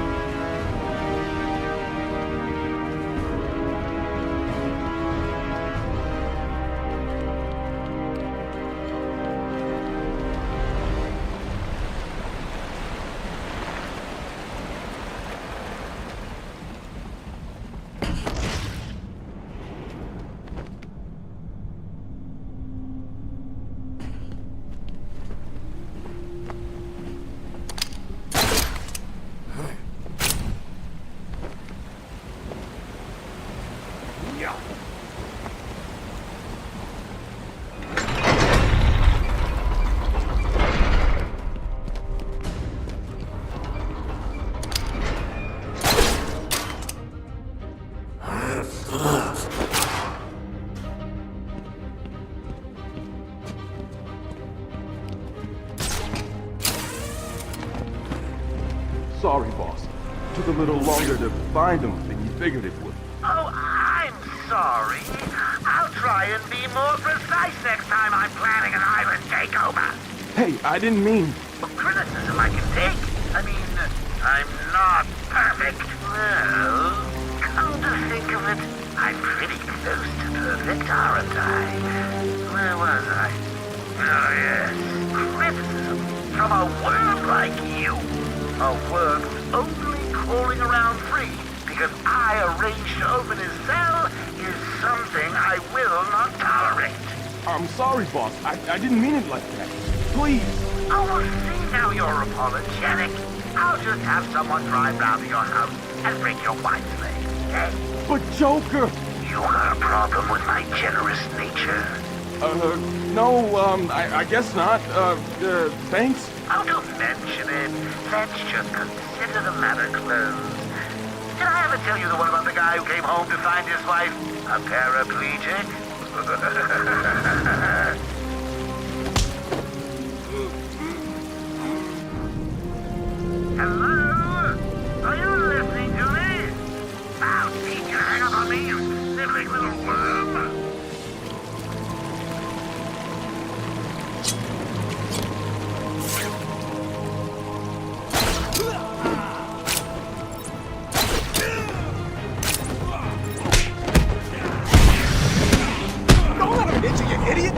S6: Sorry, boss. Took a little longer to find them than you figured it would.
S20: Oh, I'm sorry. I'll try and be more precise next time I'm planning an island takeover.
S6: Hey, I didn't mean...
S20: Criticism I can take. I mean, I'm not perfect. Well, come to think of it, I'm pretty close to perfect, aren't I? Where was I? Oh, yes. Criticism from a worm like you. A worm who's only crawling around free because I arranged to open his cell is something I will not tolerate.
S6: I'm sorry, boss. I didn't mean it like that. Please.
S20: Oh, well, see, now you're apologetic. I'll just have someone drive round to your house and break your wife's leg, okay?
S6: But Joker!
S20: You got a problem with my generous nature?
S6: No, I guess not. Thanks?
S20: Oh, don't mention it. Let's just consider the matter closed. Did I ever tell you the one about the guy who came home to find his wife a paraplegic? Hello? Are you listening to me? I'll teach you to hang up on me, you sniveling little worm.
S21: Don't let him hit you, you idiot!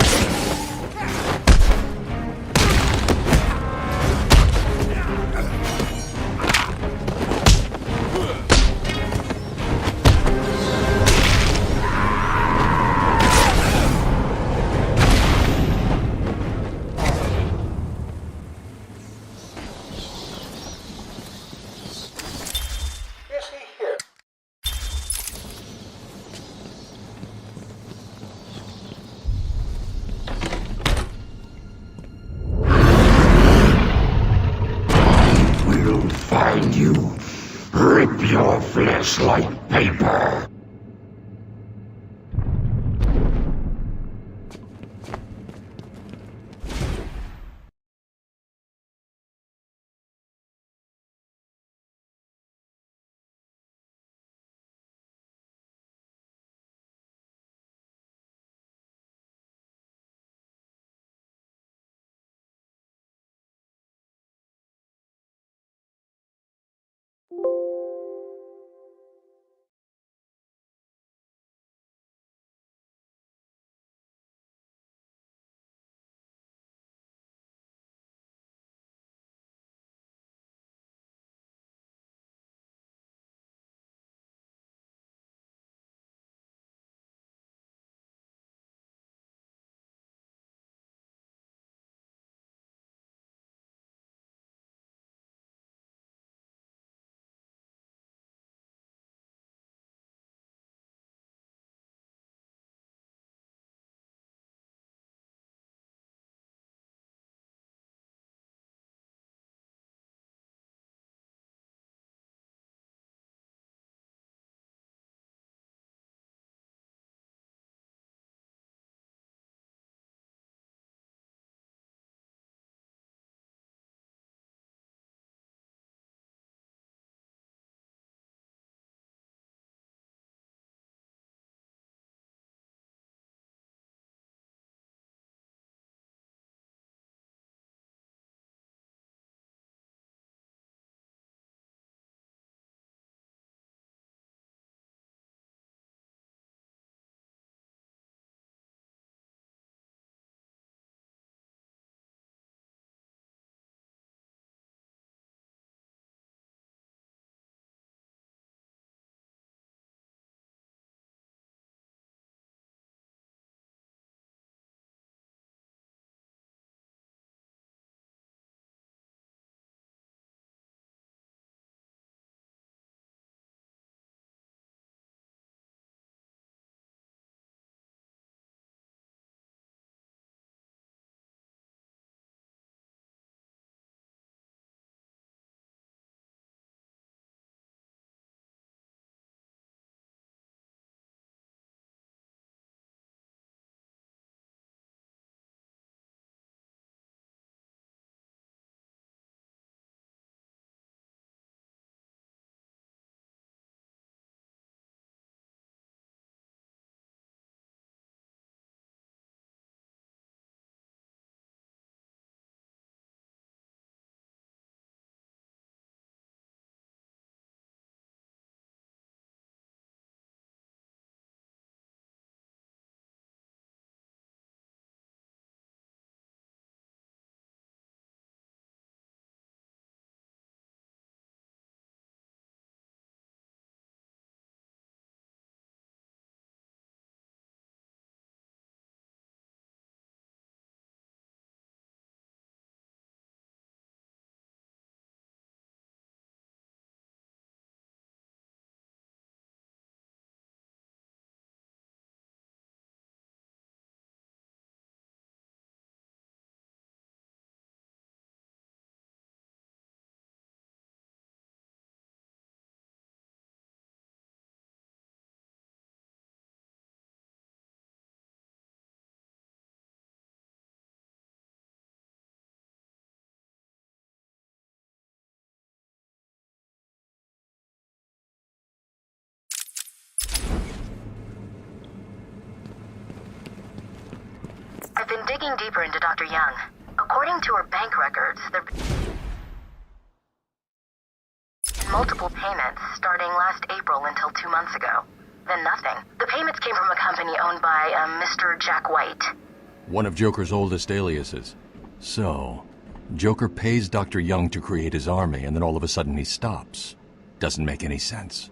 S8: Will find you. Rip your flesh like paper.
S16: I've been digging deeper into Dr. Young. According to her bank records, there multiple payments starting last April until 2 months ago. Then nothing. The payments came from a company owned by Mr. Jack White.
S14: One of Joker's oldest aliases. So, Joker pays Dr. Young to create his army, and then all of a sudden he stops. Doesn't make any sense.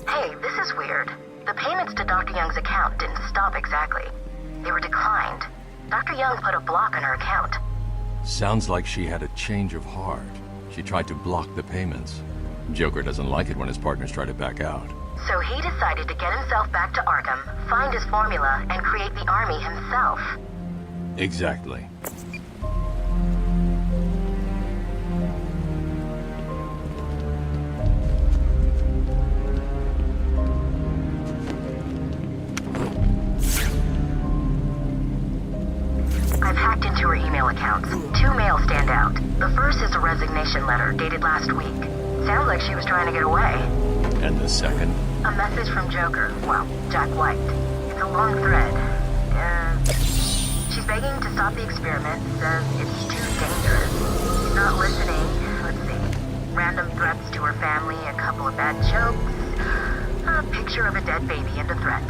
S16: Hey, this is weird. The payments to Dr. Young's account didn't stop exactly. They were declined. Dr. Young put a block on her account.
S14: Sounds like she had a change of heart. She tried to block the payments. Joker doesn't like it when his partners try to back out.
S16: So he decided to get himself back to Arkham, find his formula, and create the army himself.
S14: Exactly.
S16: I've hacked into her email accounts. 2 mails stand out. The first is a resignation letter dated last week. Sounds like she was trying to get away.
S14: And the second?
S16: A message from Joker, well, Jack White. It's a long thread. She's begging to stop the experiment, says it's too dangerous. He's not listening. Let's see. Random threats to her family, a couple of bad jokes, a picture of a dead baby, and a threat.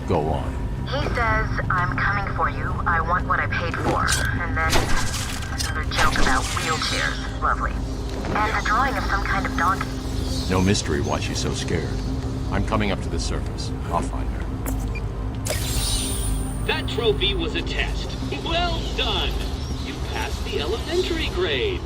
S14: Go on.
S16: He says, I'm coming for you, I want what I paid for. And then another joke about wheelchairs. Lovely. And a drawing of some kind of donkey.
S14: No mystery why she's so scared. I'm coming up to the surface. I'll find her.
S5: That trophy was a test. Well done! You passed the elementary grade.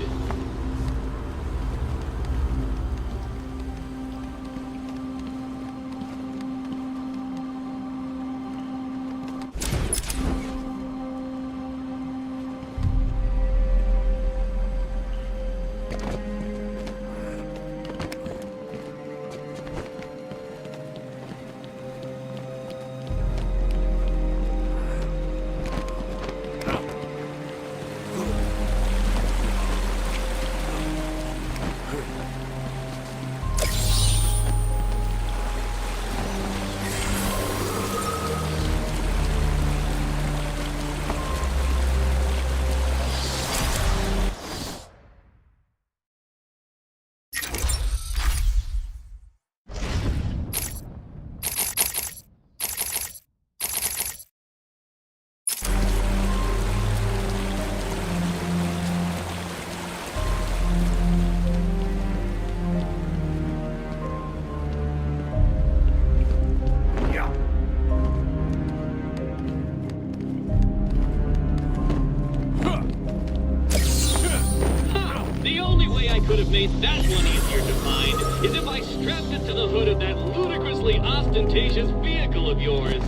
S5: Could have made that one easier to find is if I strapped it to the hood of that ludicrously ostentatious vehicle of yours.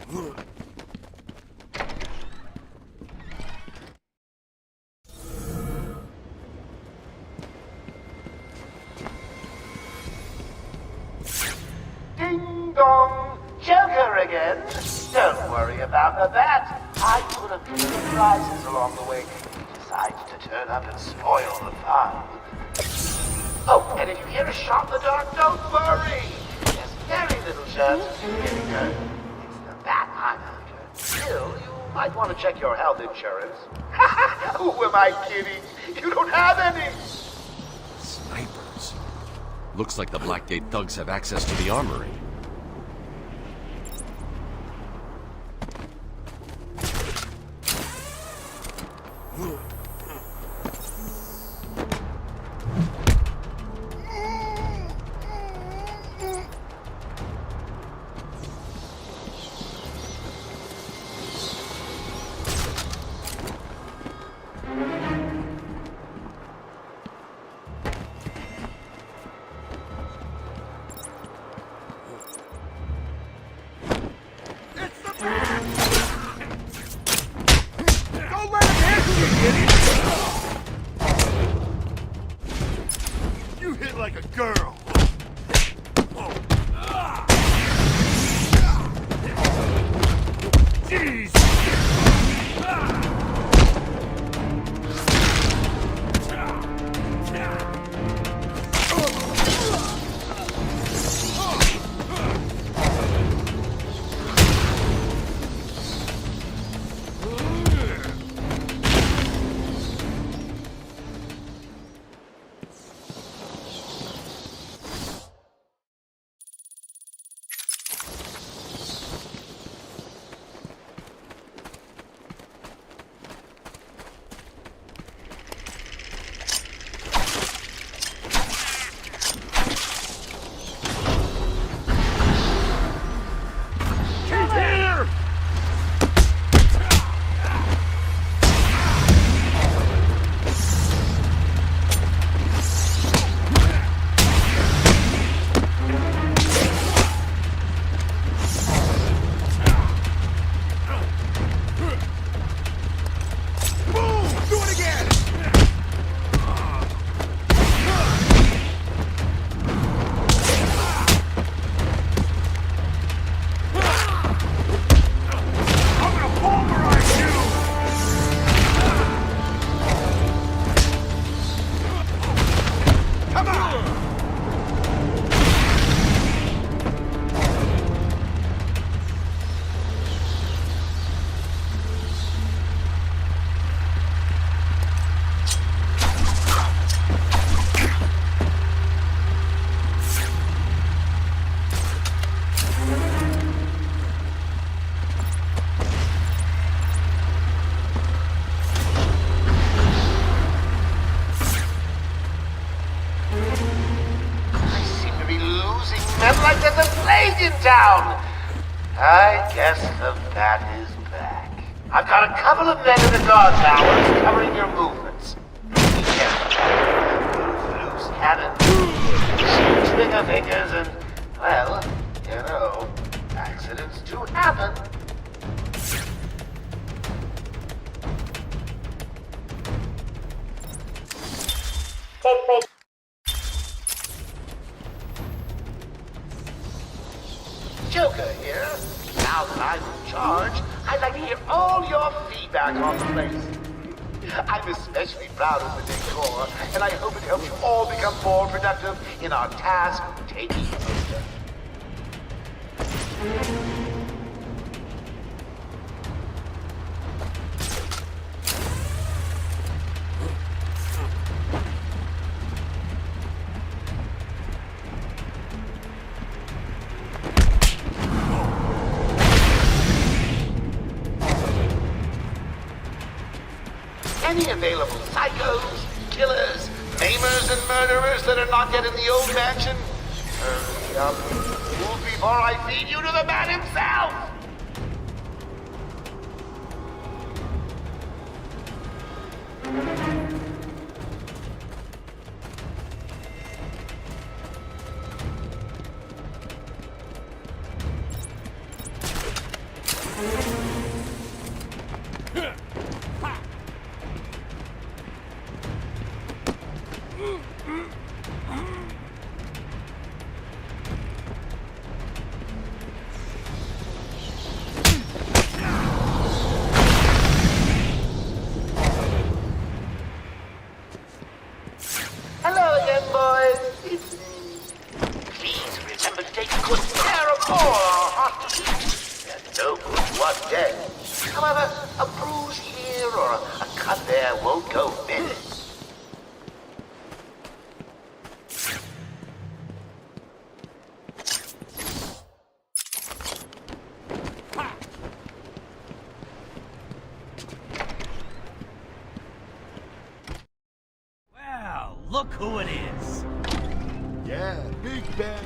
S20: Ding dong! Joker again? Don't worry about that. I put a few surprises along the way. He decides to turn up and spoil the fun. Oh, and if you hear a shot in the dark, don't worry. There's very little chance of you getting hurt. It's the bat I'm after. Still, you might want to check your health insurance. Who am I kidding? You don't have any!
S9: Snipers. Looks like the Blackgate thugs have access to the armory.
S2: You hit like a girl. Jeez.
S20: Like there's a plague in town. I guess the bat is back. I've got a couple of men in the guard towers covering your movements. Be careful. Move loose cannons, shoot trigger fingers, and, well, you know, accidents do happen. Take me. Joker here. Now that I'm in charge, I'd like to hear all your feedback on the place. I'm especially proud of the decor, and I hope it helps you all become more productive in our task of taking over. Any available psychos, killers, maimers, and murderers that are not yet in the old mansion? Hurry up. Move before I feed you to the man himself! Hello again, boys. It's me. Please remember to take good care of all our hostages. They're no good one dead. However, a bruise here or a cut there won't go missing.
S2: Well, look who it is.
S8: Yeah, Big Ben.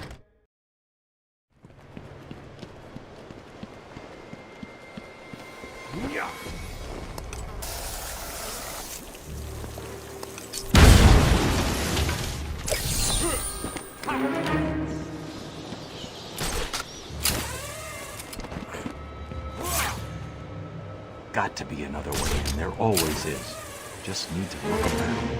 S2: Yeah.
S14: Got to be another way in. There always is. Just need to look around.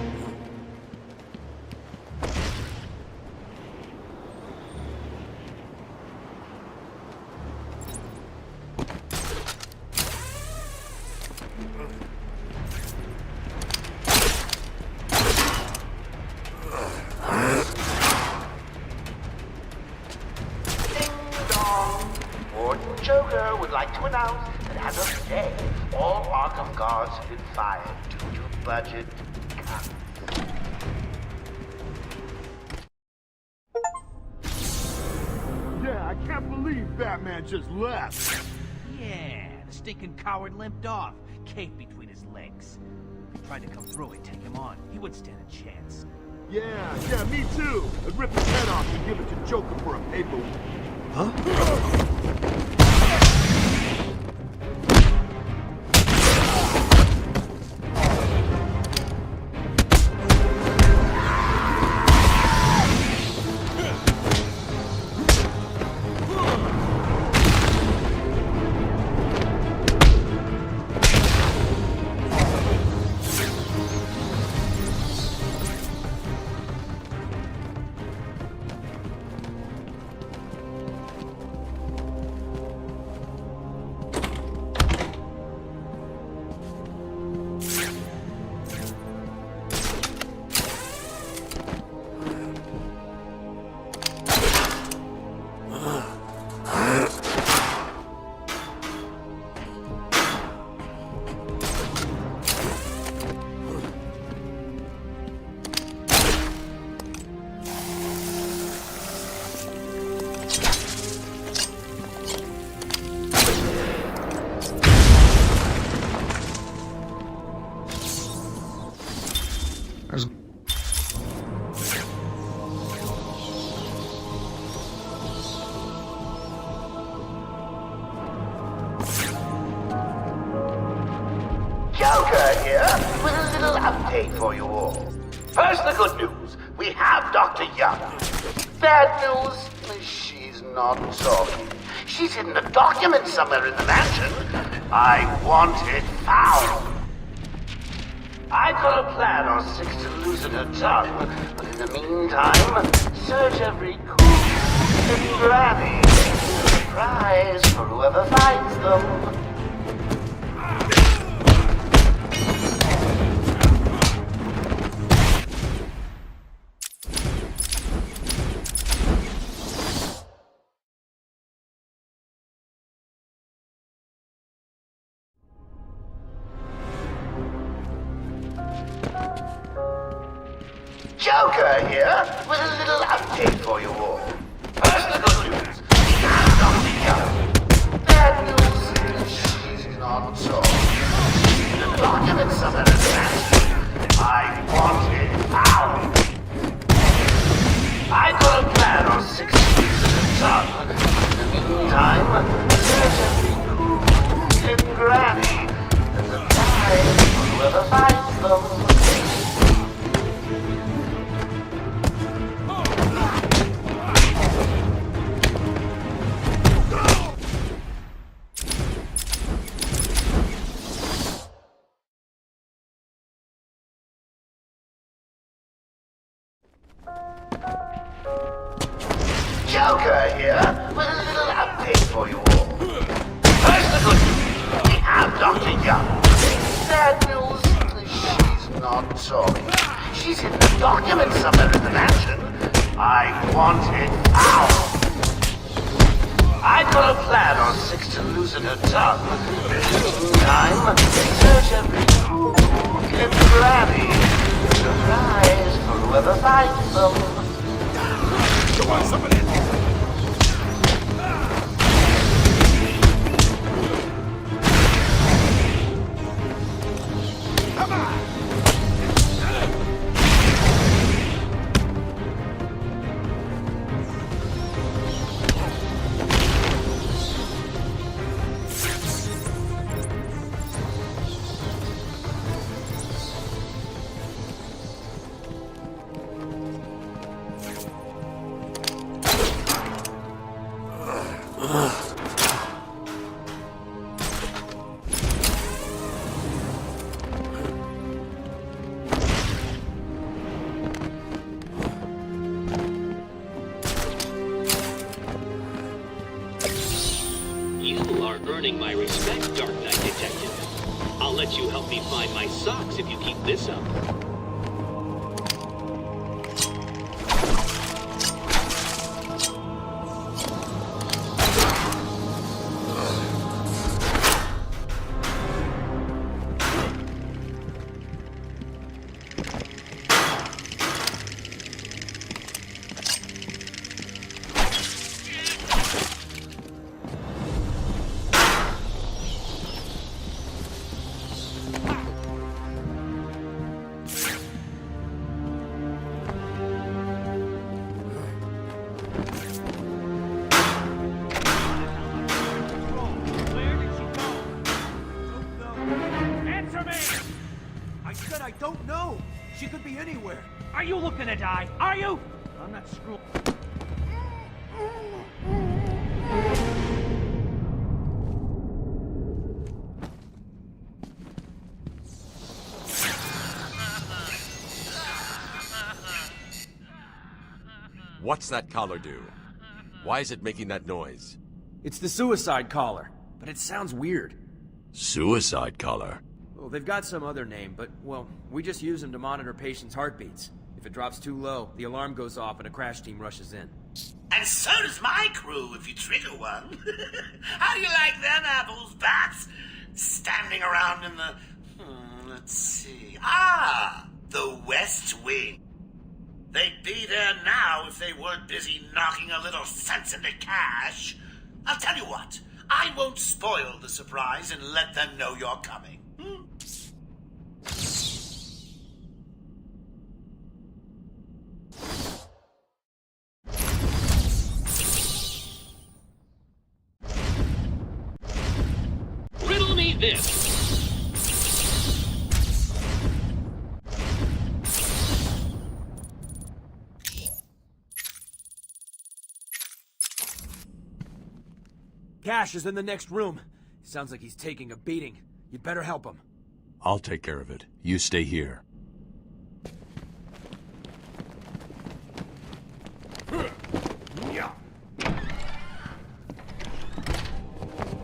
S20: Warden Joker would like to announce that as of today, all Arkham guards have been fired due to budget cuts.
S8: Yeah, I can't believe Batman just left.
S2: Yeah, the stinking coward limped off, cape between his legs. If I tried to come through and take him on, he wouldn't stand a chance.
S8: Yeah, me too. I'd rip his head off and give it to Joker for a paper.
S14: Huh?
S20: Joker here with a little update for you all. First, the good news. We have Dr. Young. Bad news, she's not talking. She's hidden a document somewhere in the mansion. I want it found. I've got a plan or six to loosen her tongue, but in the meantime, search every coop and granny. Prize for whoever finds them. Joker here with a little update for you all. First, the good news. We have Dr. Young. Bad news, she's not talking. The document somewhere in the mansion. I want it found. I've got a plan or six weeks at a time. In the meantime, search every coop and granny. There's a prize for whoever finds them. Joker here with a little update for you all. First, the good news. We have Dr. Young. Sad news, she's not talking. She's in the documents somewhere in the mansion. I want it out. I've got a plan on Six to loosen her tongue. In the meantime, search every nook and cranny. Surprise for whoever finds them.
S21: You want some of this? Come on!
S5: Earning my respect, Dark Knight Detective. I'll let you help me find my socks if you keep this up.
S2: I don't know. She could be anywhere. Are you looking to die? Are you? I'm not screwed.
S9: What's that collar do? Why is it making that noise?
S11: It's the suicide collar, but it sounds weird.
S9: Suicide collar?
S11: Well, they've got some other name, but, well, we just use them to monitor patients' heartbeats. If it drops too low, the alarm goes off and a crash team rushes in.
S20: And so does my crew if you trigger one. How do you like them apples, bats? Standing around in the... let's see... the West Wing. They'd be there now if they weren't busy knocking a little sense into cash. I'll tell you what, I won't spoil the surprise and let them know you're coming.
S5: Riddle me this.
S11: Cash is in the next room. Sounds like he's taking a beating. You'd better help him.
S14: I'll take care of it. You stay here.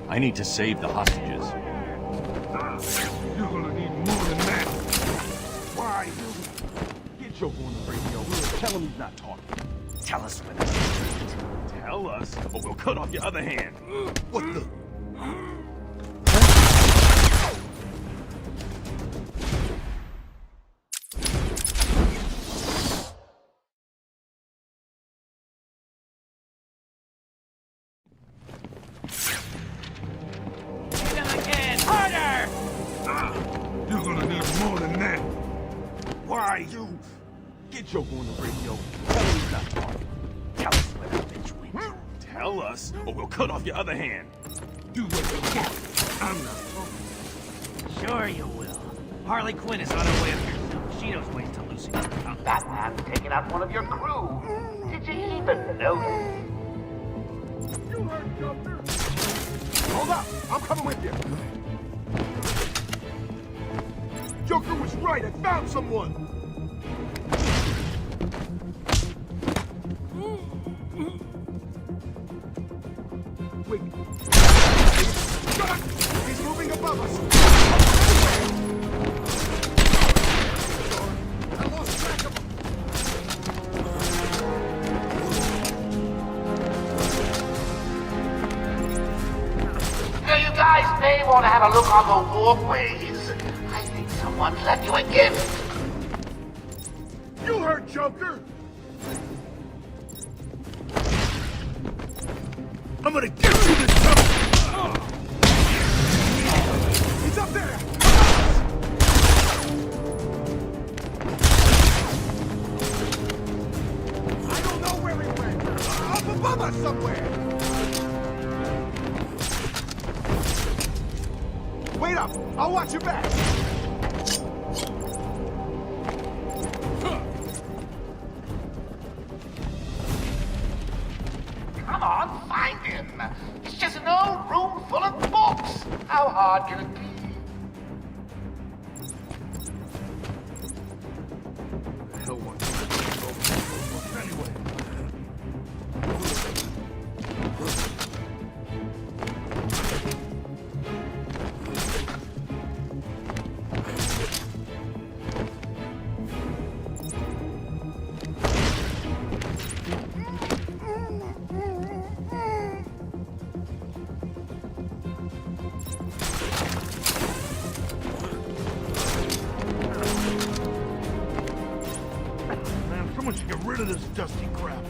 S14: I need to save the hostages.
S21: You're gonna need more than that. Why, you... Get Joker on the radio. We'll tell him he's not talking.
S2: Tell us when it's...
S6: Tell us, or we'll cut off your other hand.
S21: What the... You're gonna need more than that. Why, you... Get Joker on the radio. Tell him he's not talking.
S2: Tell us when that bitch wins.
S6: Tell us, or we'll cut off your other hand.
S21: Do what you want. I'm not talking.
S2: Sure you will. Harley Quinn is on her way up here soon. She knows ways to loosen your tongue.
S20: Batman's taking out one of your crew. Did you even notice?
S21: You heard, Joker. Hold up. I'm coming with you. Joker was right. I found someone. He's moving above us. I lost track of him.
S20: You guys may want to have a look on the walkways. I think someone's left you a gift.
S21: You heard Joker. I'm gonna get you this time. He's up there. I don't know where he went. Up above us somewhere. Wait up. I'll watch your back.
S20: Come on, find him. It's just an old room full of books. How hard can it be?
S21: Hell one. Anyway. Someone should get rid of this dusty crap.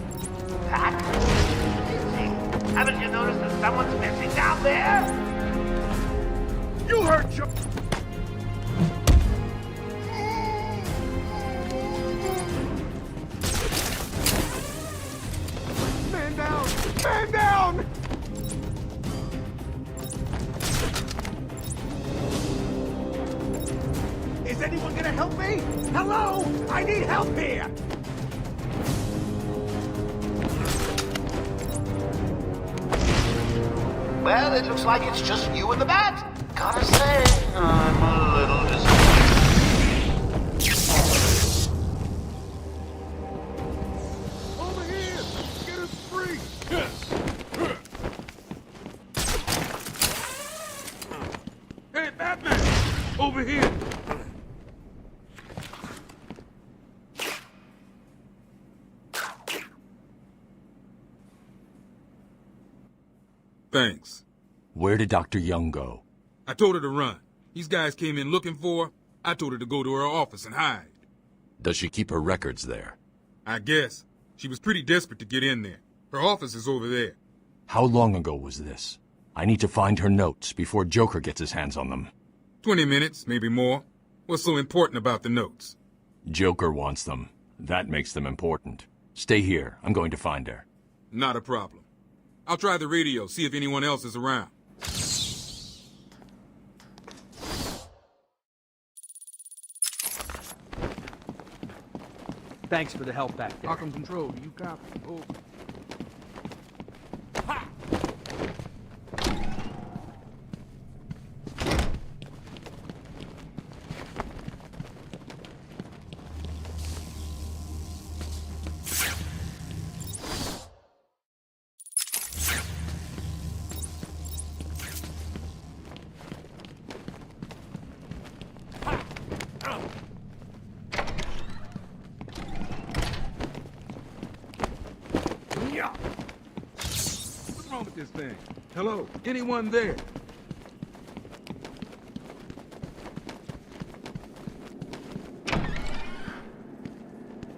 S20: Haven't you noticed that someone's missing down there?
S21: You heard Joe. Man down! Man down! Is anyone gonna help me? Hello? I need help here!
S20: Well, it looks like it's just you and the bat. Gotta say, I'm a little disappointed.
S21: Over here! Get us free! Hey, Batman! Over here!
S10: Thanks.
S14: Where did Dr. Young go?
S10: I told her to run. These guys came in looking for her. I told her to go to her office and hide.
S9: Does she keep her records there?
S10: I guess. She was pretty desperate to get in there. Her office is over there.
S14: How long ago was this? I need to find her notes before Joker gets his hands on them.
S10: 20 minutes, maybe more. What's so important about the notes?
S14: Joker wants them. That makes them important. Stay here. I'm going to find her.
S10: Not a problem. I'll try the radio, see if anyone else is around.
S2: Thanks for the help back there.
S21: Arkham Control, do you copy? Over.
S10: What's wrong with this thing? Hello? Anyone there?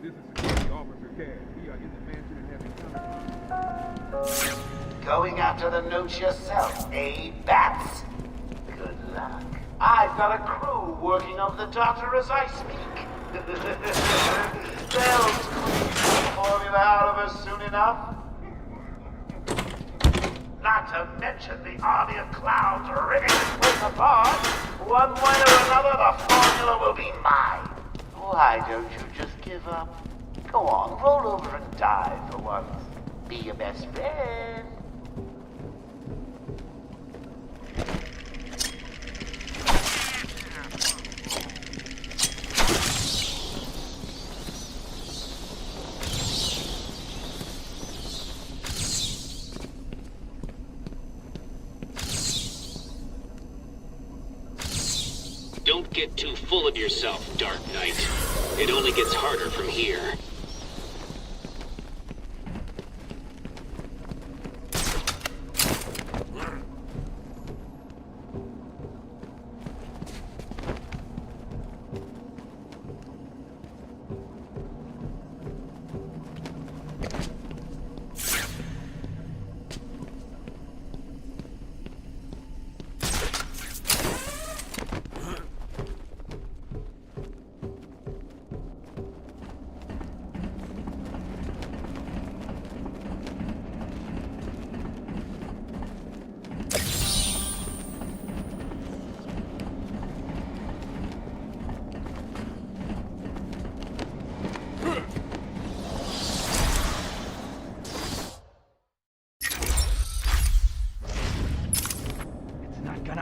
S10: This is Security Officer Cash. We are in the mansion and having conversation.
S20: Going after the notes yourself, eh, Bats? Good luck. I've got a crew working on the doctor as I speak. They'll squeeze the formula out of us soon enough. Not to mention the army of clowns ripping this place apart. One way or another, the formula will be mine. Why don't you just give up? Go on, roll over and die for once. Be your best friend.
S5: Don't get too full of yourself, Dark Knight. It only gets harder from here.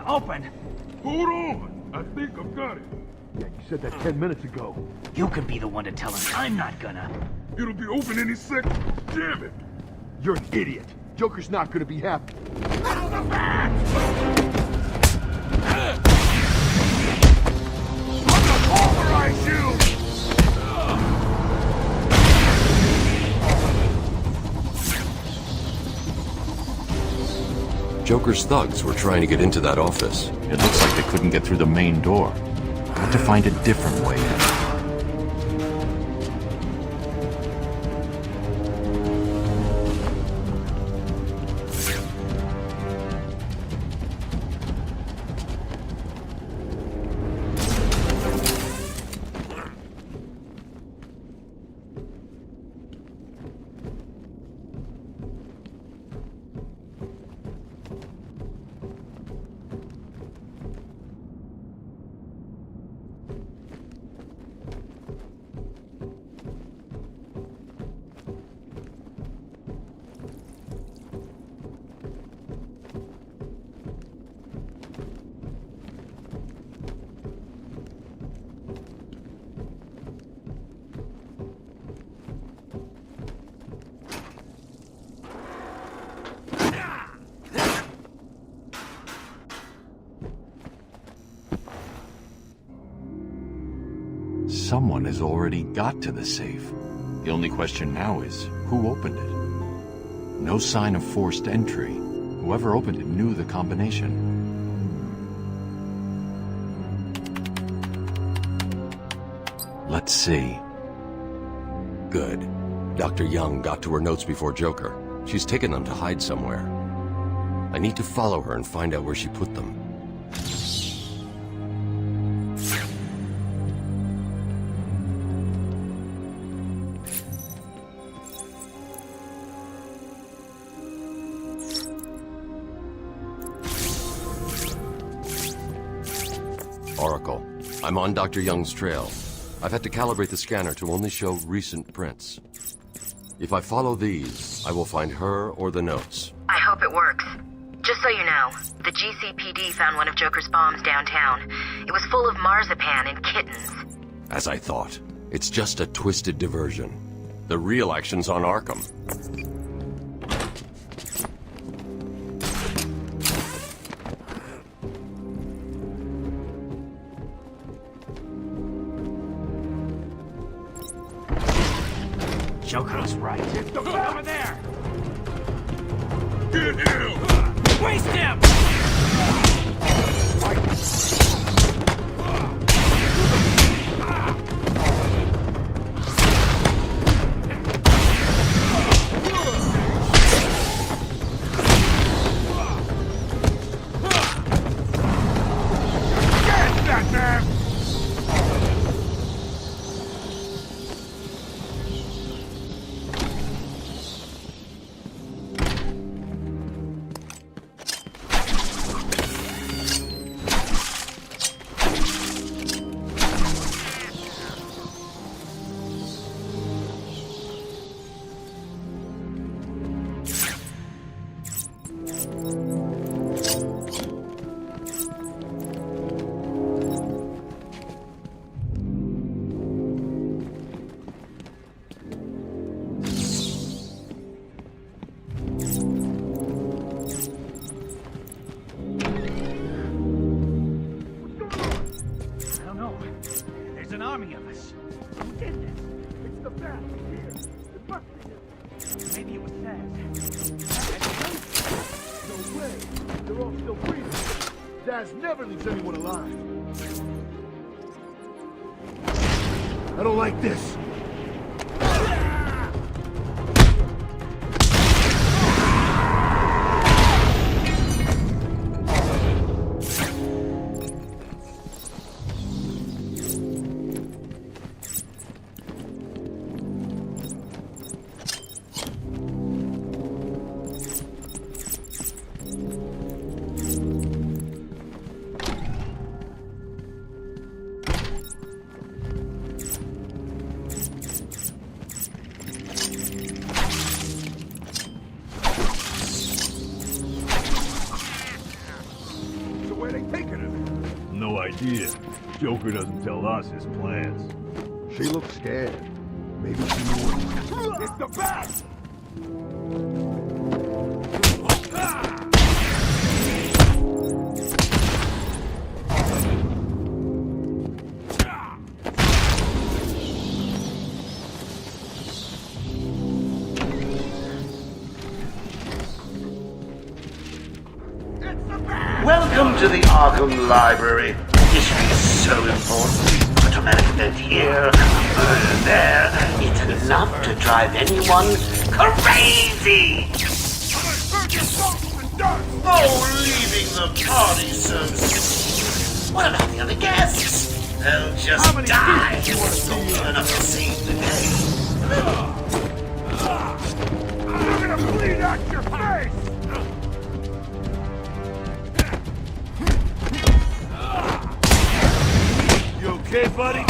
S2: Open!
S21: Hold on! I think I've got it. Yeah, you said that 10 minutes ago.
S2: You can be the one to tell him. I'm not gonna.
S21: It'll be open any second. Damn it! You're an idiot. Joker's not gonna be happy. Out of the back! I'm gonna pulverize you!
S9: Joker's thugs were trying to get into that office.
S14: It looks like they couldn't get through the main door. I had to find a different way in. Someone has already got to the safe. The only question now is, who opened it? No sign of forced entry. Whoever opened it knew the combination. Let's see.
S9: Good. Dr. Young got to her notes before Joker. She's taken them to hide somewhere. I need to follow her and find out where she put them. Oracle, I'm on Dr. Young's trail. I've had to calibrate the scanner to only show recent prints. If I follow these, I will find her or the notes.
S16: I hope it works. Just so you know, the GCPD found one of Joker's bombs downtown. It was full of marzipan and kittens.
S9: As I thought, it's just a twisted diversion. The real action's on Arkham.
S2: Joker's right. Over there!
S21: Get him!
S2: Waste him!
S21: Get that man!
S2: army of us. Who did this?
S21: It's the bat. Here. It must be him.
S2: Maybe it was Saz.
S21: No way. They're all still breathing. Zaz never leaves anyone alive. I don't like this.
S12: Joker doesn't tell us his plans.
S21: She looks scared. Maybe she knew it. It's the bat!
S20: Welcome to the Arkham Library. History is so important. A traumatic event here, a murder there. It's enough to drive anyone crazy! Oh, leaving the party so soon. What about the other guests? They'll just die. Don't turn up to save the day.
S21: I'm gonna bleed out your face!
S12: Okay, buddy?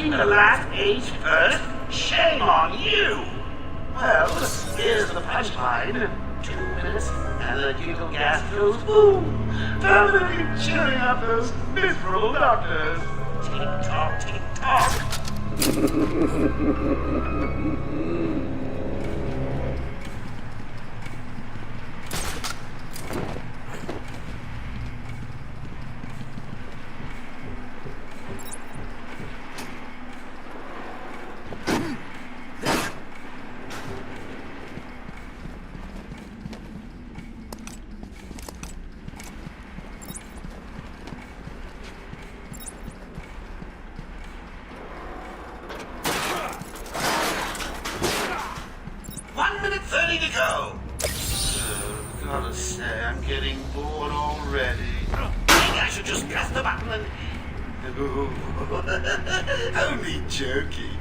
S20: The last age first? Shame on you! Well, here's the punchline. 2 minutes, and the lethal gas goes boom! Permanently cheering up those miserable doctors! Tick-tock, tick-tock! Gotta say, I'm getting bored already. Maybe I should just press the button and... Only joking.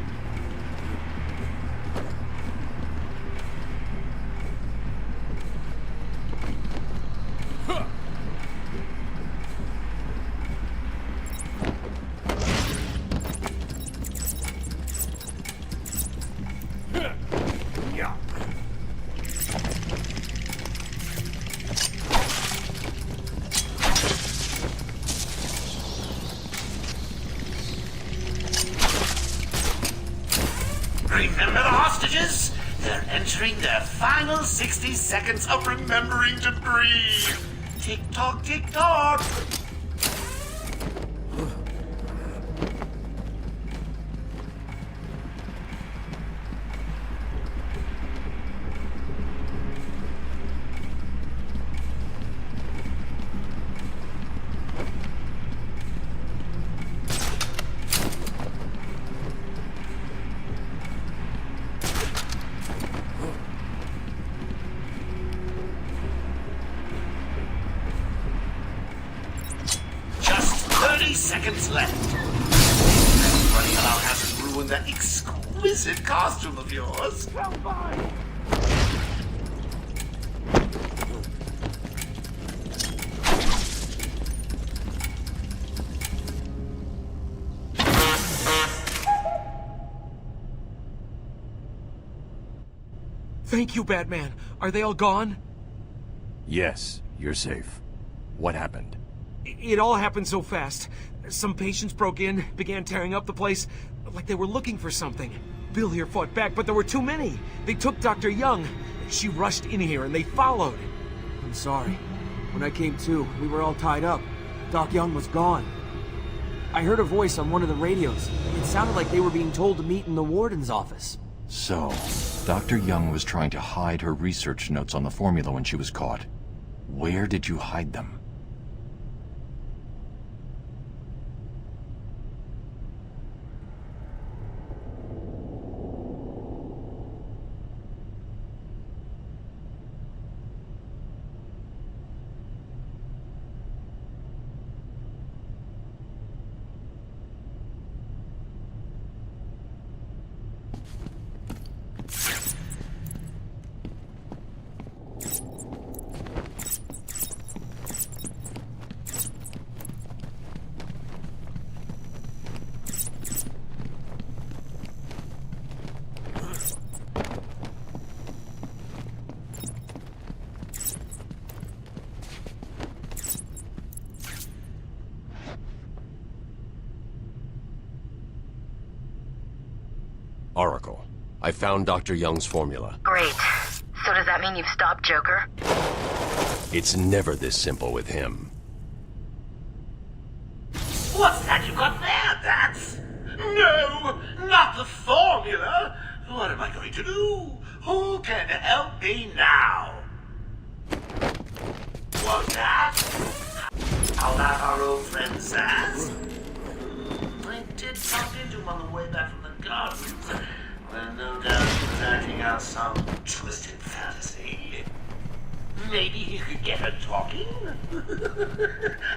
S20: Remember the hostages? They're entering their final 60 seconds of remembering to breathe. Tick-tock, tick-tock. Seconds left. Running around hasn't ruined that exquisite costume of yours.
S11: Thank you, Batman. Are they all gone?
S14: Yes, you're safe. What happened?
S11: It all happened so fast. Some patients broke in, began tearing up the place, like they were looking for something. Bill here fought back, but there were too many. They took Dr. Young. She rushed in here and they followed. I'm sorry. When I came to, we were all tied up. Doc Young was gone. I heard a voice on one of the radios. It sounded like they were being told to meet in the warden's office.
S14: So, Dr. Young was trying to hide her research notes on the formula when she was caught. Where did you hide them?
S9: Oracle, I found Dr. Young's formula.
S16: Great. So does that mean you've stopped Joker?
S9: It's never this simple with him.
S20: What's that you got there, Bats? No, not the formula. What am I going to do? Who can help me now? What's that? How about our old friend Zaz? I did bump into him on the way back from the gardens. Well, no doubt he was acting out some twisted fantasy. Maybe he could get her talking?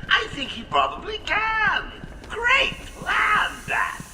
S20: I think he probably can. Great plan, Bat.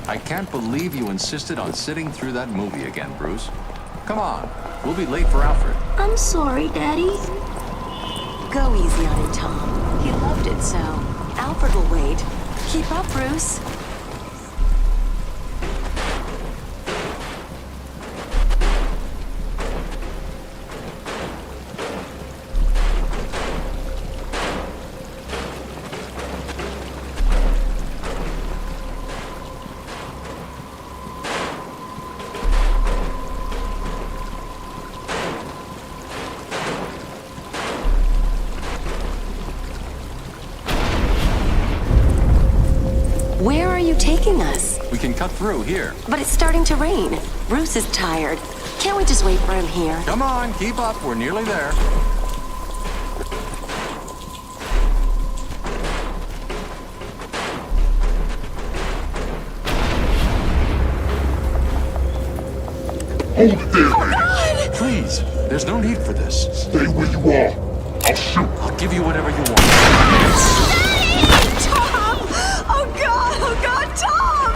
S14: I can't believe you insisted on sitting through that movie again, Bruce. Come on, we'll be late for Alfred.
S18: I'm sorry, Daddy.
S13: Go easy on him, Tom. He loved it so. Alfred will wait. Keep up, Bruce. Where are you taking us?
S14: We can cut through here.
S13: But it's starting to rain. Bruce is tired. Can't we just wait for him here?
S14: Come on, keep up. We're nearly there.
S8: Hold it there, man.
S14: Please, there's no need for this.
S8: Stay where you are. I'll shoot.
S14: I'll give you whatever you want.
S13: Tom! Oh God, Tom!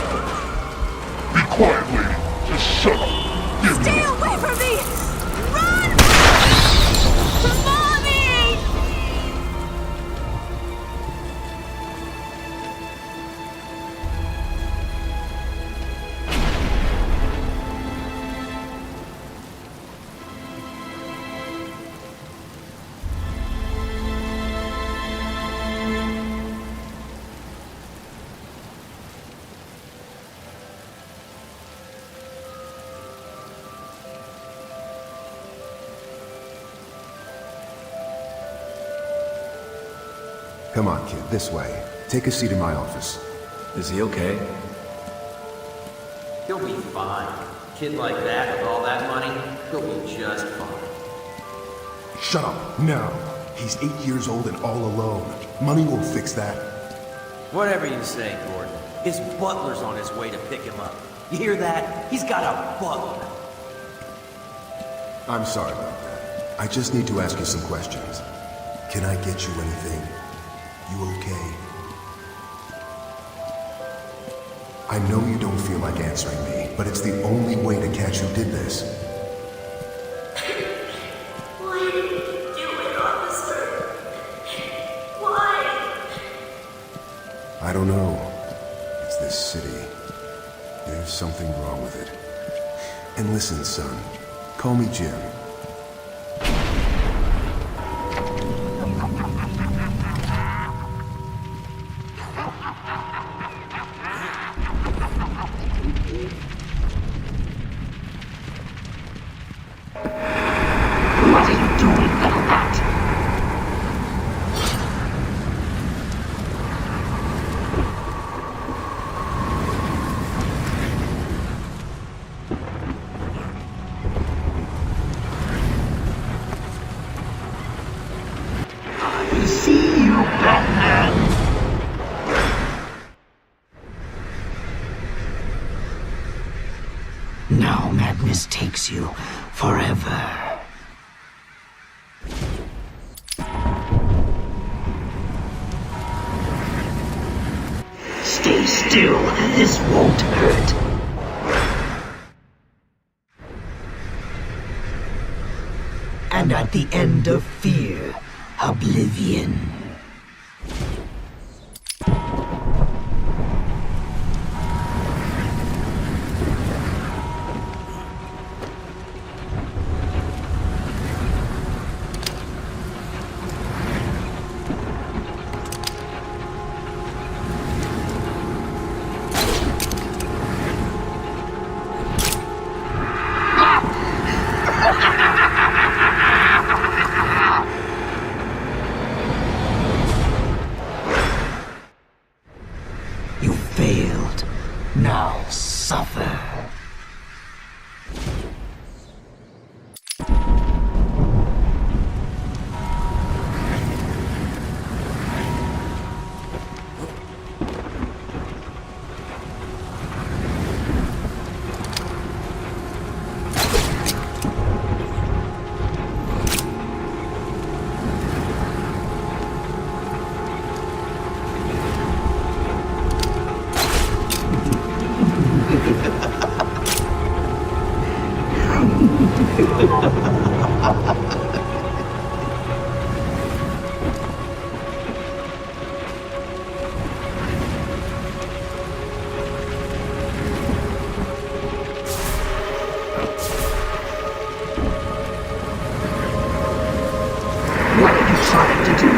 S8: Be quiet, lady. Just shut up. Give
S13: Stay
S8: me.
S13: away
S17: Come on, kid, this way. Take a seat in my office.
S22: Is he okay?
S23: He'll be fine. Kid like that with all that money, he'll be just fine.
S17: Shut up, now. He's 8 years old and all alone. Money won't fix that.
S23: Whatever you say, Gordon. His butler's on his way to pick him up. You hear that? He's got a butler.
S17: I'm sorry about that. I just need to ask you some questions. Can I get you anything? You okay? I know you don't feel like answering me, but it's the only way to catch who did this.
S3: Why did you do it, officer? Why?
S17: I don't know. It's this city. There's something wrong with it. And listen, son. Call me Jim.
S3: What are you doing, little bat? I see you, Batman. Now madness takes you forever. Stay still, this won't hurt. And at the end of fear, oblivion. You failed. Now suffer. What are you trying to do?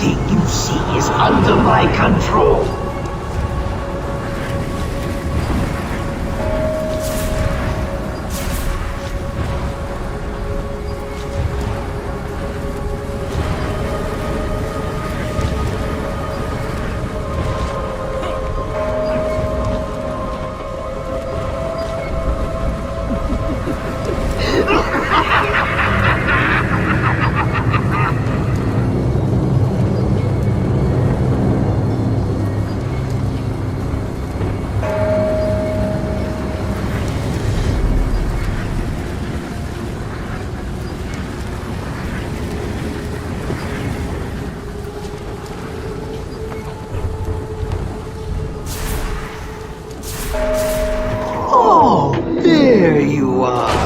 S20: Everything you see is under my control. Oh, there you are.